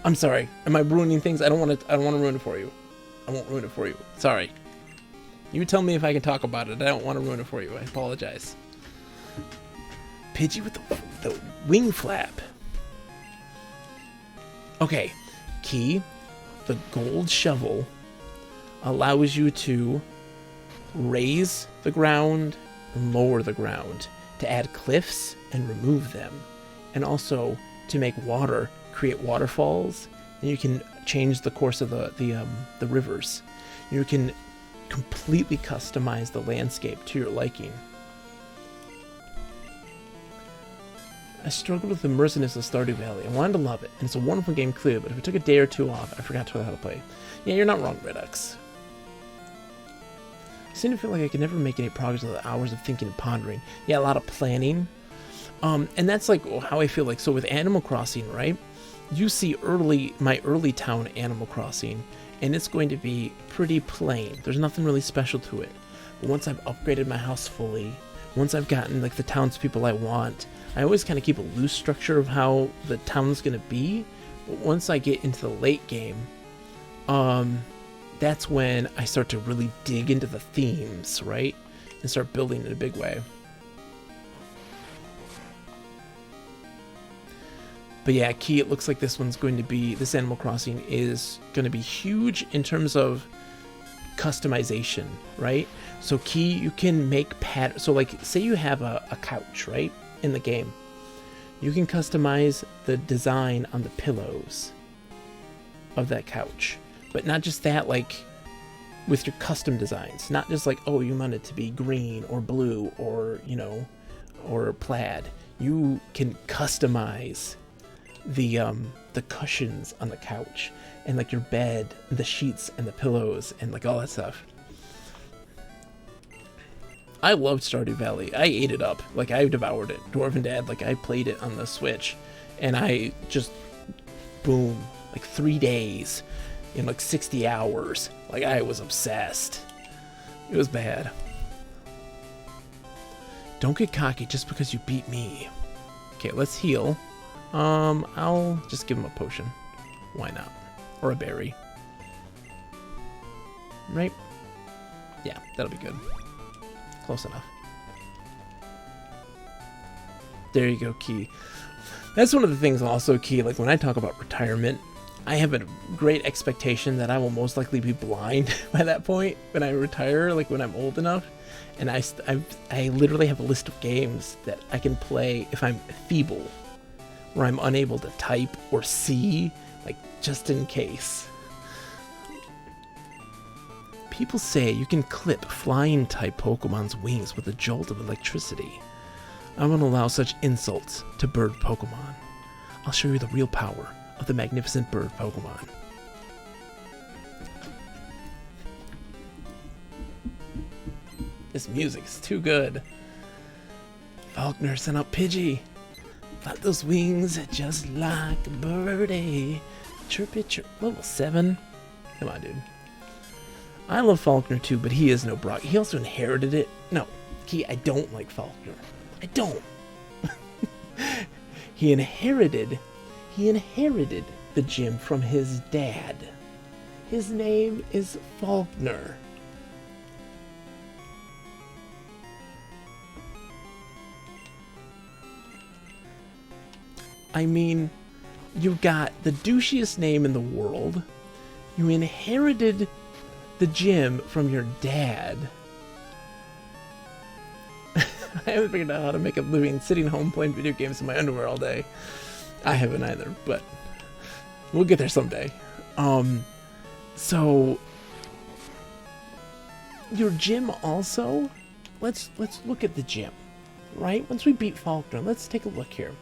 I'm sorry, am I ruining things? I don't want to ruin it for you. I won't ruin it for you. Sorry. You tell me if I can talk about it. I don't want to ruin it for you. I apologize. Pidgey with the wing flap. Okay, Key, the gold shovel allows you to raise the ground and lower the ground, to add cliffs and remove them, and also to make water, create waterfalls, and you can change the course of the rivers. You can completely customize the landscape to your liking. I struggled with the immersiveness of Stardew Valley. I wanted to love it, and it's a wonderful game clearly, but if it took a day or two off, I forgot how to play. Yeah, you're not wrong, Redux. I seem to feel like I can never make any progress with the hours of thinking and pondering. Yeah, a lot of planning. And that's like how I feel like, so with Animal Crossing, right? You see my early town Animal Crossing, and it's going to be pretty plain. There's nothing really special to it. But once I've upgraded my house fully, once I've gotten like the townspeople I want, I always kind of keep a loose structure of how the town's going to be. But once I get into the late game, that's when I start to really dig into the themes, right? And start building in a big way. But yeah, Key, it looks like this Animal Crossing is going to be huge in terms of customization, right? So Key, you can make so like, say you have a couch, right? In the game. You can customize the design on the pillows of that couch. But not just that, like, with your custom designs. Not just like, oh, you want it to be green or blue or, or plaid. You can customize the cushions on the couch and like your bed, the sheets and the pillows and like all that stuff. I loved Stardew Valley. I ate it up. Like, I devoured it. Dwarven Dad, like, I played it on the Switch and I just, boom, like 3 days in like 60 hours. Like, I was obsessed. It was bad. Don't get cocky just because you beat me. Okay, let's heal. I'll just give him a potion. Why not? Or a berry. Right? Yeah, that'll be good. Close enough. There you go, Key. That's one of the things also, Key, like when I talk about retirement, I have a great expectation that I will most likely be blind by that point when I retire, like when I'm old enough. And I literally have a list of games that I can play if I'm feeble, where I'm unable to type or see, like just in case. People say you can clip flying-type Pokemon's wings with a jolt of electricity. I won't allow such insults to bird Pokemon. I'll show you the real power of the magnificent bird Pokemon. This music is too good. Faulkner sent out Pidgey. Flap those wings just like a birdie. Chirpy chirp. Level 7. Come on, dude. I love Faulkner too, but he is no Brock. He also inherited it. No, I don't like Faulkner. I don't. He inherited the gym from his dad. His name is Faulkner. I mean, you got the douchiest name in the world. You inherited the gym from your dad. I haven't figured out how to make a living sitting home playing video games in my underwear all day. I haven't either, but we'll get there someday. So your gym also, let's look at the gym, right? Once we beat Faulkner, let's take a look here.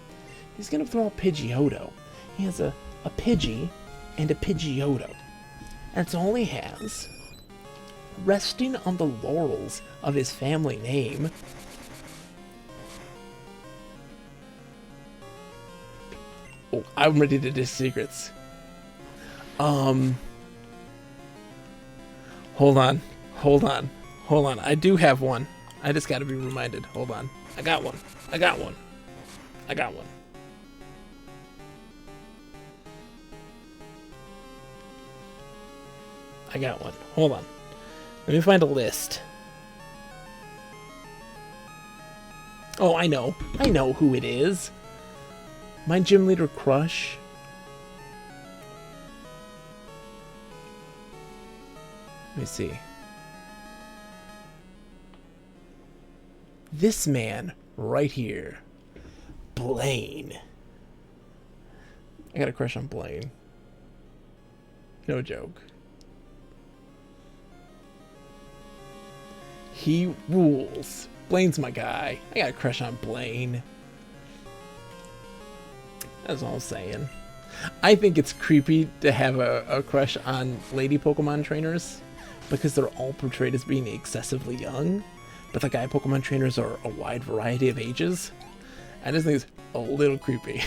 He's gonna throw a Pidgeotto. He has a Pidgey and a Pidgeotto. That's all he has. Resting on the laurels of his family name. Oh, I'm ready to dish secrets. Hold on. I do have one. I just gotta be reminded. Hold on. I got one. I got one. I got one. Hold on. Let me find a list. Oh, I know. I know who it is. My gym leader crush. Let me see. This man right here. Blaine. I got a crush on Blaine. No joke. He rules. Blaine's my guy. I got a crush on Blaine. That's all I'm saying. I think it's creepy to have a crush on lady Pokemon trainers because they're all portrayed as being excessively young, but the guy Pokemon trainers are a wide variety of ages. I just think it's a little creepy.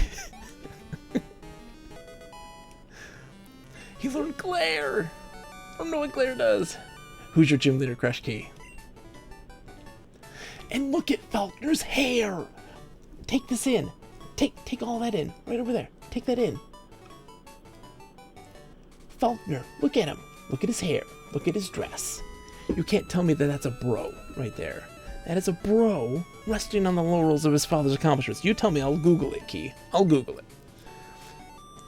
He learned Glare! I don't know what Glare does. Who's your gym leader crush, Key? And look at Faulkner's hair! Take this in. Take all that in. Right over there. Take that in. Faulkner, look at him. Look at his hair. Look at his dress. You can't tell me that that's a bro right there. That is a bro resting on the laurels of his father's accomplishments. You tell me, I'll Google it, Key. I'll Google it.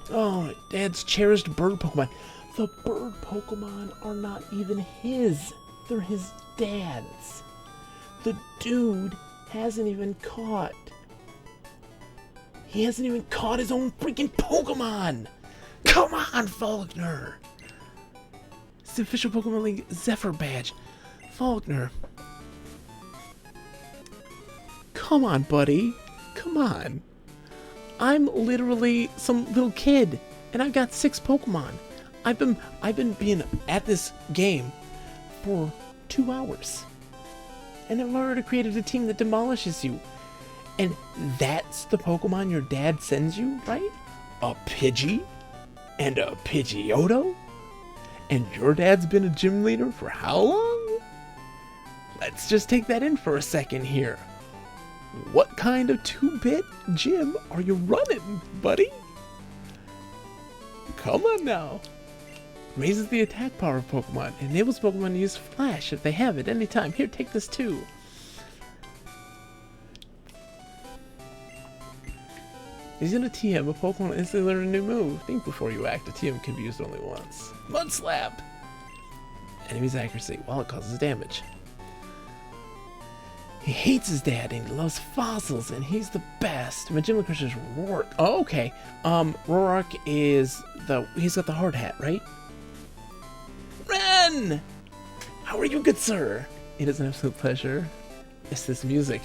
Oh, Dad's cherished bird Pokemon. The bird Pokemon are not even his. They're his dad's. The dude hasn't even caught. He hasn't even caught his own freaking Pokemon! Come on, Faulkner! It's the official Pokemon League Zephyr badge. Faulkner. Come on, buddy. Come on. I'm literally some little kid, and I've got 6 Pokemon. I've been being at this game for 2 hours. And I've already created a team that demolishes you. And that's the Pokemon your dad sends you, right? A Pidgey? And a Pidgeotto? And your dad's been a gym leader for how long? Let's just take that in for a second here. What kind of 2-bit gym are you running, buddy? Come on now. Raises the attack power of Pokemon. Enables Pokemon to use Flash if they have it anytime. Here, take this too. He's gonna TM a Pokemon and instantly learn a new move. Think before you act. A TM can be used only once. Mud Slap! Enemy's accuracy while it causes damage. He hates his dad and he loves fossils and he's the best. My gym crush is Roark. Oh, okay. Roark is he's got the hard hat, right? Ren! How are you, good sir? It is an absolute pleasure. It's this music.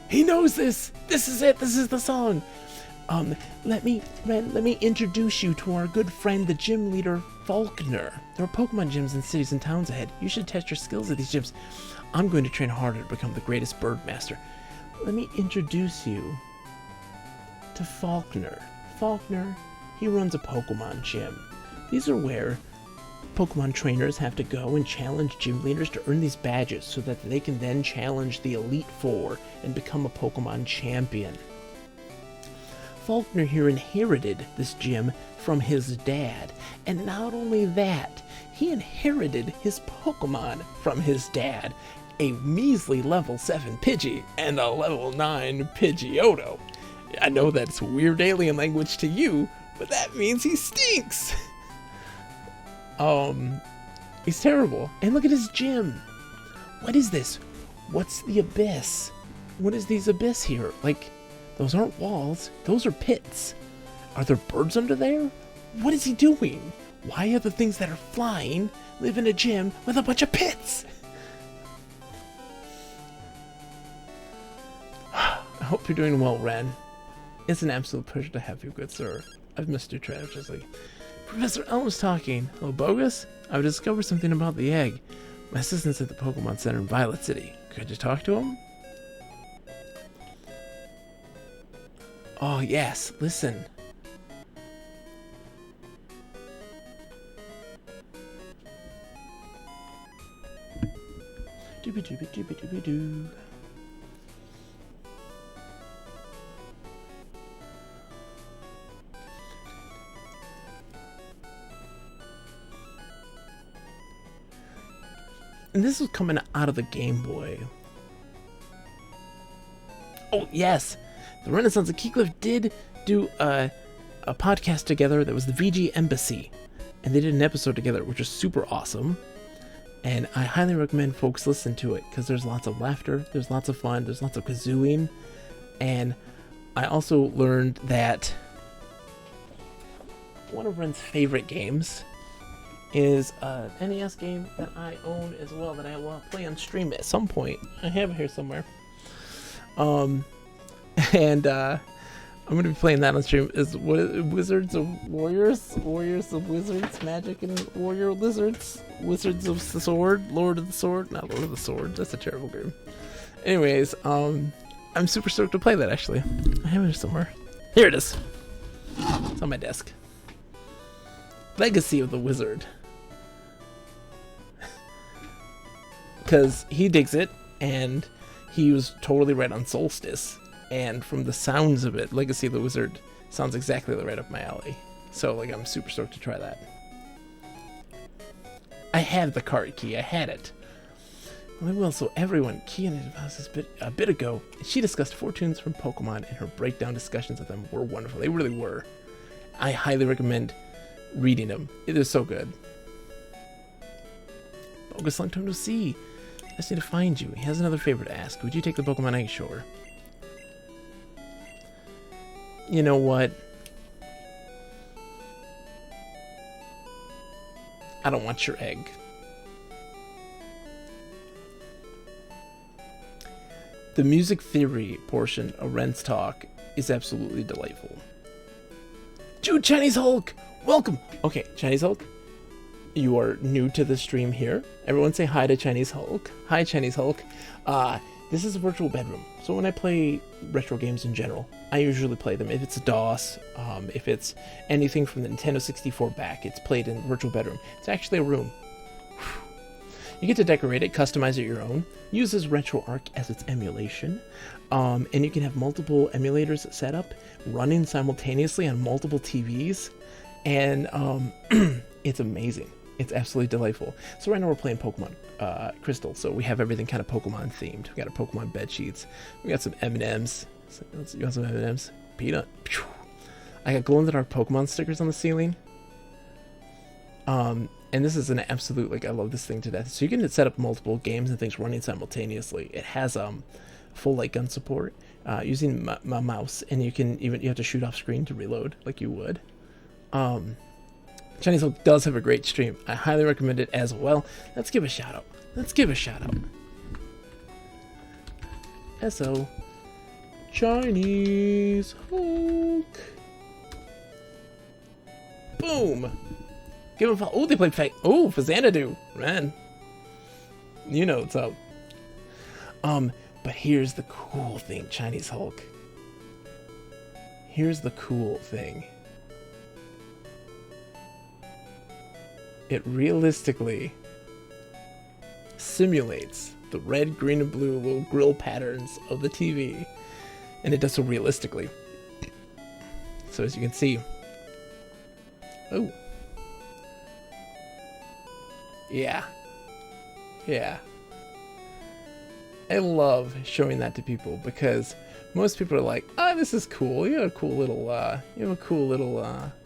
He knows this! This is it! This is the song! Let me introduce you to our good friend, the gym leader, Faulkner. There are Pokemon gyms in cities and towns ahead. You should test your skills at these gyms. I'm going to train harder to become the greatest bird master. Let me introduce you to Faulkner. Faulkner, he runs a Pokemon gym. These are where Pokemon trainers have to go and challenge gym leaders to earn these badges so that they can then challenge the Elite Four and become a Pokemon champion. Faulkner here inherited this gym from his dad, and not only that, he inherited his Pokemon from his dad, a measly level 7 Pidgey and a level 9 Pidgeotto. I know that's weird alien language to you, but that means he stinks! He's terrible. And look at his gym. What is this? What's the abyss? What is these abyss here? Like, those aren't walls. Those are pits. Are there birds under there? What is he doing? Why are the things that are flying live in a gym with a bunch of pits? I hope you're doing well, Ren. It's an absolute pleasure to have you, good sir. I've missed you tremendously. Professor Elm's talking. Hello, Bogus? I've discovered something about the egg. My assistant's at the Pokemon Center in Violet City. Could you talk to him? Oh, yes. Listen. Doobie-doobie-doobie-doobie-doo. And this was coming out of the Game Boy. Oh, yes! The Renaissance of Keycliff did do a podcast together that was the VG Embassy. And they did an episode together, which was super awesome. And I highly recommend folks listen to it, because there's lots of laughter, there's lots of fun, there's lots of kazooing. And I also learned that one of Ren's favorite games is an NES game that I own as well, that I will play on stream at some point. I have it here somewhere. I'm going to be playing that on stream. Is Wizards of Warriors, Warriors of Wizards, Magic and Warrior Lizards, Wizards of the Sword, Lord of the Sword, not Lord of the Sword. That's a terrible game. Anyways, I'm super stoked to play that. Actually, I have it here somewhere. Here it is. It's on my desk. Legacy of the Wizard. Because he digs it, and he was totally right on Solstice. And from the sounds of it, Legacy of the Wizard sounds exactly right up my alley. So, like, I'm super stoked to try that. I had the card key. I had it. Well, I will. So, everyone, Key and advice a bit ago, she discussed fortunes from Pokemon, and her breakdown discussions of them were wonderful. They really were. I highly recommend reading them. It is so good. Bogus, long time no see. I just need to find you. He has another favor to ask. Would you take the Pokemon egg? Sure. You know what? I don't want your egg. The music theory portion of Ren's talk is absolutely delightful. Dude, Chinese Hulk! Welcome! Okay, Chinese Hulk, you are new to the stream here. Everyone say hi to Chinese Hulk. Hi, Chinese Hulk. This is a virtual bedroom. So when I play retro games in general, I usually play them. If it's a DOS, if it's anything from the Nintendo 64 back, it's played in virtual bedroom. It's actually a room. You get to decorate it, customize it your own. Uses RetroArch as its emulation. And you can have multiple emulators set up, running simultaneously on multiple TVs. And it's amazing. It's absolutely delightful. So right now we're playing Pokemon Crystal, so we have everything kind of Pokemon themed. We got our Pokemon bed sheets. We got some M&Ms. You want some M&Ms? Peanut. I got glow-in-the-dark Pokemon stickers on the ceiling. And this is an absolute, like, I love this thing to death. So you can set up multiple games and things running simultaneously. It has full light gun support using my mouse, and you have to shoot off screen to reload like you would. Chinese Hulk does have a great stream. I highly recommend it as well. Let's give a shout out. SO Chinese Hulk. Boom. Give him a follow. Oh, they played fake. Oh, Fazanadu. Man. You know what's up. But here's the cool thing, Chinese Hulk. Here's the cool thing. It realistically simulates the red, green, and blue little grill patterns of the TV. And it does so realistically. So as you can see... Oh. Yeah. I love showing that to people because Most people are like, "Oh, this is cool. You have a cool little,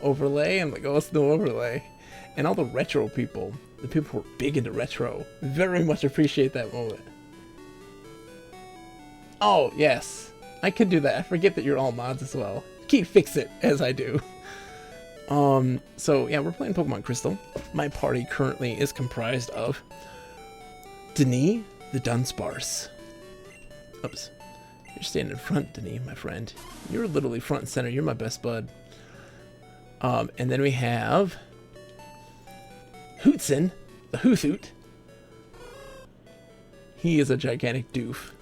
overlay." I'm like, "Oh, it's no overlay." And all the retro people, the people who are big into retro, very much appreciate that moment. Oh yes, I could do that. I forget that you're all mods as well. Keep fix it as I do. So yeah, we're playing Pokemon Crystal. My party currently is comprised of Denis the Dunsparce. Oops. You're standing in front, Denis, my friend. You're literally front and center. You're my best bud. And then we have Hootson, the Hoothoot. He is a gigantic doof.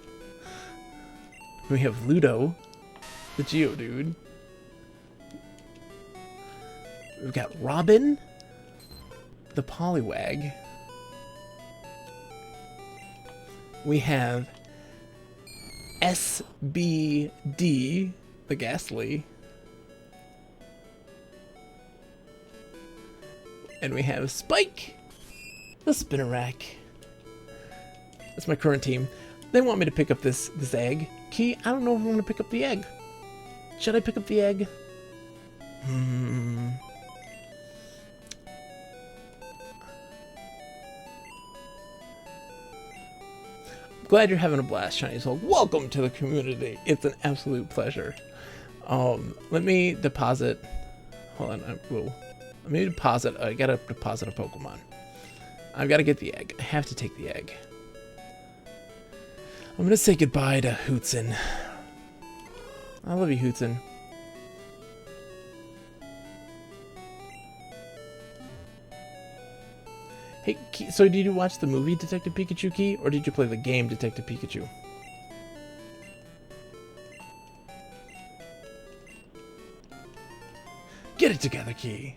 We have Ludo, the Geodude. We've got Robin, the Poliwag. We have SBD, the Ghastly. And we have Spike, the Spinnerack. That's my current team. They want me to pick up this egg. Key, I don't know if I want to pick up the egg. Should I pick up the egg? Glad you're having a blast, Chinese Hulk. Welcome to the community. It's an absolute pleasure. Let me deposit. Hold on. Let me deposit. I gotta deposit a Pokemon. I've got to get the egg. I have to take the egg. I'm gonna say goodbye to Hootson. I love you, Hootson. Hey, so did you watch the movie Detective Pikachu, Key, or did you play the game Detective Pikachu? Get it together, Key.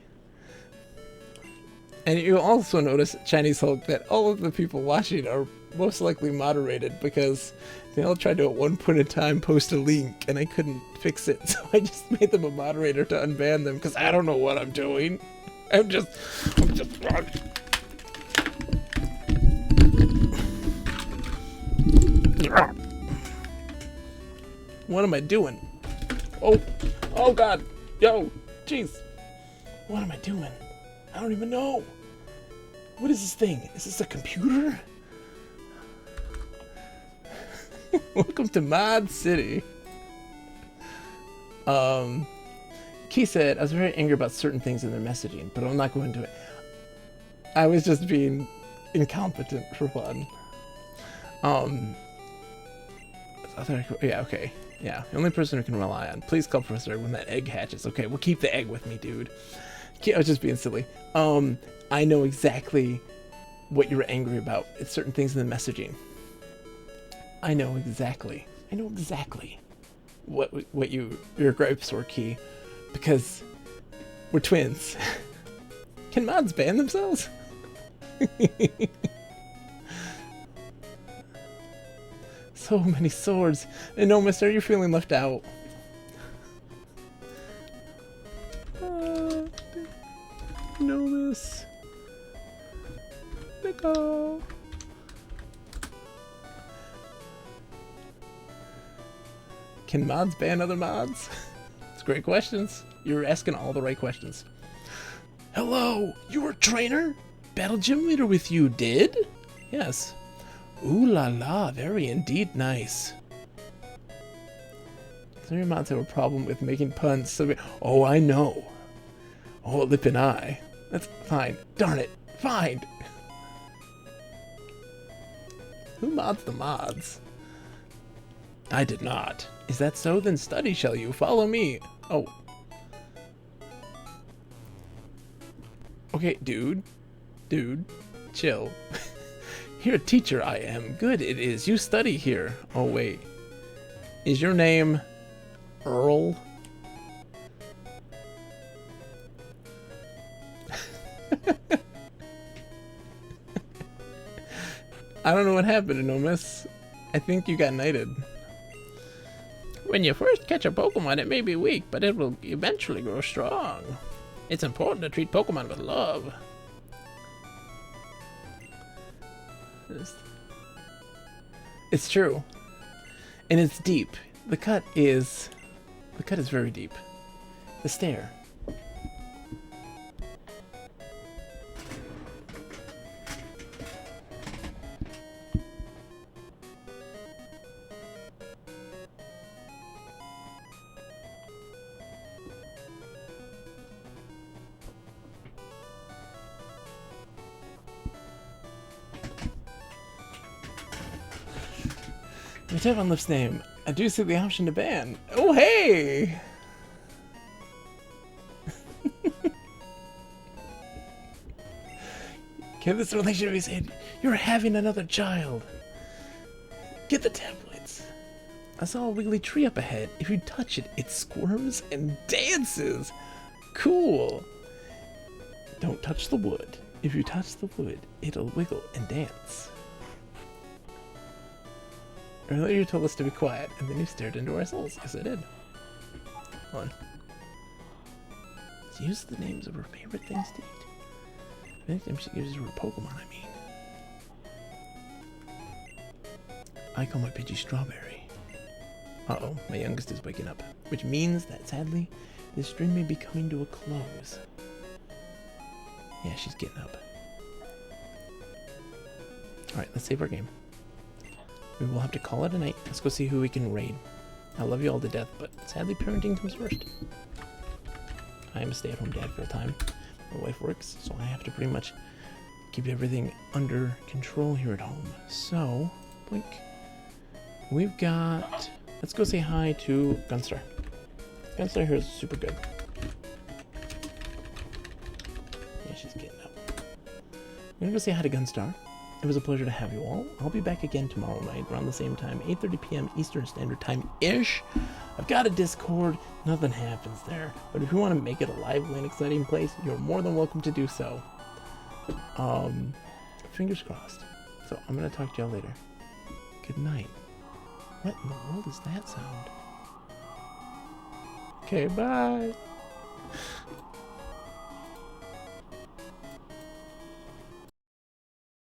And you'll also notice, Chinese Hulk, that all of the people watching are most likely moderated because they all tried to at one point in time post a link and I couldn't fix it, so I just made them a moderator to unban them because I don't know what I'm doing. I'm just What am I doing? Oh God, yo, jeez. What am I doing? I don't even know. What is this thing? Is this a computer? Welcome to Mod City. Key said, I was very angry about certain things in their messaging, but I'm not going to it. I was just being incompetent for fun. Yeah, okay. Yeah, the only person who can rely on. Please call Professor when that egg hatches. Okay, we'll keep the egg with me, dude. I was just being silly. I know exactly what you were angry about. It's certain things in the messaging. I know exactly what your gripes were, Key, because we're twins. Can mods ban themselves? So many swords. And no, mister, you're feeling left out. No, miss. Nico. Can mods ban other mods? It's great questions. You're asking all the right questions. Hello, you were a trainer? Battle gym leader with you, did? Yes. Ooh la la, very indeed nice. Some of your mods have a problem with making puns. So oh, I know. Oh, lip and eye. That's fine. Darn it. Fine. Who mods the mods? I did not. Is that so? Then study, shall you? Follow me. Oh. Okay, dude. Dude. Chill. You're a teacher, I am. Good it is. You study here. Oh, wait. Is your name Earl? I don't know what happened, Nomis. I think you got knighted. When you first catch a Pokemon, it may be weak, but it will eventually grow strong. It's important to treat Pokemon with love. It's true. And it's deep. The cut is very deep. The stair. If you tap on Lift's name, I do see the option to ban. Oh, hey! Okay, this relationship is said, you're having another child. Get the tablets. I saw a wiggly tree up ahead. If you touch it, it squirms and dances. Cool. Don't touch the wood. If you touch the wood, it'll wiggle and dance. Earlier you told us to be quiet, and then you stared into our souls. Yes, I did. Hold on. Let's use the names of her favorite things to eat. Anytime she gives her a Pokemon, I mean. I call my Pidgey Strawberry. Uh-oh, my youngest is waking up. Which means that, sadly, this stream may be coming to a close. Yeah, she's getting up. Alright, let's save our game. We will have to call it a night. Let's go see who we can raid. I love you all to death, but sadly parenting comes first. I am a stay-at-home dad for a time. My wife works, so I have to pretty much keep everything under control here at home. So, blink. We've got... Let's go say hi to Gunstar. Gunstar here is super good. Yeah, she's getting up. I'm gonna go say hi to Gunstar. It was a pleasure to have you all. I'll be back again tomorrow night around the same time, 8:30 p.m. Eastern Standard Time-ish. I've got a Discord. Nothing happens there. But if you want to make it a lively and exciting place, you're more than welcome to do so. Fingers crossed. So I'm going to talk to y'all later. Good night. What in the world is that sound? Okay, bye.